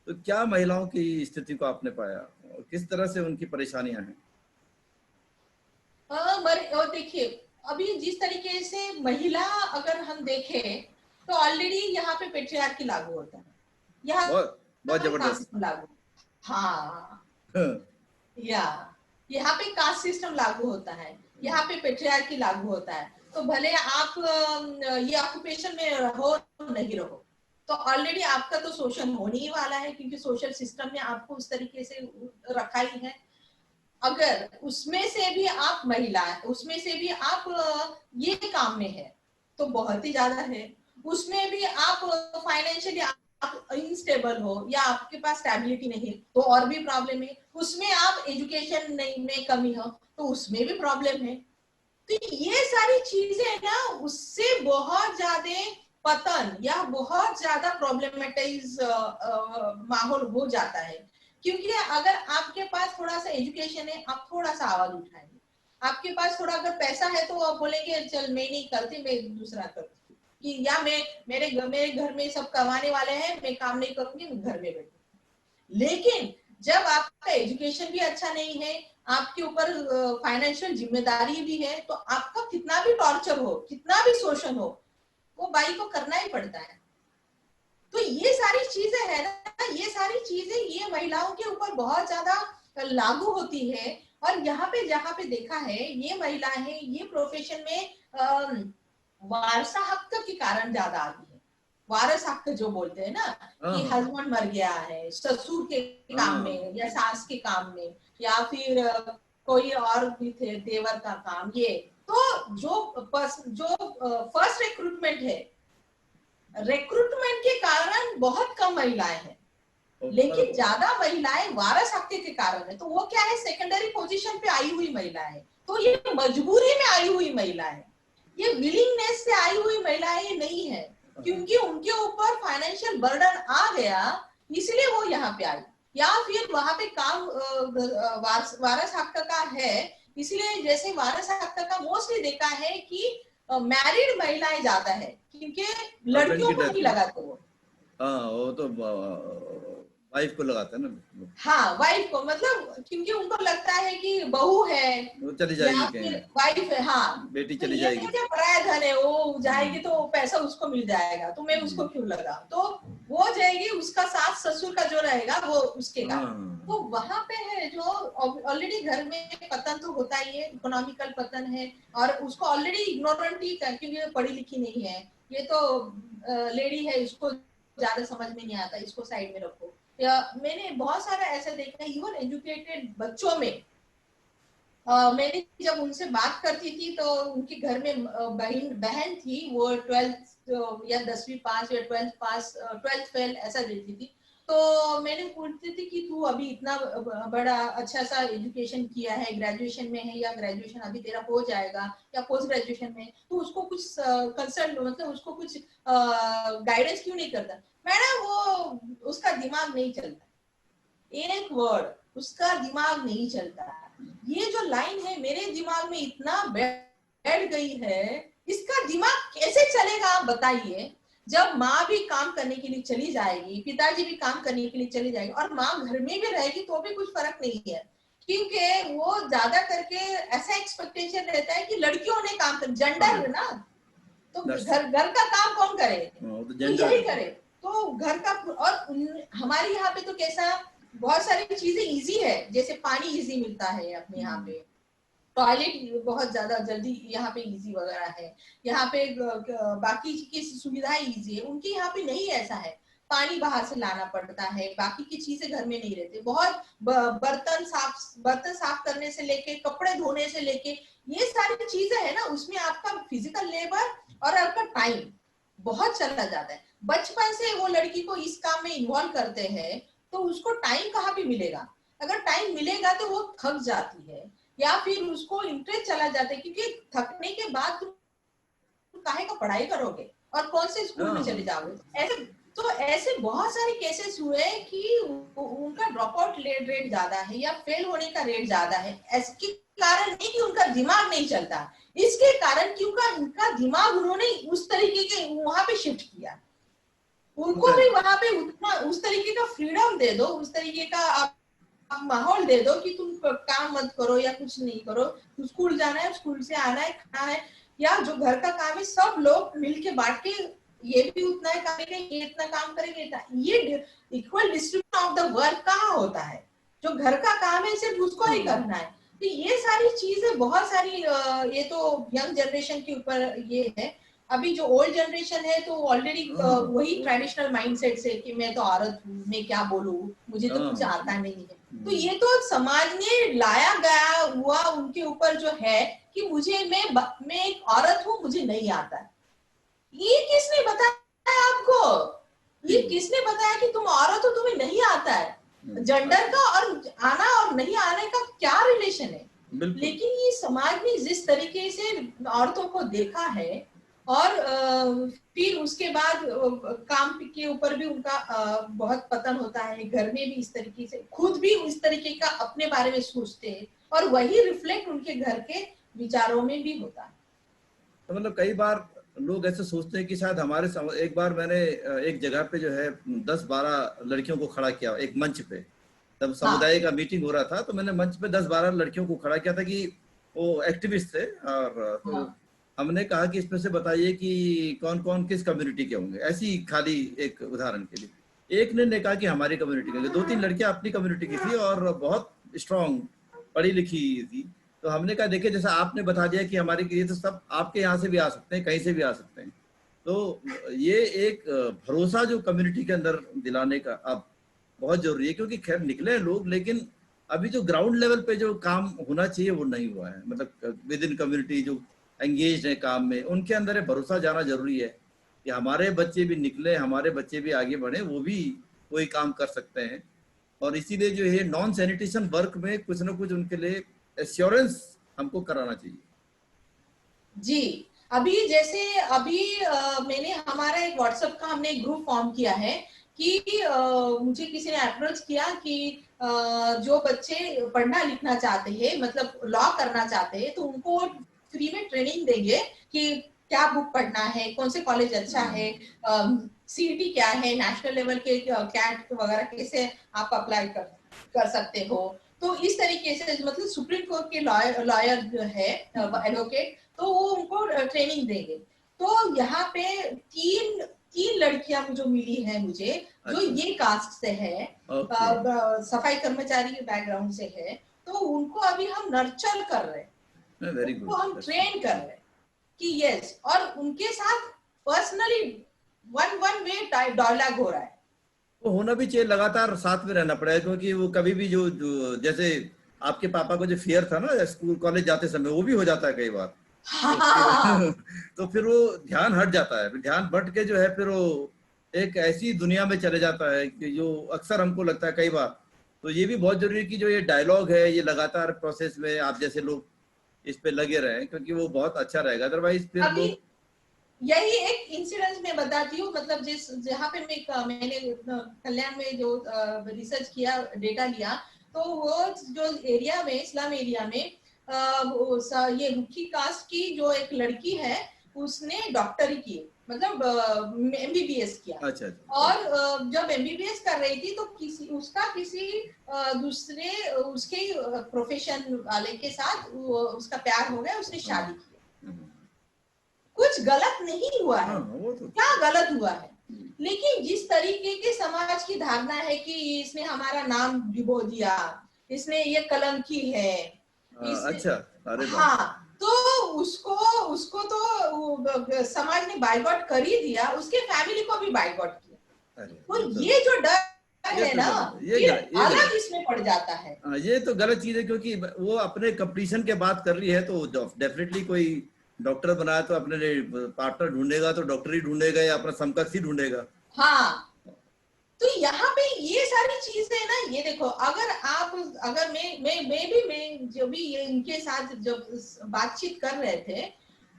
तो क्या महिलाओं की स्थिति को आपने पाया और किस तरह से उनकी परेशानियां हैं? और देखिए अभी जिस तरीके से महिला अगर हम देखें तो ऑलरेडी यहाँ पे पेट्रियार्की लागू होता है, यहाँ बहुत जबरदस्त। कास्ट सिस्टम लागू, हाँ या यहाँ पे कास्ट सिस्टम लागू होता है, यहाँ पे पेट्रियार्की लागू होता है। तो भले आप ये ऑक्यूपेशन में रहो नहीं रहो, तो ऑलरेडी आपका तो शोषण होने ही वाला है, क्योंकि सोशल सिस्टम ने आपको उस तरीके से रखा ही है। अगर उसमें से भी आप महिला है, उसमें से भी आप ये काम में है तो बहुत ही ज्यादा है। उसमें भी आप फाइनेंशियली आप इनस्टेबल हो या आपके पास स्टेबिलिटी नहीं तो और भी प्रॉब्लम है। उसमें आप एजुकेशन नहीं में कमी हो तो उसमें भी प्रॉब्लम है। तो ये सारी चीजें ना उससे बहुत ज्यादा पतन या बहुत ज्यादा प्रॉब्लमेटाइज माहौल हो जाता है। क्योंकि अगर आपके पास थोड़ा सा एजुकेशन है, आप थोड़ा सा आवाज उठाएंगे, आपके पास थोड़ा अगर पैसा है तो आप बोलेंगे चल मैं नहीं करती, मैं दूसरा करती, कि या मेरे घर में सब कमाने वाले हैं, मैं काम नहीं करूंगी, मैं घर में बैठूंगी। लेकिन जब आपका एजुकेशन भी अच्छा नहीं है, आपके ऊपर फाइनेंशियल जिम्मेदारी भी है, तो आपका कितना भी टॉर्चर हो, कितना भी शोषण हो, वो बाई को करना ही पड़ता है। तो ये सारी चीजें है ना, ये सारी चीजें ये महिलाओं के ऊपर बहुत ज्यादा लागू होती है। और यहाँ पे जहाँ पे देखा है ये महिलाएं ये प्रोफेशन में वारसा हक के कारण ज्यादा आती है। वारस हक जो बोलते हैं ना, कि हस्बैंड मर गया है, ससुर के काम में या सास के काम में, या फिर कोई और भी थे देवर का काम, ये तो जो फर्स्ट रिक्रूटमेंट है, रिक्रूटमेंट के कारण बहुत कम महिलाएं हैं, लेकिन ज्यादा महिलाएं वारस हक के कारण है। तो वो क्या है, सेकेंडरी पोजीशन पे आई हुई महिलाएं, तो ये मजबूरी में आई हुई महिलाएं, ये विलिंगनेस से आई हुई महिलाएं ये नहीं है, क्योंकि उनके ऊपर फाइनेंशियल बर्डन आ गया इसलिए वो यहाँ पे आई, या फिर वहां पे काम वारस हक का है इसलिए। जैसे वारस हक का मोस्टली देखा है कि मैरिड महिलाएं ज्यादा है, क्योंकि लड़कियों को नहीं लगाते वो। हाँ वो तो वाइफ को लगाते हैं ना। हाँ वाइफ को, मतलब क्योंकि उनको लगता है कि बहू है वो चली जाएगी कहीं, वाइफ है, हाँ बेटी चली तो जाएगी, क्या पराया धन है, वो जाएगी तो पैसा उसको मिल जाएगा, तो मैं उसको क्यों लगा, तो वो जाएगी, उसका सास ससुर का जो रहेगा वो उसके का। तो वहां पे है जो ऑलरेडी घर में पतन तो होता ही है, इकोनॉमिकल पतन है, और उसको ऑलरेडी इग्नोरेंट ही कर, क्योंकि पढ़ी लिखी नहीं है, ये तो लेडी है, इसको ज्यादा समझ में नहीं आता, इसको साइड में रखो। या मैंने बहुत सारा ऐसा देखा है इवन एजुकेटेड बच्चों में। मैंने जब उनसे बात करती थी तो उनके घर में बहन थी, वो 12th या 10वीं पास या 12th पास, 12th फेल ऐसा देती थी। तो मैंने पूछती थी कि तू अभी इतना बड़ा अच्छा सा एजुकेशन किया है, ग्रेजुएशन में है या ग्रेजुएशन अभी तेरा हो जाएगा या पोस्ट ग्रेजुएशन में, तो उसको कुछ कंसर्न, मतलब उसको कुछ गाइडेंस क्यों नहीं करता। मैडम वो उसका दिमाग नहीं चलता, एक वर्ड उसका दिमाग नहीं चलता। ये जो लाइन है मेरे दिमाग में इतना बैठ गई है, इसका दिमाग कैसे चलेगा आप बताइए। जब माँ भी काम करने के लिए चली जाएगी, पिताजी भी काम करने के लिए चली जाएगी, और माँ घर में भी रहेगी तो भी कुछ फर्क नहीं है, क्योंकि वो ज्यादा करके ऐसा एक्सपेक्टेशन रहता है कि लड़कियों ने काम कर, जेंडर है ना, तो घर का काम कौन करे, तो यही करे। तो घर का और हमारे यहाँ पे तो कैसा बहुत सारी चीजें इजी है, जैसे पानी इजी मिलता है अपने यहाँ पे, टॉयलेट बहुत ज्यादा जल्दी यहाँ पे इजी वगैरह है, यहाँ पे बाकी की सुविधाएं इजी है, उनके यहाँ पे नहीं ऐसा है, पानी बाहर से लाना पड़ता है, बाकी की चीजें घर में नहीं रहती, बहुत बर्तन साफ करने से लेके कपड़े धोने से लेके ये सारी चीजें है ना, उसमें आपका फिजिकल लेबर और आपका टाइम बहुत चला जाता है। बचपन से वो लड़की को इस काम में इन्वॉल्व करते हैं तो उसको टाइम कहाँ पे मिलेगा, अगर टाइम मिलेगा तो वो थक जाती है या फिर उसको इंटरेस्ट चला जाता है, क्योंकि थकने के बाद तुम काहे का पढ़ाई करोगे और कौन से स्कूल में चले जाओगे। ऐसे बहुत सारे केसेस हुए कि उनका ड्रॉप आउट रेट ज्यादा है या फेल होने का रेट ज्यादा है। इसके कारण नहीं कि उनका दिमाग नहीं चलता, इसके कारण कि उनका दिमाग उन्होंने उस तरीके के वहां पे शिफ्ट किया। उनको भी वहां पे उतना उस तरीके का फ्रीडम दे दो, उस तरीके का आप माहौल दे दो कि तुम काम मत करो या कुछ नहीं करो, स्कूल जाना है, स्कूल से आना है, खाना है, या जो घर का काम है सब लोग मिलके बांट के, ये भी उतना ही करेंगे, ये इतना काम करेंगे, ये equal distribution of the work कहाँ होता है। जो घर का काम है सिर्फ उसको ही करना है। तो ये सारी चीजें बहुत सारी ये तो यंग जनरेशन के ऊपर ये है। अभी जो ओल्ड जनरेशन है तो ऑलरेडी वही ट्रेडिशनल माइंडसेट से कि मैं तो औरत हूँ, मैं क्या बोलूँ, मुझे तो कुछ आता नहीं है। तो ये तो समाज ने लाया गया हुआ उनके ऊपर जो है कि मैं एक औरत हूँ, मुझे नहीं आता है। ये किसने बताया आपको, ये किसने बताया कि तुम औरत हो तुम्हें नहीं आता है। जेंडर का और आना और नहीं आने का क्या रिलेशन है। लेकिन ये समाज ने जिस तरीके से औरतों को देखा है और फिर उसके बाद काम के ऊपर भी उनका बहुत पतन होता है, घर में भी इस तरीके से खुद भी इस तरीके का अपने बारे में सोचते हैं और वही रिफ्लेक्ट उनके घर के विचारों में भी होता है। तो मतलब कई बार लोग ऐसे सोचते हैं कि शायद एक बार मैंने एक जगह पे जो है 10-12 लड़कियों को खड़ा किया एक मंच पे, तब समुदाय का मीटिंग हो रहा था, तो मैंने मंच पे 10-12 लड़कियों को खड़ा किया था कि वो एक्टिविस्ट थे, और तो हमने कहा कि इसमें से बताइए कि कौन कौन किस कम्युनिटी के होंगे, ऐसी खाली एक उदाहरण के लिए। एक ने कहा कि हमारी कम्युनिटी के, 2-3 लड़कियां अपनी कम्युनिटी की थी और बहुत स्ट्रांग पढ़ी लिखी थी। तो हमने कहा देखिए जैसा आपने बता दिया कि हमारे लिए, तो सब आपके यहाँ से भी आ सकते हैं, कहीं से भी आ सकते हैं। तो ये एक भरोसा जो कम्युनिटी के अंदर दिलाने का अब बहुत जरूरी है, क्योंकि खैर निकले लोग, लेकिन अभी जो ग्राउंड लेवल पे जो काम होना चाहिए वो नहीं हुआ है। मतलब विद इन कम्युनिटी जो एंगेज है काम में, उनके अंदर भरोसा जाना जरूरी है कि हमारे बच्चे भी निकले, हमारे बच्चे भी आगे बढ़े, वो भी कोई काम कर सकते हैं। और इसीलिए जो है नॉन सैनिटेशन वर्क में कुछ ना कुछ उनके लिए एश्योरेंस हमको कराना चाहिए। जी, अभी जैसे मैंने हमारा एक व्हाट्सएप का हमने एक ग्रुप फॉर्म किया है कि मुझे किसी ने अप्रोच किया कि जो बच्चे पढ़ना लिखना चाहते हैं, मतलब लॉ करना चाहते हैं, तो उनको फ्री में ट्रेनिंग देंगे कि क्या बुक पढ़ना है, कौन से कॉलेज अच्छा है, सीईटी क्या है, नेशनल लेवल के कैट वगैरह कैसे आप अप्लाई कर सकते हो। तो इस तरीके से मतलब सुप्रीम कोर्ट के लॉयर जो है एडवोकेट, तो वो उनको ट्रेनिंग देंगे। तो यहाँ पे तीन लड़कियां जो मिली है मुझे, जो ये कास्ट से है, सफाई कर्मचारी के बैकग्राउंड से है, तो उनको अभी हम नर्चर कर रहे हैं, उनको हम ट्रेन कर रहे हैं कि यस, और उनके साथ पर्सनली वन वे डायलॉग हो रहा है। वो होना भी चाहिए, लगातार साथ में रहना पड़ेगा, क्योंकि वो कभी भी जो जैसे आपके पापा को जो फियर था ना स्कूल कॉलेज जाते समय, वो भी हो जाता है कई बार। तो फिर वो ध्यान हट जाता है, फिर ध्यान भट के जो है फिर वो एक ऐसी दुनिया में चले जाता है कि जो अक्सर हमको लगता है कई बार। तो ये भी बहुत जरूरी है कि जो ये डायलॉग है ये लगातार प्रोसेस में आप जैसे लोग इस पे लगे रहे, क्योंकि वो बहुत अच्छा रहेगा। अदरवाइज फिर लोग, यही एक इंसिडेंस मैं बताती हूँ, मतलब जहाँ पे मैंने कल्याण में जो रिसर्च किया, डेटा लिया, तो वो जो एरिया में, स्लम एरिया में ये रुखी कास्ट की जो एक लड़की है, उसने डॉक्टरी की, मतलब एमबीबीएस किया। अच्छा। और जब एमबीबीएस कर रही थी तो किसी दूसरे उसके प्रोफेशन वाले के साथ उसका प्यार हो गया, उसने शादी की। कुछ गलत नहीं हुआ है। वो तो क्या गलत हुआ है? लेकिन जिस तरीके के समाज की धारणा है कि इसने हमारा नाम डुबो दिया, इसने ये कलंकी है, अच्छा, अरे बाप, हाँ, तो उसको उसको तो समाज ने बाइकआउट कर ही दिया, उसके फैमिली को भी बाइकआउट किया। अरे तो ये जो डर है ना, ये फिर गलत, ये अलग गलत, इसमें पड़ जाता है। ये तो गलत चीज है, क्योंकि वो अपने कंपटीशन के बात कर रही है, तो डेफिनेटली कोई डॉक्टर बनाया तो अपने पार्टनर ढूंढेगा, तो डॉक्टर ही ढूंढेगा या अपना समकक्ष ही ढूंढेगा। हाँ, तो यहाँ पे ये सारी चीजें ना, ये देखो, अगर मैं जो भी ये इनके साथ जब बातचीत कर रहे थे,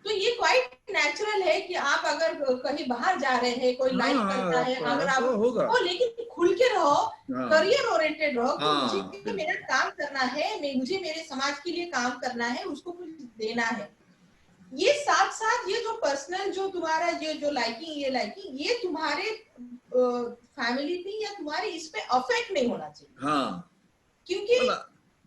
तो ये क्वाइट नेचुरल है कि आप अगर कहीं बाहर जा रहे हैं, कोई लाइक करता है, अगर आप तो होगा, वो, लेकिन खुल के रहो, करियर ओरिएंटेड रहो कि मुझे बिल्कुल। मेरा काम करना है, मुझे मेरे समाज के लिए काम करना है, उसको कुछ देना है। ये साथ साथ ये जो पर्सनल जो तुम्हारा ये जो लाइकिंग ये तुम्हारे फैमिली पे या तुम्हारे इस पे अफेक्ट नहीं होना चाहिए, हाँ, क्योंकि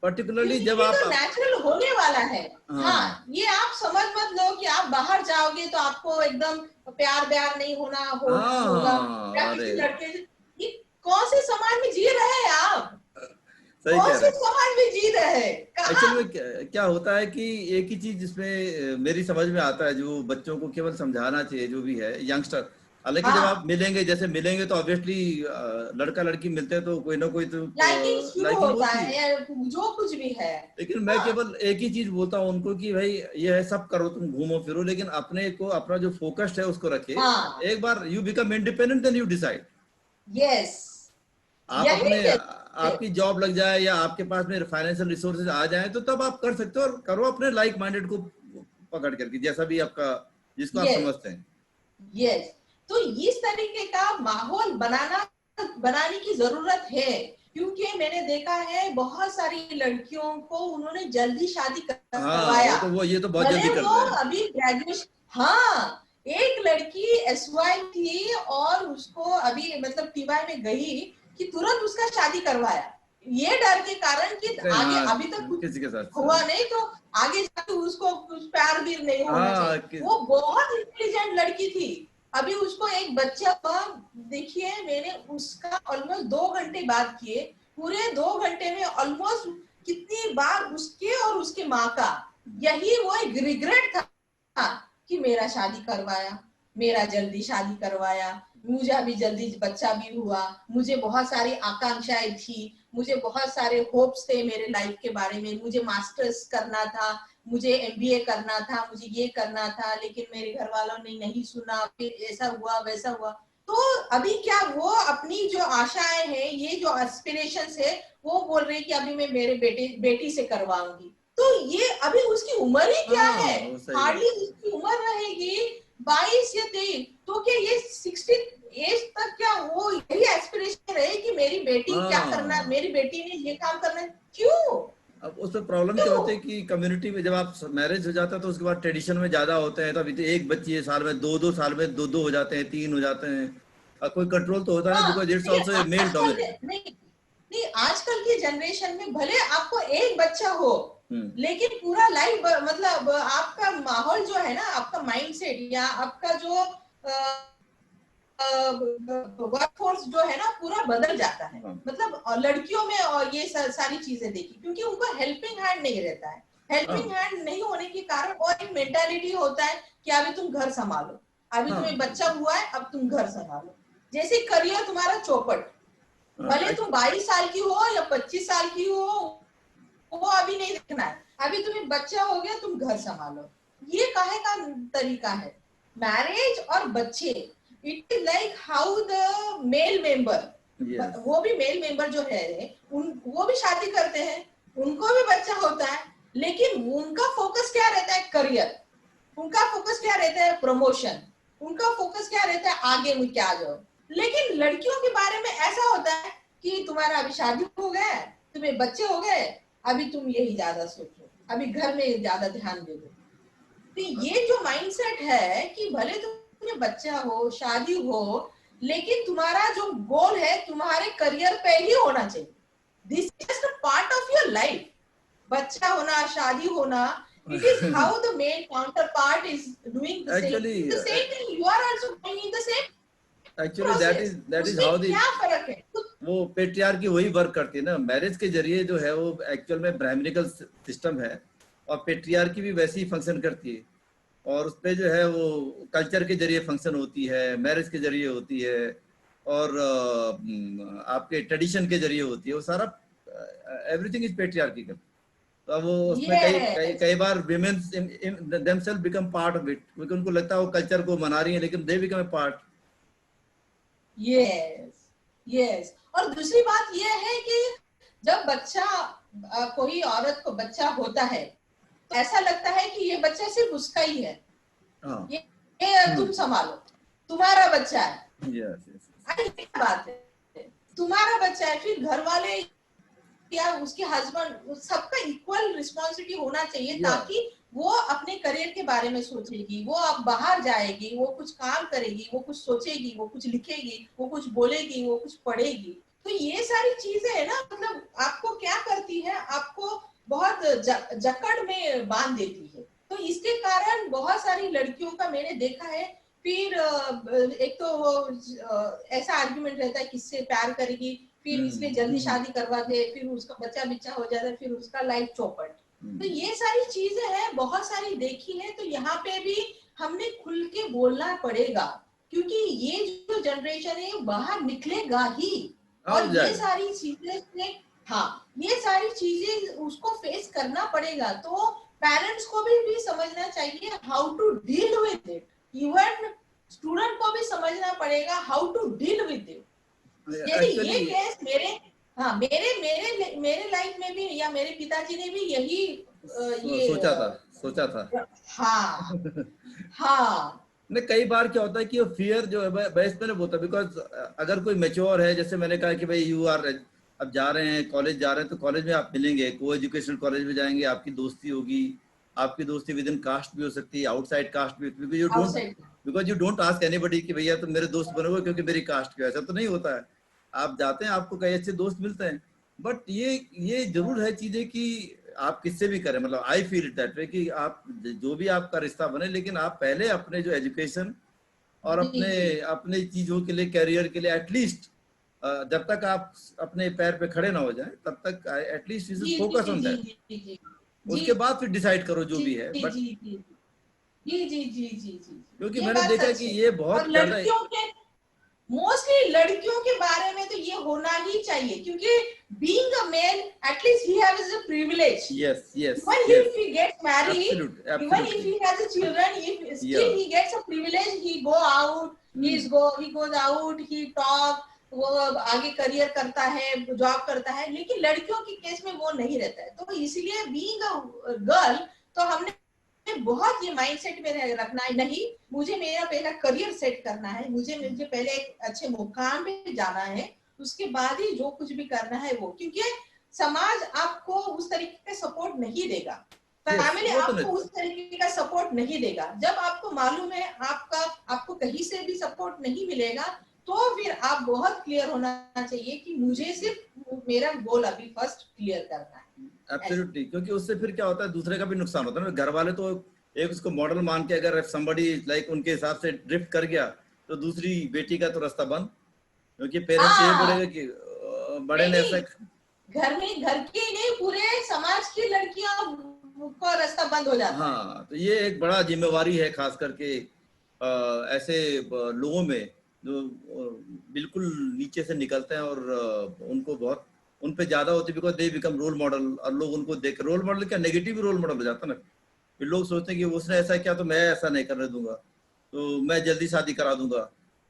पर्टिकुलरली जब ये आप तो नेचुरल होने वाला है। हाँ, ये आप समझ मत लो कि आप बाहर जाओगे तो आपको एकदम प्यार नहीं होना होगा, या अरे किसी लड़के से। ये कौन से समाज में जी रहे हैं आप? सही कौन कह से रहे हैं। समाज में जी रहे हैं? एक्चुअली में क्या होता है कि एक ही चीज जिसमें मेरी समझ में आता है, जो बच्चों को केवल समझाना चाहिए, जो भी है यंगस्टर, हालांकि जब आप मिलेंगे, जैसे मिलेंगे तो ऑब्वियसली लड़का लड़की मिलते हैं तो कोई ना कोई तो लाइकिंग शुरू लाइकिंग होता होती है, या जो कुछ भी है। लेकिन मैं केवल एक ही चीज बोलता हूँ उनको कि भाई ये है, सब करो, तुम घूमो फिरो, लेकिन अपने को, अपना जो फोकस्ड है उसको रखे। एक बार you become independent, then you decide. Yes, आप अपने, आपकी जॉब लग जाए या आपके पास में फाइनेंशियल रिसोर्सेज आ जाए, तो तब आप कर सकते हो, और करो अपने लाइक माइंडेड को पकड़ करके, जैसा भी आपका, जिसको आप समझते हैं। यस, तो इस तरीके का माहौल बनाने की जरूरत है, क्योंकि मैंने देखा है बहुत सारी लड़कियों को उन्होंने जल्दी शादी करवाया। ये तो बहुत जल्दी कर रहे हैं। अभी ग्रेजुएशन, हाँ, एक लड़की एसवाई थी और उसको अभी मतलब टीवाई में गई कि तुरंत उसका शादी करवाया, ये डर के कारण कि आगे अभी तक कुछ किसी के साथ हुआ नहीं, तो आगे जाके उसको कुछ प्यार भी नहीं होना चाहिए। वो बहुत इंटेलिजेंट लड़की थी, अभी उसको एक बच्चा हुआ। देखिए, मैंने उसका ऑलमोस्ट 2 घंटे बात किए, पूरे 2 घंटे में ऑलमोस्ट कितनी बार उसके और उसके माँ का यही वो एक रिग्रेट था कि मेरा शादी करवाया, मेरा जल्दी शादी करवाया, मुझे अभी जल्दी बच्चा भी हुआ, मुझे बहुत सारी आकांक्षाएं थी, मुझे बहुत सारे होप्स थे मेरे लाइफ के बारे में, मुझे मास्टर्स करना था, मुझे एमबीए करना था, मुझे ये करना था, लेकिन मेरे घर वालों ने नहीं सुना, फिर ऐसा हुआ वैसा हुआ। तो अभी क्या वो अपनी जो आशाएं हैं, ये जो एस्पिरेशंस है, वो बोल रही कि अभी मैं मेरे बेटी से करवाऊंगी। तो ये अभी उसकी उम्र ही क्या है, हार्डली उसकी उम्र रहेगी 22 या 23, तो क्या ये 60 एज तक क्या वो यही एस्पिरेशन रहे कि मेरी बेटी क्या करना है, मेरी बेटी ने ये काम करना है? क्यों? अब उसमें प्रॉब्लम क्या होती है कि कम्युनिटी में जब आप मैरिज हो जाता है तो उसके बाद ट्रेडिशन में ज्यादा होते हैं, तो अभी तो एक बच्ची है साल में, दो साल में दो हो जाते हैं, 3 हो जाते हैं, कोई कंट्रोल तो होता है, because it's also a male dominated. नहीं, आजकल की जनरेशन में भले आपको एक बच्चा हो, लेकिन पूरा लाइफ, मतलब आपका माहौल जो है ना, आपका माइंडसेट या आपका जो वर्कफोर्स जो है ना, पूरा बदल जाता है। मतलब लड़कियों में और ये सारी चीजें देखी, क्योंकि उनको हेल्पिंग हैंड नहीं रहता है। हेल्पिंग हैंड नहीं होने के कारण और एक मेंटालिटी होता है कि अभी तुम घर संभालो, अभी तुम्हें बच्चा हुआ है, अब तुम घर संभालो। जैसे करियर तुम्हारा चौपट, भले तुम 22 साल की हो या 25 साल की हो, वो अभी नहीं देखना है, अभी तुम्हें बच्चा हो गया, तुम घर संभालो। ये काहे का तरीका है? मैरिज और बच्चे, it is like how the male member, वो भी मेल मेंबर जो है वो भी शादी करते हैं, उनको भी बच्चा होता है, लेकिन उनका फोकस क्या रहता है? करियर। उनका फोकस क्या रहता है? प्रमोशन। उनका फोकस क्या रहता है? आगे में क्या जाओ। लेकिन लड़कियों के बारे में ऐसा होता है कि तुम्हारा अभी शादी हो गया है, तुम्हें बच्चे हो गए, अभी तुम यही ज्यादा सोचो, अभी घर में ज्यादा ध्यान दे दो। तो ये जो माइंडसेट है कि भले तुम्हें बच्चा हो, शादी हो, लेकिन तुम्हारा जो गोल है तुम्हारे करियर पे ही होना चाहिए। This is just a part of your life. बच्चा होना, शादी होना, it is how the male counterpart is doing the same thing. You are also doing the same actually that is उसमें हाउ द क्या फर्क है? वो पेट्रियार्की वही वर्क करती है ना, मैरिज के जरिए जो है वो एक्चुअल में ब्राह्मणिकल सिस्टम है, और पेट्रियार्की भी वैसे ही फंक्शन करती है, और उस पे जो है वो कल्चर के जरिए फंक्शन होती है, मैरिज के जरिए होती है, और आपके ट्रेडिशन के जरिए होती है, वो सारा एवरीथिंग इज पेट्रियार्किकल। तो अब वो उसमें कई कई Yes, कई बार womens themselves become part of it, क्योंकि उनको लगता है वो कल्चर को मना रही है, लेकिन they become a part. yes, yes. और दूसरी बात ये है कि जब बच्चा कोई औरत को बच्चा होता है तो ऐसा लगता है कि ये बच्चा सिर्फ उसका ही है, हाँ, ये तुम संभालो, तुम्हारा बच्चा है। यस यस, अरे क्या बात है, तुम्हारा बच्चा है, फिर घर वाले या उसके हस्बैंड सबका इक्वल रिस्पॉन्सिबिलिटी होना चाहिए, ताकि वो अपने करियर के बारे में सोचेगी, वो अब बाहर जाएगी, वो कुछ काम करेगी, वो कुछ सोचेगी, वो कुछ लिखेगी, वो कुछ बोलेगी, वो कुछ पढ़ेगी। तो ये सारी चीजें है ना, मतलब आपको क्या करती है, आपको बहुत जकड़ में बांध देती है। तो इसके कारण बहुत सारी लड़कियों का मैंने देखा है, फिर एक तो वो ऐसा आर्ग्यूमेंट रहता है किससे प्यार करेगी, फिर इसलिए जल्दी शादी करवा दे, फिर उसका बच्चा बिच्चा हो जाता है, फिर उसका लाइफ चौपट। तो ये सारी चीजें हैं, बहुत सारी देखी है। तो यहाँ पे भी हमने खुल के बोलना पड़ेगा, क्योंकि ये जो जनरेशन है बाहर निकलेगा ही, और ये सारी चीजें से, हाँ, ये सारी चीजें उसको फेस करना पड़ेगा। तो पेरेंट्स को भी समझना चाहिए how to deal with it, even student को भी समझना पड़ेगा how to deal with it. जैसे ये केस मेरे लाइफ में भी, या मेरे पिताजी ने भी यही ये सोचा था। हाँ हाँ। नहीं, कई बार क्या होता है कि वो फियर जो है बहस में होता है, बिकॉज अगर कोई मैच्योर है, जैसे मैंने कहा कि भाई यू आर, अब जा रहे हैं कॉलेज जा रहे हैं, तो कॉलेज में आप मिलेंगे, को एजुकेशनल कॉलेज में जाएंगे, आपकी दोस्ती होगी, आपकी दोस्ती विद इन कास्ट भी हो सकती है, आउटसाइड कास्ट भी, because you don't ask anybody कि भैया तुम मेरे दोस्त बनोगे क्योंकि मेरी कास्ट क्यों, ऐसा तो नहीं होता है। आप जाते हैं, आपको कई अच्छे दोस्त मिलते हैं, बट ये जरूर है चीजें कि आप किससे भी करें, मतलब I feel it that way कि आप जो भी आपका रिश्ता बने, लेकिन आप पहले अपने जो एजुकेशन और अपने चीजों के लिए, करियर के लिए, एटलीस्ट जब तक आप अपने पैर पे खड़े ना हो जाए तब तक at least you should focus on that. उसके बाद फिर डिसाइड करो जो भी है। बट जी, क्योंकि मैंने देखा कि ये बहुत ज्यादा, मोस्टली लड़कियों के बारे में तो ये होना ही चाहिए, क्योंकि being a male, at least he has a privilege. Yes. Even if he gets married, absolutely. Even if he has a children, if still he gets a privilege, he go out, he goes out, he talk, वो आगे करियर करता है, जॉब करता है। लेकिन लड़कियों के केस में वो नहीं रहता है। तो इसीलिए being a girl, तो हमने बहुत ये माइंडसेट में रखना है, नहीं मुझे मेरा पहला करियर सेट करना है, मुझे पहले एक अच्छे मुकाम पे जाना है, उसके बाद ही जो कुछ भी करना है वो, क्योंकि समाज आपको उस तरीके का सपोर्ट नहीं देगा, फैमिली आपको उस तरीके का सपोर्ट नहीं देगा। जब आपको मालूम है आपको कहीं से भी सपोर्ट नहीं मिलेगा, तो फिर आप बहुत क्लियर होना चाहिए कि मुझे सिर्फ मेरा गोल अभी फर्स्ट क्लियर करना है। एब्सोल्युटली, क्योंकि उससे फिर क्या होता है, दूसरे का भी नुकसान होता है ना। घर वाले तो एक उसको मॉडल मान के, अगर somebody लाइक उनके हिसाब से ड्रिफ्ट कर गया, तो दूसरी बेटी का तो रास्ता बंद, क्योंकि पेरेंट्स ये बोलेंगे कि बड़े ने ऐसा, घर की नहीं, पूरे समाज की लड़कियां का रास्ता बंद हो जाता है। हाँ, तो ये एक बड़ा जिम्मेवारी है, खास करके ऐसे लोगों में जो बिल्कुल नीचे से निकलते हैं, और उनको बहुत उन पे ज्यादा होती है, because they become role model, और लोग उनको देख, रोल मॉडल क्या, नेगेटिव रोल मॉडल हो जाता है ना। फिर लोग सोचते हैं कि उसने ऐसा किया तो मैं ऐसा नहीं करने दूंगा, तो मैं जल्दी शादी करा दूंगा।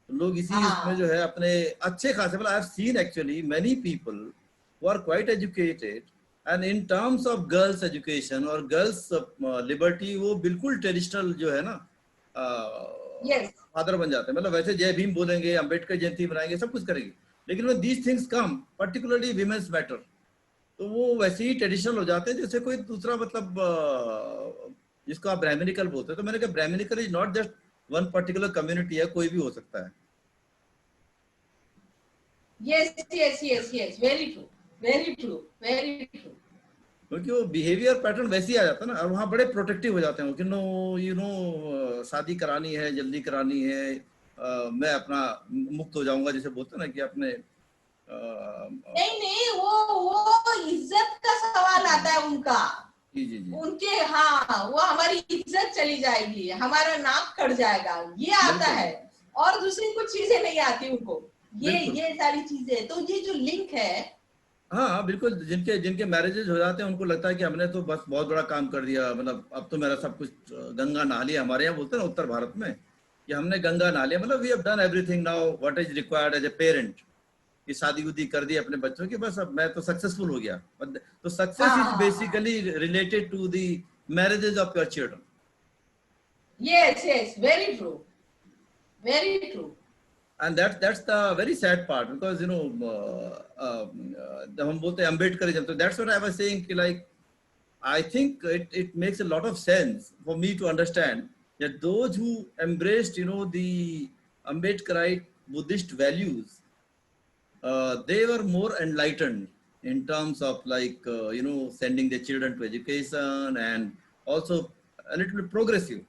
तो लोग इसी इसमें जो है अपने अच्छे खासे, मतलब I have seen actually many people who are quite educated, and in terms of girls education और गर्ल्स लिबर्टी, वो बिल्कुल ट्रेडिशनल जो है ना, फादर बन जाते हैं। मतलब वैसे जय भीम बोलेंगे, अम्बेडकर जयंती मनाएंगे, सब कुछ करेंगे, लेकिन when these things come, particularly women's matter, तो वो वैसे ही ट्रेडिशनल हो जाते हैं जैसे कोई दूसरा, मतलब जिसको आप ब्राह्मणिकल बोलते हैं। तो मैंने कहा brahmanical is not just one particular community है, कोई भी हो सकता है। yes, very true। क्योंकि वो बिहेवियर पैटर्न वैसे ही आ जाता है ना, और वहाँ बड़े प्रोटेक्टिव हो जाते हैं कि नो, यू नो शादी करानी है, जल्दी करानी है, मैं अपना मुक्त हो जाऊंगा, जैसे बोलते हैं ना कि अपने नहीं नहीं, वो इज्जत का सवाल आता है उनका, जी जी जी उनके, हाँ, वो हमारी इज्जत चली जाएगी, हमारा नाम कट जाएगा, ये आता बिल्कुल है। और दूसरी कुछ चीजें नहीं आती उनको, बिल्कुल। ये सारी चीजें। तो ये जो लिंक है, हाँ हाँ बिल्कुल, जिनके जिनके मैरिजेज हो जाते हैं उनको लगता है कि हमने तो बस बहुत बड़ा काम कर दिया, मतलब अब तो मेरा सब कुछ गंगा नहा लिया, हमारे यहाँ बोलते हैं ना उत्तर भारत में कि हमने गंगा नहा लिया, मतलब we have done everything now what is required as a parent, कि शादी उदी कर दी अपने बच्चों की, बस अब मैं तो सक्सेसफुल हो गया। तो सक्सेस हाँ इज हाँ हाँ, basically related to the marriages of your children. Yes yes, very true, very true. And that's the very sad part, because you know जब हम बोलते हैं अम्बेडकरिज्म, तो that's what I was saying कि like I think it makes a lot of sense for me to understand that those who embraced, you know, the Ambedkarite Buddhist values, they were more enlightened in terms of like, you know, sending their children to education, and also a little bit progressive.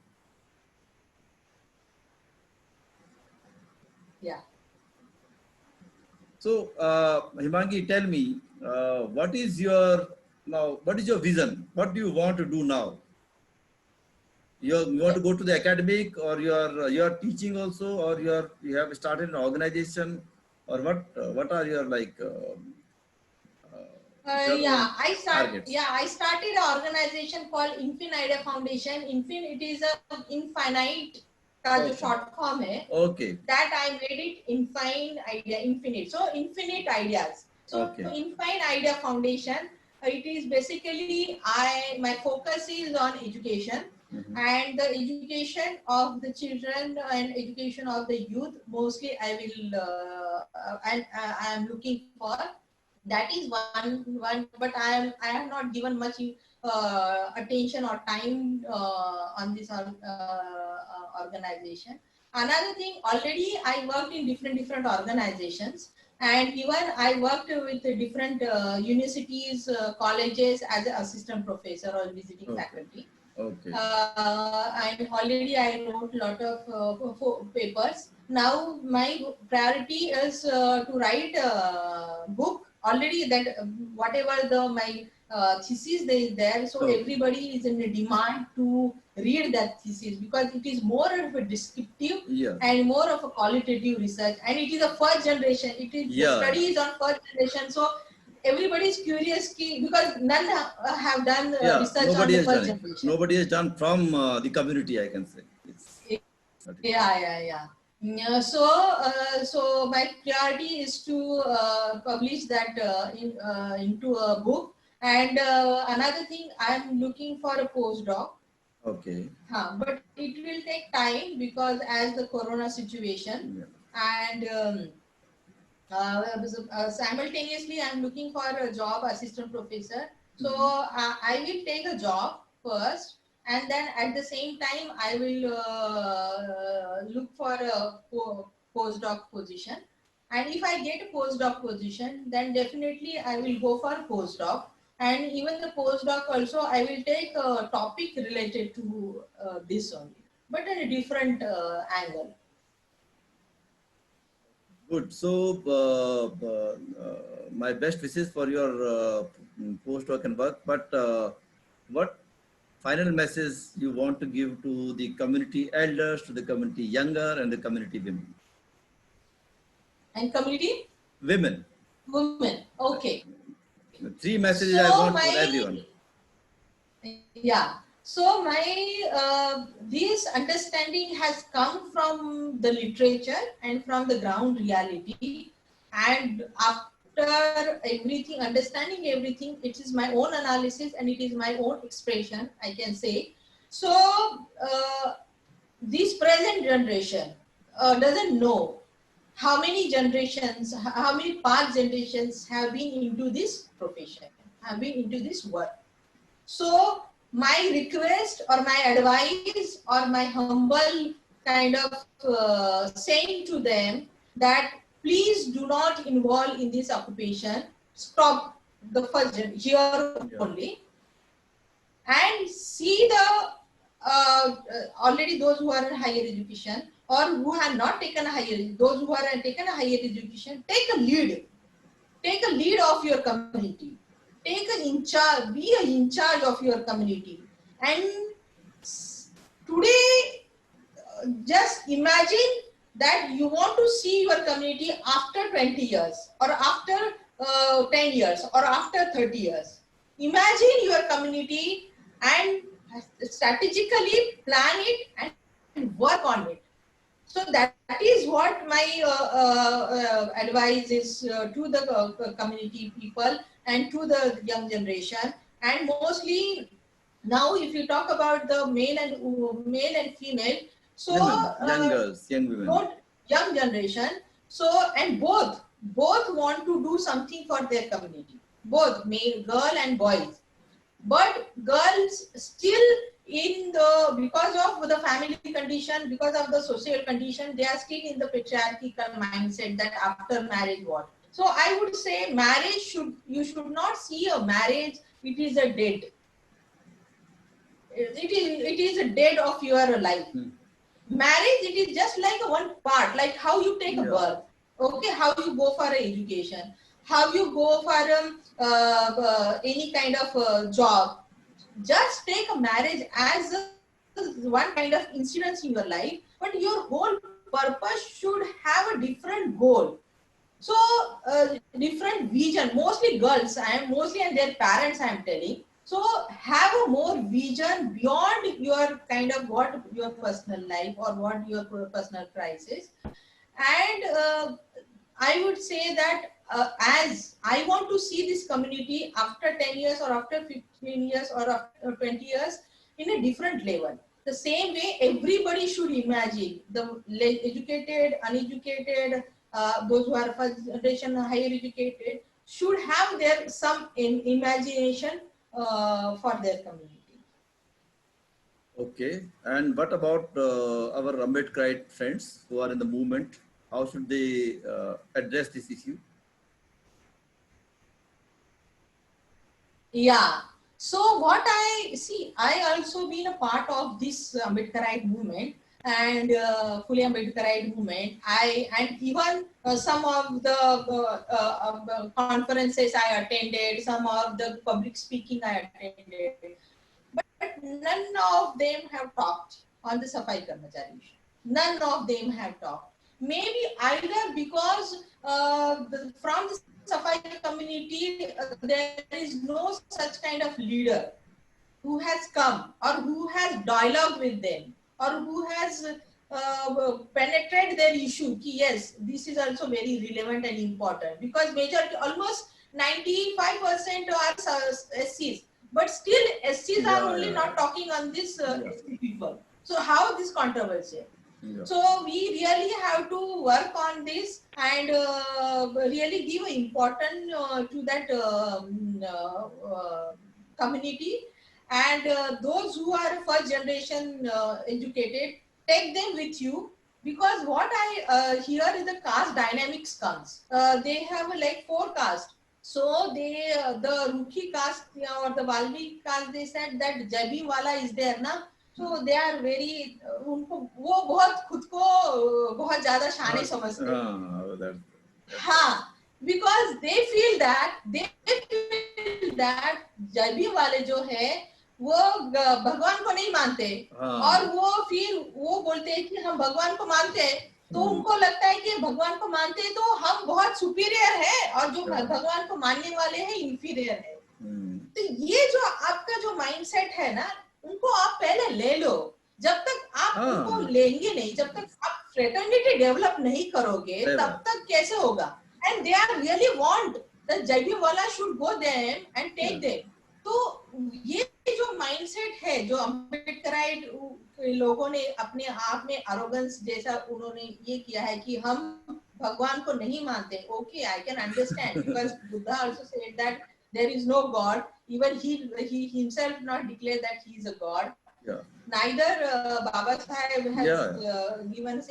Yeah. So, Himangi, tell me, what is your vision? What do you want to do now? You want to go to the academic, or you are teaching also, or you have started an organization, or what are your like your own targets? I started an organization called Infinite Foundation. It is a infinite का जो Okay. short form है, Okay. that I made it infinite. So infinite ideas. So Okay. Infinite Idea Foundation, it is basically, my focus is on education, Mhm. and the education of the children and education of the youth. Mostly I will I am looking for. That is one, but I have not given much attention or time on this organization. Another thing, already I worked in different organizations, and even I worked with the different universities, colleges as an assistant professor or visiting Okay. faculty. Okay. And already I wrote a lot of papers. Now my priority is to write a book. Already that whatever my thesis is there, so Okay. everybody is in a demand to read that thesis, because it is more of a descriptive Yeah. and more of a qualitative research, and it is a first generation. It is the Yeah. study is on first generation, so everybody is curious because none have done Yeah. research on Nobody the has first done it. generation. Nobody has done from the community, I can say. Yeah. So my priority is to publish that into a book. And another thing, I'm looking for a postdoc. Okay. But it will take time, because as the corona situation, Yeah. and simultaneously I'm looking for a job, assistant professor. So I will take a job first, and then at the same time I will look for a postdoc position. And if I get a postdoc position, then definitely I will go for postdoc. And even the postdoc also, I will take a topic related to this only, but in a different angle. Good. So, my best wishes for your postdoc and work. But what final message you want to give to the community elders, to the community younger, and the community women? And community Women. women. Okay. The 3 messages I So want for everyone. So my this understanding has come from the literature and from the ground reality, and after everything, understanding everything, it is my own analysis and it is my own expression, I can say. So this present generation doesn't know how many generations, how many past generations have been into this profession, have been into this work. So my request or my advice or my humble kind of saying to them that please do not involve in this occupation. Stop the first here only, and see the already those who are in higher education. or who have not taken a higher, those who have taken a higher education, take a lead of your community, take an in charge, be a in charge of your community. And today, just imagine that you want to see your community after 20 years or after 10 years or after 30 years. Imagine your community and strategically plan it and work on it. So that is what my advice is to the community people and to the young generation. And mostly now, if you talk about the male and female, so young girls, young women, young generation. So and both want to do something for their community, both male, girl and boys. But girls still because of the family condition, because of the social condition, they are still in the patriarchal mindset that after marriage what. So I would say you should not see a marriage, it is a dead. It is a dead of your life. Marriage, it is just like one part, like how you take a birth, okay, how you go for education, how you go for any kind of job. Just take a marriage as one kind of incidence in your life, but your whole purpose should have a different goal. So different vision, mostly girls, and their parents I am telling. So have a more vision beyond your kind of what your personal life or what your personal crisis. And I would say that as I want to see this community after 10 years or after 15 years or after 20 years in a different level. The same way everybody should imagine, the educated, uneducated, those who are first generation higher educated should have their some imagination for their community. Okay, and what about our Ambedkarite friends who are in the movement? How should they address this issue? Yeah. So what I see, I also been a part of this Ambedkarite movement and fully Ambedkarite movement. And even some of the conferences I attended, some of the public speaking I attended, but none of them have talked on the Safai Karmachari issue. None of them have talked. Maybe either because from the Safai community, there is no such kind of leader who has come or who has dialogue with them or who has penetrated their issue. Yes, this is also very relevant and important because majority, almost 95% are SCs, but still SCs are only not talking on this SC people. So how this controversy? So we really have to work on this and really give important to that community. And those who are first generation educated, take them with you, because what I hear is the caste dynamics comes. They have like 4 castes. So they the Rukhi caste or the Valmiki caste, they said that Jabi wala is there na. So they are very उनको वो बहुत खुद को बहुत ज़्यादा शाने समझते हैं. हाँ, because they feel that जबी वाले जो है वो भगवान को नहीं मानते और वो फिर वो बोलते हैं कि हम भगवान को मानते हैं, तो उनको लगता है कि भगवान को मानते हैं तो हम बहुत सुपीरियर है और जो भगवान को मानने वाले हैं इंफीरियर है. तो ये जो आपका जो माइंडसेट है ना, उनको आप पहले ले लो. जब तक आप उनको लेंगे नहीं, जब तक आप फ्रेटर्निटी डेवलप नहीं करोगे, तब तक कैसे होगा? And they are really want the Jabi wala should go them and take them. तो ये जो माइंडसेट है जो अम्बेडकराइट लोगों ने अपने आप में अरोगेंस जैसा उन्होंने ये किया है कि हम भगवान को नहीं मानते. Okay, I can understand because Buddha also said that there is no God. Even he himself not declared that he is a God. Neither Baba Sahib has given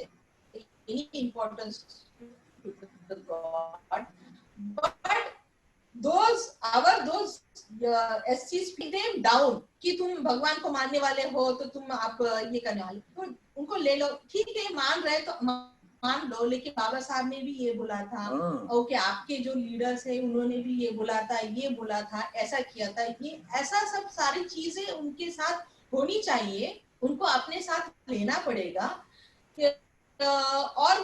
any importance to the God. But those SCs put them down कि तुम भगवान को मानने वाले हो तो तुम आप ये करने वाले. तो उनको उनको ले लो, ठीक है मान रहे तो मान लो, लेकिन बाबा साहब ने भी ये बोला था, ओके आपके जो लीडर्स है उन्होंने भी ये बोला था, ये बोला था, ऐसा किया था, ये ऐसा सब सारी चीजें उनके साथ होनी चाहिए, उनको अपने साथ लेना पड़ेगा। और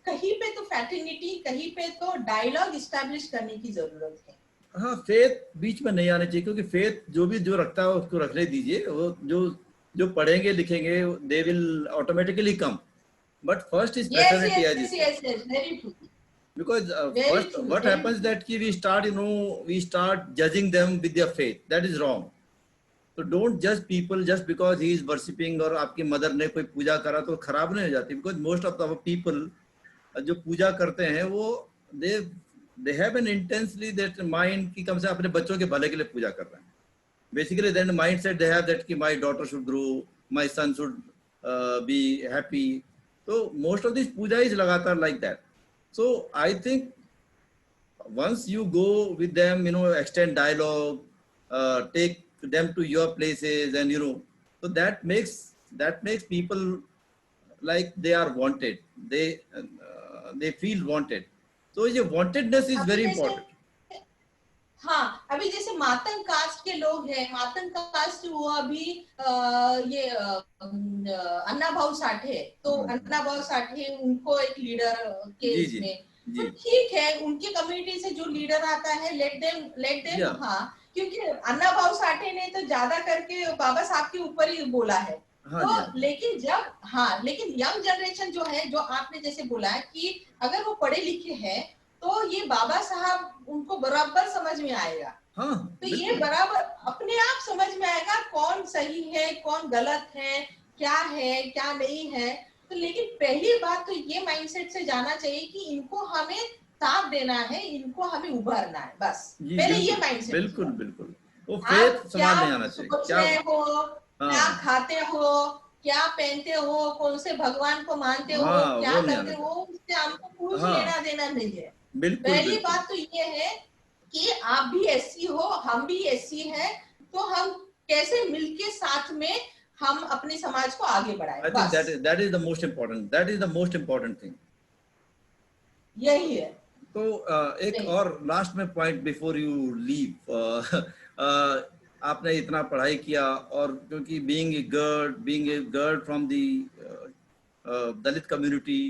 कहीं पे तो फ्रैटर्निटी, कहीं पे तो डायलॉग इस्टेब्लिश करने की जरूरत है। हाँ, फेथ बीच में नहीं आने चाहिए, क्योंकि फेथ जो रखता है उसको रखने दीजिए, वो जो पढ़ेंगे लिखेंगे they will automatically come, but first is fraternity as is, yes, very true. because Very first true, what very happens true. that we start judging them with their faith, that is wrong. So don't judge people just because he is worshipping और आपकी मदर ने कोई पूजा करा तो खराब नहीं हो जाती, because most of the people जो पूजा करते हैं वो they have an intensely that mind कि कम से अपने बच्चों के भले के लिए पूजा कर रहे हैं, basically then mindset they have that कि my daughter should grow, my son should be happy. So most of this puja is लगातार like that. So I think once you go with them, extend dialogue, take them to your places, and so that makes people like they are wanted. They feel wanted. So ये wantedness is very important. हाँ, अभी जैसे मातंग कास्ट के लोग हैं, मातंग कास्ट वो अभी ये अन्ना भाऊ साठे, तो अन्ना भाऊ साठे उनको एक लीडर के इसमें, तो ठीक है उनकी कम्युनिटी से जो लीडर आता है लेट देम हाँ, क्योंकि अन्ना भाऊ साठे ने तो ज्यादा करके बाबा साहब के ऊपर ही बोला है। तो लेकिन यंग जनरेशन जो है, जो आपने जैसे बोला है कि अगर वो पढ़े लिखे हैं तो ये बाबा साहब उनको बराबर समझ में आएगा। तो ये बराबर अपने आप समझ में आएगा कौन सही है कौन गलत है क्या नहीं है। तो लेकिन पहली बात तो ये माइंडसेट से जाना चाहिए कि इनको हमें साथ देना है, इनको हमें उभरना है, बस पहले ये माइंडसेट। बिल्कुल वो फेथ समझ में आना चाहिए। क्या खाते हो, क्या पहनते हो, कौन से भगवान को मानते हो, क्या करते हो, उससे हमको कुछ लेना देना नहीं है। पहली बात तो ये है कि आप भी एससी हो, हम भी एससी हैं, तो हम कैसे मिलके साथ में हम अपने समाज को आगे बढ़ाएं। I think that is the most important. That is the most important thing. यही है। तो एक और लास्ट में पॉइंट बिफोर यू लीव, आपने इतना पढ़ाई किया और क्योंकि being a girl from the Dalit community,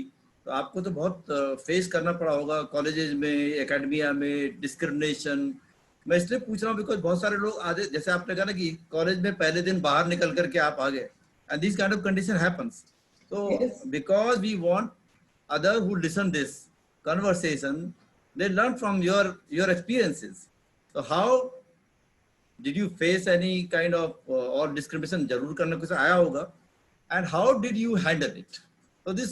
तो आपको तो बहुत फेस करना पड़ा होगा कॉलेजेस में, एकेडमिया में, डिस्क्रिमिनेशन। मैं इसलिए पूछ रहा हूँ बिकॉज बहुत सारे लोग आधे, जैसे आपने कहा ना कि कॉलेज में पहले दिन बाहर निकल करके आप आ गए, and this kind of condition happens. So because we want others who listen this conversation, they learn from your experiences. So how did you face any kind of or discrimination? जरूर करने कुछ आया होगा, and how did you handle it? So this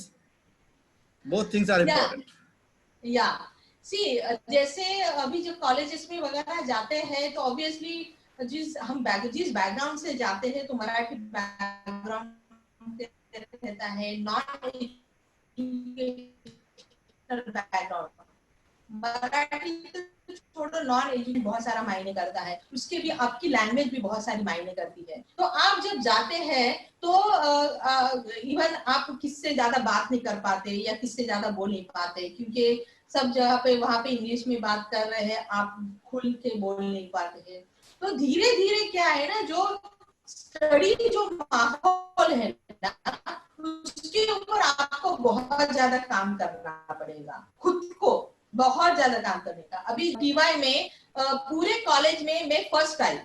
both things are important. Yeah. See, जैसे अभी जो कॉलेजेस में वगैरह जाते हैं तो ऑब्वियसली जिस बैकग्राउंड से जाते हैं तो मराठी बैकग्राउंड रहता है, नॉन एजुकेशनल बैकग्राउंड, मराठी तो छोड़ो, नॉन एजुकेशन बहुत सारा मायने करता है, उसके भी आपकी लैंग्वेज भी बहुत सारी मायने करती है। तो आप जब जाते हैं तो इवन आप किससे ज्यादा बात नहीं कर पाते या किससे ज्यादा बोल नहीं पाते, क्योंकि सब जगह पे वहां पे इंग्लिश में बात कर रहे हैं, आप खुल के बोल नहीं पाते हैं। तो धीरे धीरे क्या है ना, जो स्टडी जो माहौल है ना, उसके ऊपर आपको बहुत ज्यादा काम करना पड़ेगा, खुद को बहुत ज्यादा काम करने का। अभी टीवाई में पूरे कॉलेज में मैं फर्स्ट आई,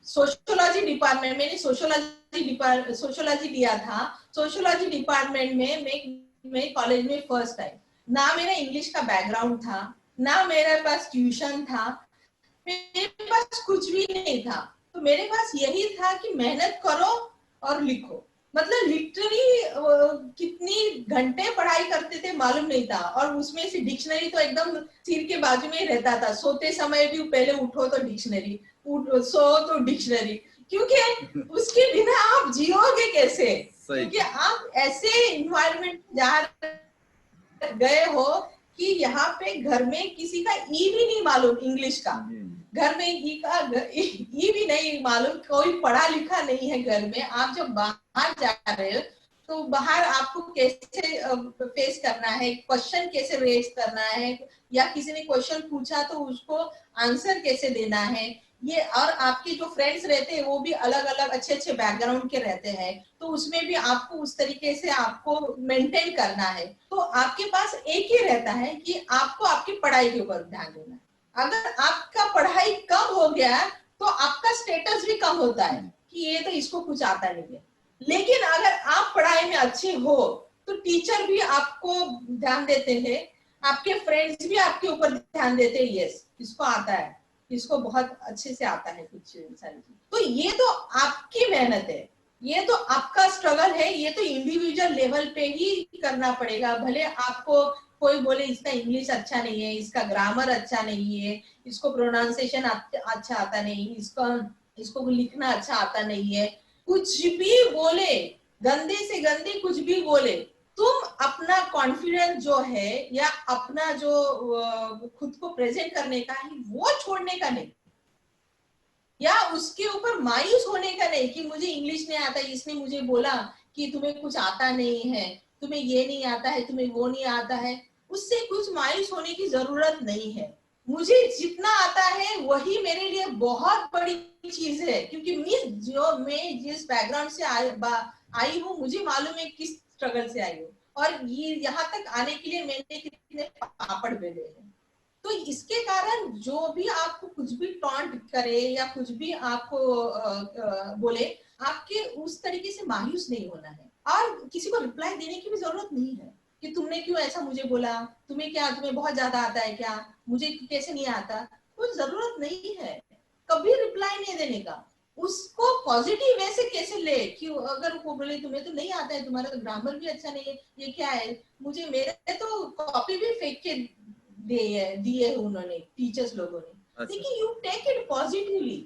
सोशियोलॉजी डिपार्टमेंट, मैंने सोशियोलॉजी लिया था, सोशियोलॉजी डिपार्टमेंट में मैं कॉलेज में फर्स्ट आई। ना मेरा इंग्लिश का बैकग्राउंड था, ना मेरे पास ट्यूशन था, मेरे पास कुछ भी नहीं था। तो मेरे पास यही था कि मेहनत करो और लिखो। मतलब लिटरली कितनी घंटे पढ़ाई करते थे मालूम नहीं था, और उसमें से डिक्शनरी तो एकदम सिर के बाजू में ही रहता था। सोते समय भी पहले उठो तो डिक्शनरी, सो तो डिक्शनरी, क्योंकि उसके बिना आप जियोगे कैसे? क्योंकि आप ऐसे इन्वायरमेंट जहाँ गए हो कि यहाँ पे घर में किसी का ई भी नहीं मालूम इंग्लिश का, घर में ई भी नहीं मालूम, कोई पढ़ा लिखा नहीं है घर में। आप जब बाहर जा रहे हो तो बाहर आपको कैसे फेस करना है, क्वेश्चन कैसे रेज करना है, या किसी ने क्वेश्चन पूछा तो उसको आंसर कैसे देना है, ये। और आपके जो फ्रेंड्स रहते हैं वो भी अलग अलग अच्छे अच्छे बैकग्राउंड के रहते हैं, तो उसमें भी आपको उस तरीके से आपको मेंटेन करना है। तो आपके पास एक ही रहता है कि आपको आपकी पढ़ाई के ऊपर ध्यान देना है। अगर आपका पढ़ाई कम हो गया तो आपका स्टेटस भी कम होता है कि ये तो इसको कुछ आता नहीं है। लेकिन अगर आप पढ़ाई में अच्छे हो तो टीचर भी आपको ध्यान देते हैं, आपके फ्रेंड्स भी आपके ऊपर ध्यान देते हैं, यस इसको आता है, इसको बहुत अच्छे से आता है कुछ सारी चीज। तो ये तो आपकी मेहनत है, ये तो आपका स्ट्रगल है, ये तो इंडिविजुअल लेवल पे ही करना पड़ेगा। भले आपको कोई बोले इसका इंग्लिश अच्छा नहीं है, इसका ग्रामर अच्छा नहीं है, इसको प्रोनाउंसिएशन अच्छा आता नहीं, इसको लिखना अच्छा आता नहीं है, कुछ भी बोले, गंदे से गंदे कुछ भी बोले, तुम अपना कॉन्फिडेंस जो है या अपना जो खुद को प्रेजेंट करने का है वो छोड़ने का नहीं, या उसके ऊपर मायूस होने का नहीं कि मुझे इंग्लिश नहीं आता, इसने मुझे बोला कि तुम्हें कुछ आता नहीं है, तुम्हें ये नहीं आता है, तुम्हें वो नहीं आता है, उससे कुछ मायूस होने की जरूरत नहीं है। मुझे जितना आता है वही मेरे लिए बहुत बड़ी चीज है, क्योंकि मैं जिस बैकग्राउंड से आई हूँ, मुझे मालूम है किस स्ट्रगल से आई हूँ, और ये यहाँ तक आने के लिए मैंने कितने पापड़ बेले हैं। तो इसके कारण जो भी आपको कुछ भी टॉन्ट करे या कुछ भी आपको बोले, आपके उस तरीके से मायूस नहीं होना है, और किसी को रिप्लाई देने की भी जरूरत नहीं है कि तुमने क्यों ऐसा मुझे बोला, तुम्हें बहुत ज्यादा आता है क्या, मुझे कैसे नहीं आता, कोई जरूरत नहीं है कभी रिप्लाई नहीं देने का। उसको पॉजिटिव वे से कैसे ले कि अगर वो बोले तुम्हें तो नहीं आता है, तुम्हारा तो ग्रामर भी अच्छा नहीं है, ये क्या है, मुझे मेरे तो कॉपी भी फेंक के दिए उन्होंने टीचर्स लोगों ने। लेकिन you take it positively,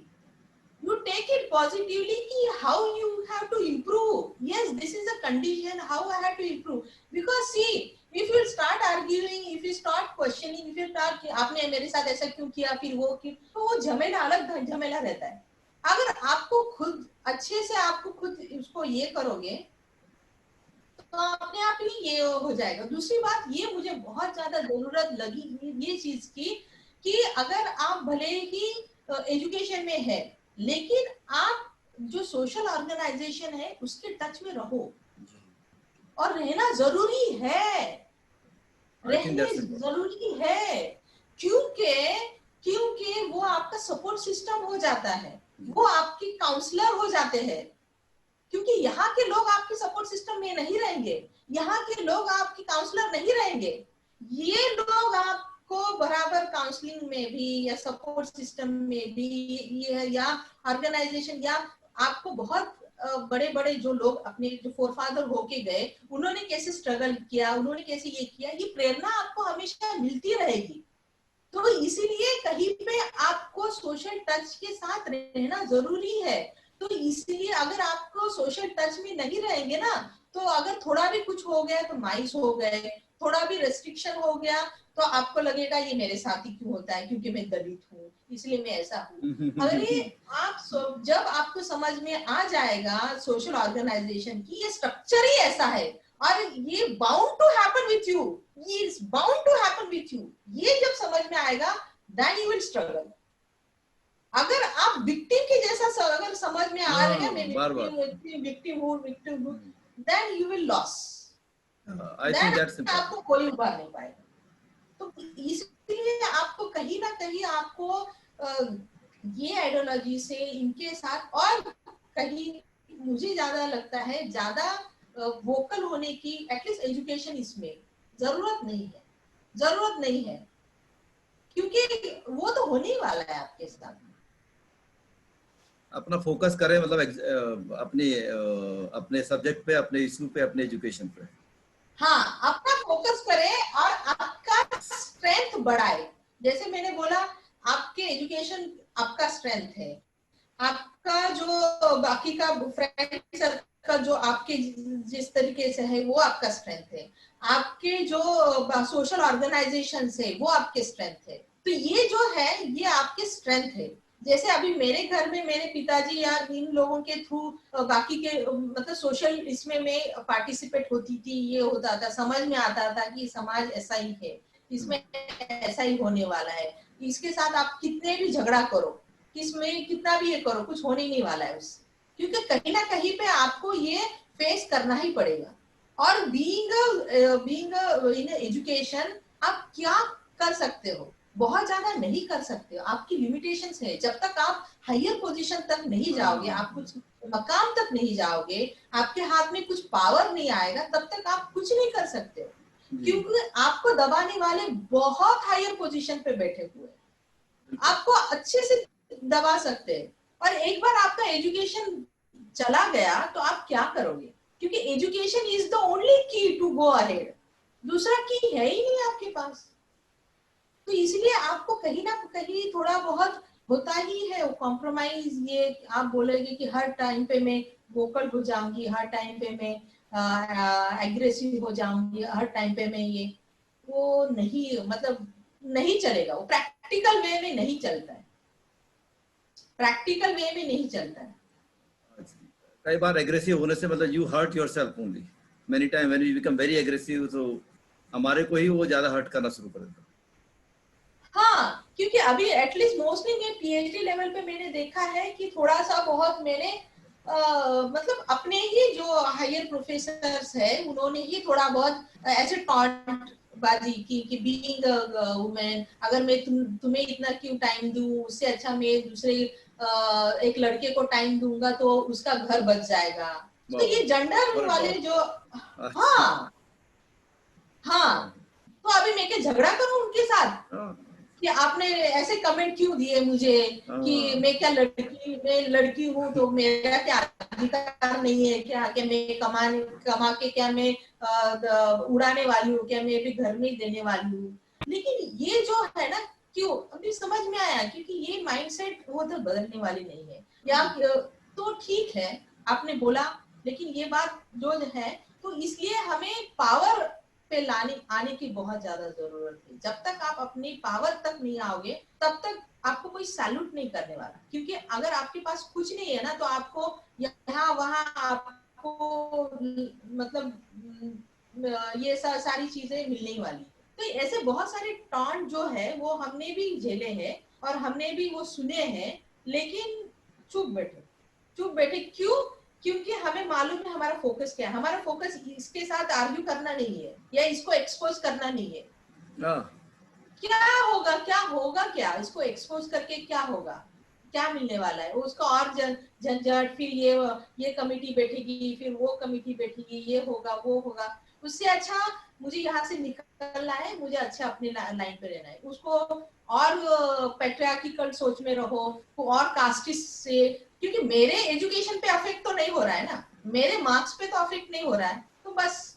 you take it positively कि how you have to improve, yes this is a condition how I have to improve, because see if you start arguing, if you start questioning, if you start आपने मेरे साथ ऐसा क्यों किया, फिर वो क्यों, तो वो झमेला अलग झमेला रहता है। अगर आपको खुद अच्छे से आपको खुद उसको ये करोगे तो अपने आप ही ये हो जाएगा। दूसरी बात ये मुझे बहुत ज्यादा जरूरत लगी ये चीज की कि अगर आप भले ही एजुकेशन में है लेकिन आप जो सोशल ऑर्गेनाइजेशन है उसके टच में रहो, और रहना जरूरी है, रहने जरूरी है, क्योंकि वो आपका सपोर्ट सिस्टम हो जाता है, वो आपकी काउंसलर हो जाते हैं। क्योंकि यहाँ के लोग आपके सपोर्ट सिस्टम में नहीं रहेंगे, यहाँ के लोग आपके काउंसलर नहीं रहेंगे, ये लोग आपको बराबर काउंसलिंग में भी या सपोर्ट सिस्टम में भी या ऑर्गेनाइजेशन या आपको बहुत बड़े बड़े जो लोग अपने जो फोरफादर होके गए उन्होंने कैसे स्ट्रगल किया, उन्होंने कैसे ये किया, ये प्रेरणा आपको हमेशा मिलती रहेगी। तो इसीलिए कहीं पे आपको सोशल टच के साथ रहना जरूरी है। तो इसलिए अगर आपको सोशल टच में नहीं रहेंगे ना, तो अगर थोड़ा भी कुछ हो गया तो मायूस हो गए, थोड़ा भी रेस्ट्रिक्शन हो गया तो आपको लगेगा ये मेरे साथ ही क्यों होता है, क्योंकि मैं दलित हूँ इसलिए मैं ऐसा हूँ। अरे आप जब आपको समझ में आ जाएगा सोशल ऑर्गेनाइजेशन की ये स्ट्रक्चर ही ऐसा है और ये bound to happen with you, ये is bound to happen with you, ये जब समझ में आएगा देन यू विल स्ट्रगल। अगर आप विक्टिम के जैसा अगर समझ में आ रहे हैं मैं विक्टिम हूँ देन यू विल लॉस, आपको कोई उबार नहीं पाएगा। तो इसलिए आपको कहीं ना कहीं आपको ये आइडियोलॉजी से इनके साथ और कहीं मुझे ज्यादा लगता है ज्यादा वोकल होने की एटलीस्ट एजुकेशन इसमें जरूरत नहीं है क्योंकि वो तो होने ही वाला है आपके साथ। अपना फोकस करें मतलब अपने सब्जेक्ट पे, अपने इशू पे, अपने एजुकेशन पे। हाँ, अपना फोकस करें और आपका स्ट्रेंथ बढ़ाए। जैसे मैंने बोला आपके एजुकेशन आपका स्ट्रेंथ है, आपका जो बाकी का फ्रेंड सर्कल जो आपके जिस तरीके से है वो आपका स्ट्रेंथ है, आपके जो सोशल ऑर्गेनाइजेशन है वो आपके स्ट्रेंथ है। तो ये जो है ये आपके स्ट्रेंथ है, जैसे अभी मेरे घर में मेरे पिताजी या इन लोगों के थ्रू बाकी के मतलब सोशल इसमें मैं पार्टिसिपेट होती थी, ये होता था, समझ में आता था कि समाज ऐसा ही है, इसमें ऐसा ही होने वाला है, इसके साथ आप कितने भी झगड़ा करो, किसमें कितना भी ये करो, कुछ होने नहीं वाला है उससे, क्योंकि कहीं ना कहीं पे आपको ये फेस करना ही पड़ेगा। और बीइंग इन एजुकेशन आप क्या कर सकते हो, बहुत ज्यादा नहीं कर सकते हो, आपकी लिमिटेशंस है। जब तक आप हायर पोजीशन तक नहीं जाओगे, आप कुछ मकाम तक नहीं जाओगे, आपके हाथ में कुछ पावर नहीं आएगा, तब तक आप कुछ नहीं कर सकते हो, क्योंकि आपको दबाने वाले बहुत हायर पोजीशन पे बैठे हुए हैं, आपको अच्छे से दबा सकते हैं। और एक बार आपका एजुकेशन चला गया तो आप क्या करोगे, क्योंकि एजुकेशन इज द ओनली की टू गो अहेड, दूसरा की है ही नहीं आपके पास। तो इसलिए आपको कहीं ना कहीं थोड़ा बहुत होता ही है कॉम्प्रोमाइज। ये आप बोलेंगे कि हर टाइम पे मैं वोकल हो जाऊंगी, हर टाइम पे मैं एग्रेसिव हो जाऊंगी, हर टाइम पे मैं ये, वो नहीं, मतलब नहीं चलेगा, वो प्रैक्टिकल वे में नहीं चलता है, प्रैक्टिकल वे में नहीं चलता है। कई बार एग्रेसिव होने से मतलब you hurt yourself only, many time when we become very aggressive तो हमारे को ही वो ज्यादा हर्ट करना शुरू कर देता है। हाँ, क्योंकि अभी एटलीस्ट मोस्टली मैं पीएचडी लेवल पे मैंने देखा है कि थोड़ा सा बहुत मैंने मतलब अपने ही जो हायर प्रोफेसर्स है उन्होंने ही थोड़ा बहुत ऐसे टॉन्ट बाजी की कि बीइंग वुमेन, अगर मैं तुम्हें इतना क्यों टाइम दूं, उससे अच्छा मैं दूसरे एक लड़के को टाइम दूंगा तो उसका घर बच जाएगा। तो ये जेंडर वाले जो, हाँ हाँ, तो अभी मैं क्या झगड़ा करूं उनके साथ कि आपने ऐसे कमेंट क्यों दिए मुझे कि मैं क्या लड़की हूँ तो मेरा क्या अधिकार नहीं है क्या, कि मैं कमा के क्या मैं उड़ाने वाली हूँ क्या, मैं भी घर में ही देने वाली हूँ। लेकिन ये जो है ना, क्यों अभी समझ में आया, क्योंकि ये माइंडसेट वो तो बदलने वाली नहीं है। या तो ठीक है आपने बोला, लेकिन ये बात जो है, तो इसलिए हमें पावर पे आने की बहुत ज्यादा जरूरत है। जब तक आप अपनी पावर तक नहीं आओगे तब तक आपको कोई सैल्यूट नहीं करने वाला, क्योंकि अगर आपके पास कुछ नहीं है ना तो आपको यहाँ वहां आपको मतलब ये सारी चीजें मिलने वाली। तो ऐसे बहुत सारे टॉन्ट जो है वो हमने भी झेले हैं और हमने भी वो सुने हैं, लेकिन चुप बैठे क्यों, क्योंकि हमें मालूम है हमारा फोकस क्या है। हमारा फोकस इसके साथ आर्ग्यू करना नहीं है या इसको एक्सपोज करना नहीं है। क्या होगा क्या इसको एक्सपोज करके क्या होगा, क्या मिलने वाला है उसको, और झंझट, फिर ये कमेटी बैठेगी, फिर वो कमेटी बैठेगी, ये होगा वो होगा। उससे अच्छा मुझे यहाँ से निकलना है, मुझे अच्छा अपने लाइन पे रहना है। उसको और पैट्रियार्किकल सोच में रहो, और कास्टिस्ट से, क्योंकि मेरे एजुकेशन पे अफेक्ट तो नहीं हो रहा है ना, मेरे मार्क्स पे तो अफेक्ट नहीं हो रहा है, तो बस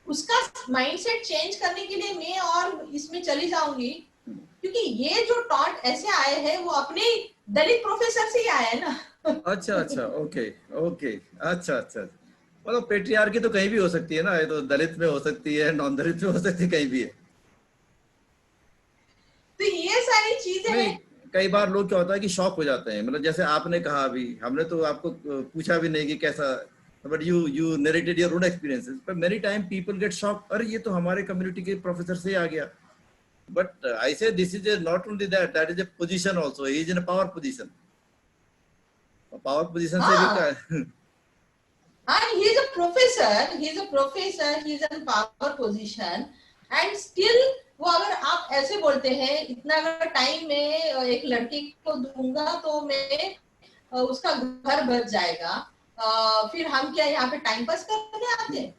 उसका माइंडसेट चेंज करने के लिए मैं और इसमें चली जाऊंगी, क्योंकि ये जो टॉन्ट ऐसे आए हैं वो अपने दलित प्रोफेसर से ही आए हैं ना। अच्छा ओके अच्छा मतलब पेट्रियार्की तो कहीं भी हो सकती है ना, ये तो दलित में हो सकती है, नॉन दलित में हो सकती है, कहीं भी है। तो ये सारी चीजें हैं। कई बार लोग क्या होता है कि शॉक हो जाते हैं, मतलब जैसे आपने कहा, अभी हमने तो आपको पूछा भी नहीं कि कैसा, but you narrated your own experiences, but many time people get shock, अरे ये तो हमारे कम्युनिटी के प्रोफेसर से आ गया। बट आई से this is not only that is a position also, he is in a power position, power position से भी क्या And he is a professor, he is in power position, and still वो अगर आप ऐसे बोलते हैं इतना अगर टाइम में एक लड़के को दूंगा तो मैं उसका घर बच जाएगा, फिर हम क्या यहाँ पे टाइम पास करने आते हैं?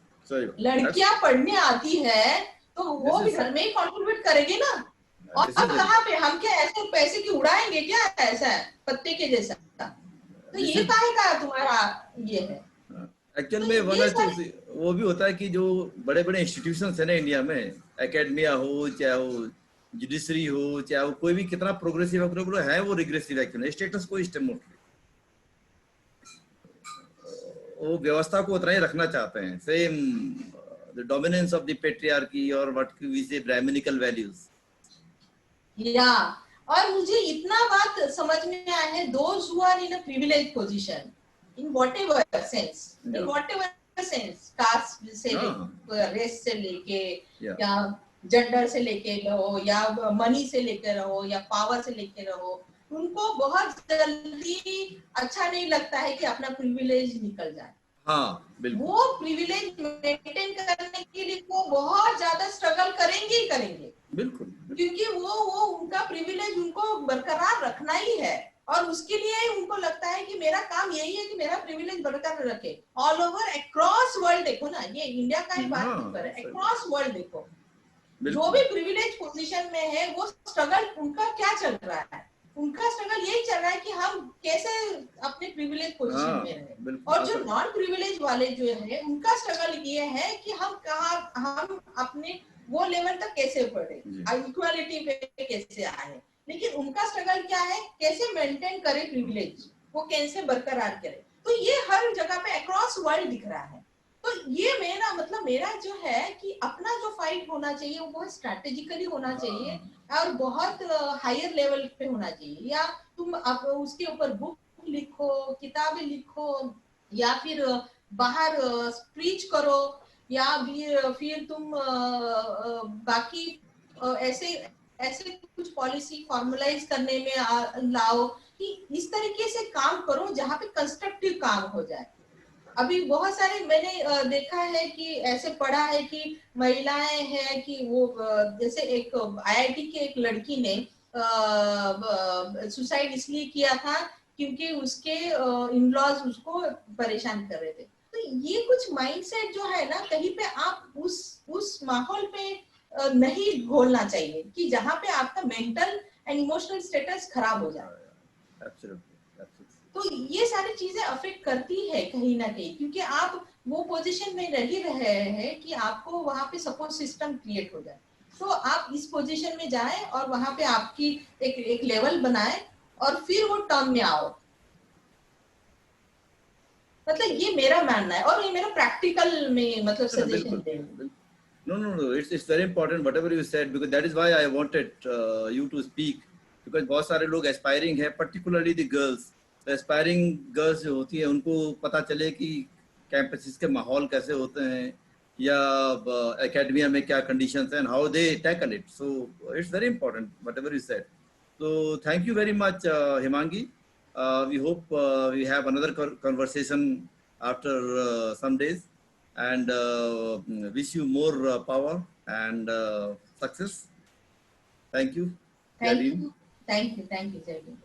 लड़कियां पढ़ने आती है तो वो भी घर में ही कंट्रीब्यूट करेगी ना, और अब कहाँ पे हम क्या ऐसे पैसे की उड़ाएंगे क्या, ऐसा है पत्ते के जैसा? तो ये काहे का तुम्हारा ये है एक्चुअल में वो भी होता है कि जो बड़े बड़े इंस्टीट्यूशंस है ना इंडिया में, एकेडमिया हो, चाहे वो जुडिशरी हो, चाहे वो कोई भी कितना प्रोग्रेसिव है, वो रिग्रेसिव एक्चुअली स्टेटस को वो व्यवस्था को उतना ही रखना चाहते हैं, same the dominance of the patriarchy और व्हाट वी से ब्राह्मणिकल वैल्यूज। या और मुझे इतना बात समझ में आया है, those who are in a privileged position in whatever sense, in whatever sense, caste से रेस से लेके या जेंडर से लेके रहो या मनी से लेके रहो या पावर से लेके रहो, उनको बहुत जल्दी अच्छा नहीं लगता है कि अपना प्रिविलेज निकल जाए। हाँ बिल्कुल। वो प्रिविलेज मेंटेन करने के लिए वो बहुत ज्यादा स्ट्रगल करेंगे ही करेंगे, बिल्कुल, क्योंकि वो उनका प्रिविलेज उनको बरकरार रखना ही है और उसके लिए उनको लगता है कि मेरा काम यही है कि मेरा प्रिविलेज बरकरार रखे। ऑल ओवर अक्रॉस वर्ल्ड देखो ना, ये इंडिया का ही बात नहीं कर रहे, अक्रॉस वर्ल्ड देखो, जो भी प्रिविलेज पोजीशन में है वो स्ट्रगल उनका क्या चल रहा है, उनका स्ट्रगल यही चल रहा है कि हम कैसे अपने प्रिविलेज पोजीशन में रहे। और जो नॉन प्रिविलेज वाले जो है उनका स्ट्रगल ये है कि हम अपने वो लेवल तक कैसे बढ़े, इक्वालिटी पे कैसे आए। लेकिन उनका स्ट्रगल क्या है, कैसे मेंटेन करे प्रिविलेज, वो कैसे बरकरार करे। तो ये हर जगह पे अक्रॉस वर्ल्ड दिख रहा है। तो ये मेरा जो है कि अपना जो फाइट होना चाहिए वो बहुत स्ट्रैटेजिकली होना चाहिए और बहुत हायर लेवल पे होना चाहिए। या तुम उसके ऊपर बुक लिखो, किताबें लिखो, या फिर बाहर प्रीच करो, या फिर तुम बाकी ऐसे कुछ पॉलिसी फॉर्मुलाइज करने में लाओ कि इस तरीके से काम करो जहाँ पे कंस्ट्रक्टिव काम हो जाए। अभी बहुत सारे मैंने देखा है कि ऐसे पढ़ा है कि महिलाएं हैं कि वो जैसे एक आईआईटी के एक लड़की ने सुसाइड इसलिए किया था क्योंकि उसके इन-लॉज उसको परेशान कर रहे थे। तो ये कुछ माइंडसेट जो है ना, कहीं पे आप उस माहौल पे नहीं घोलना चाहिए कि जहाँ पे आपका मेंटल एंड इमोशनल स्टेटस खराब हो जाए। तो ये सारी चीजें अफेक्ट करती है कहीं ना कहीं, क्योंकि आप वो पोजीशन में रह रहे हैं कि आपको वहां पे सपोर्ट सिस्टम क्रिएट हो जाए। तो आप इस पोजीशन में जाएं और वहां पे आपकी एक लेवल बनाएं और फिर वो टर्म में आओ। मतलब ये मेरा मानना है और ये मेरा प्रैक्टिकल में मतलब सजेशन है। No. It's very important whatever you said, because that is why I wanted you to speak, because बहुत सारे लोग aspiring है, particularly the girls. तो aspiring girls जो होती है उनको पता चले कि कैंपसेस के माहौल कैसे होते हैं या एकेडमिया में क्या conditions हैं and how they tackle it. So it's very important whatever you said. So thank you very much, Himangi. We hope we have another conversation after some days, and wish you more power and success. Thank you. Thank you, Jaideep.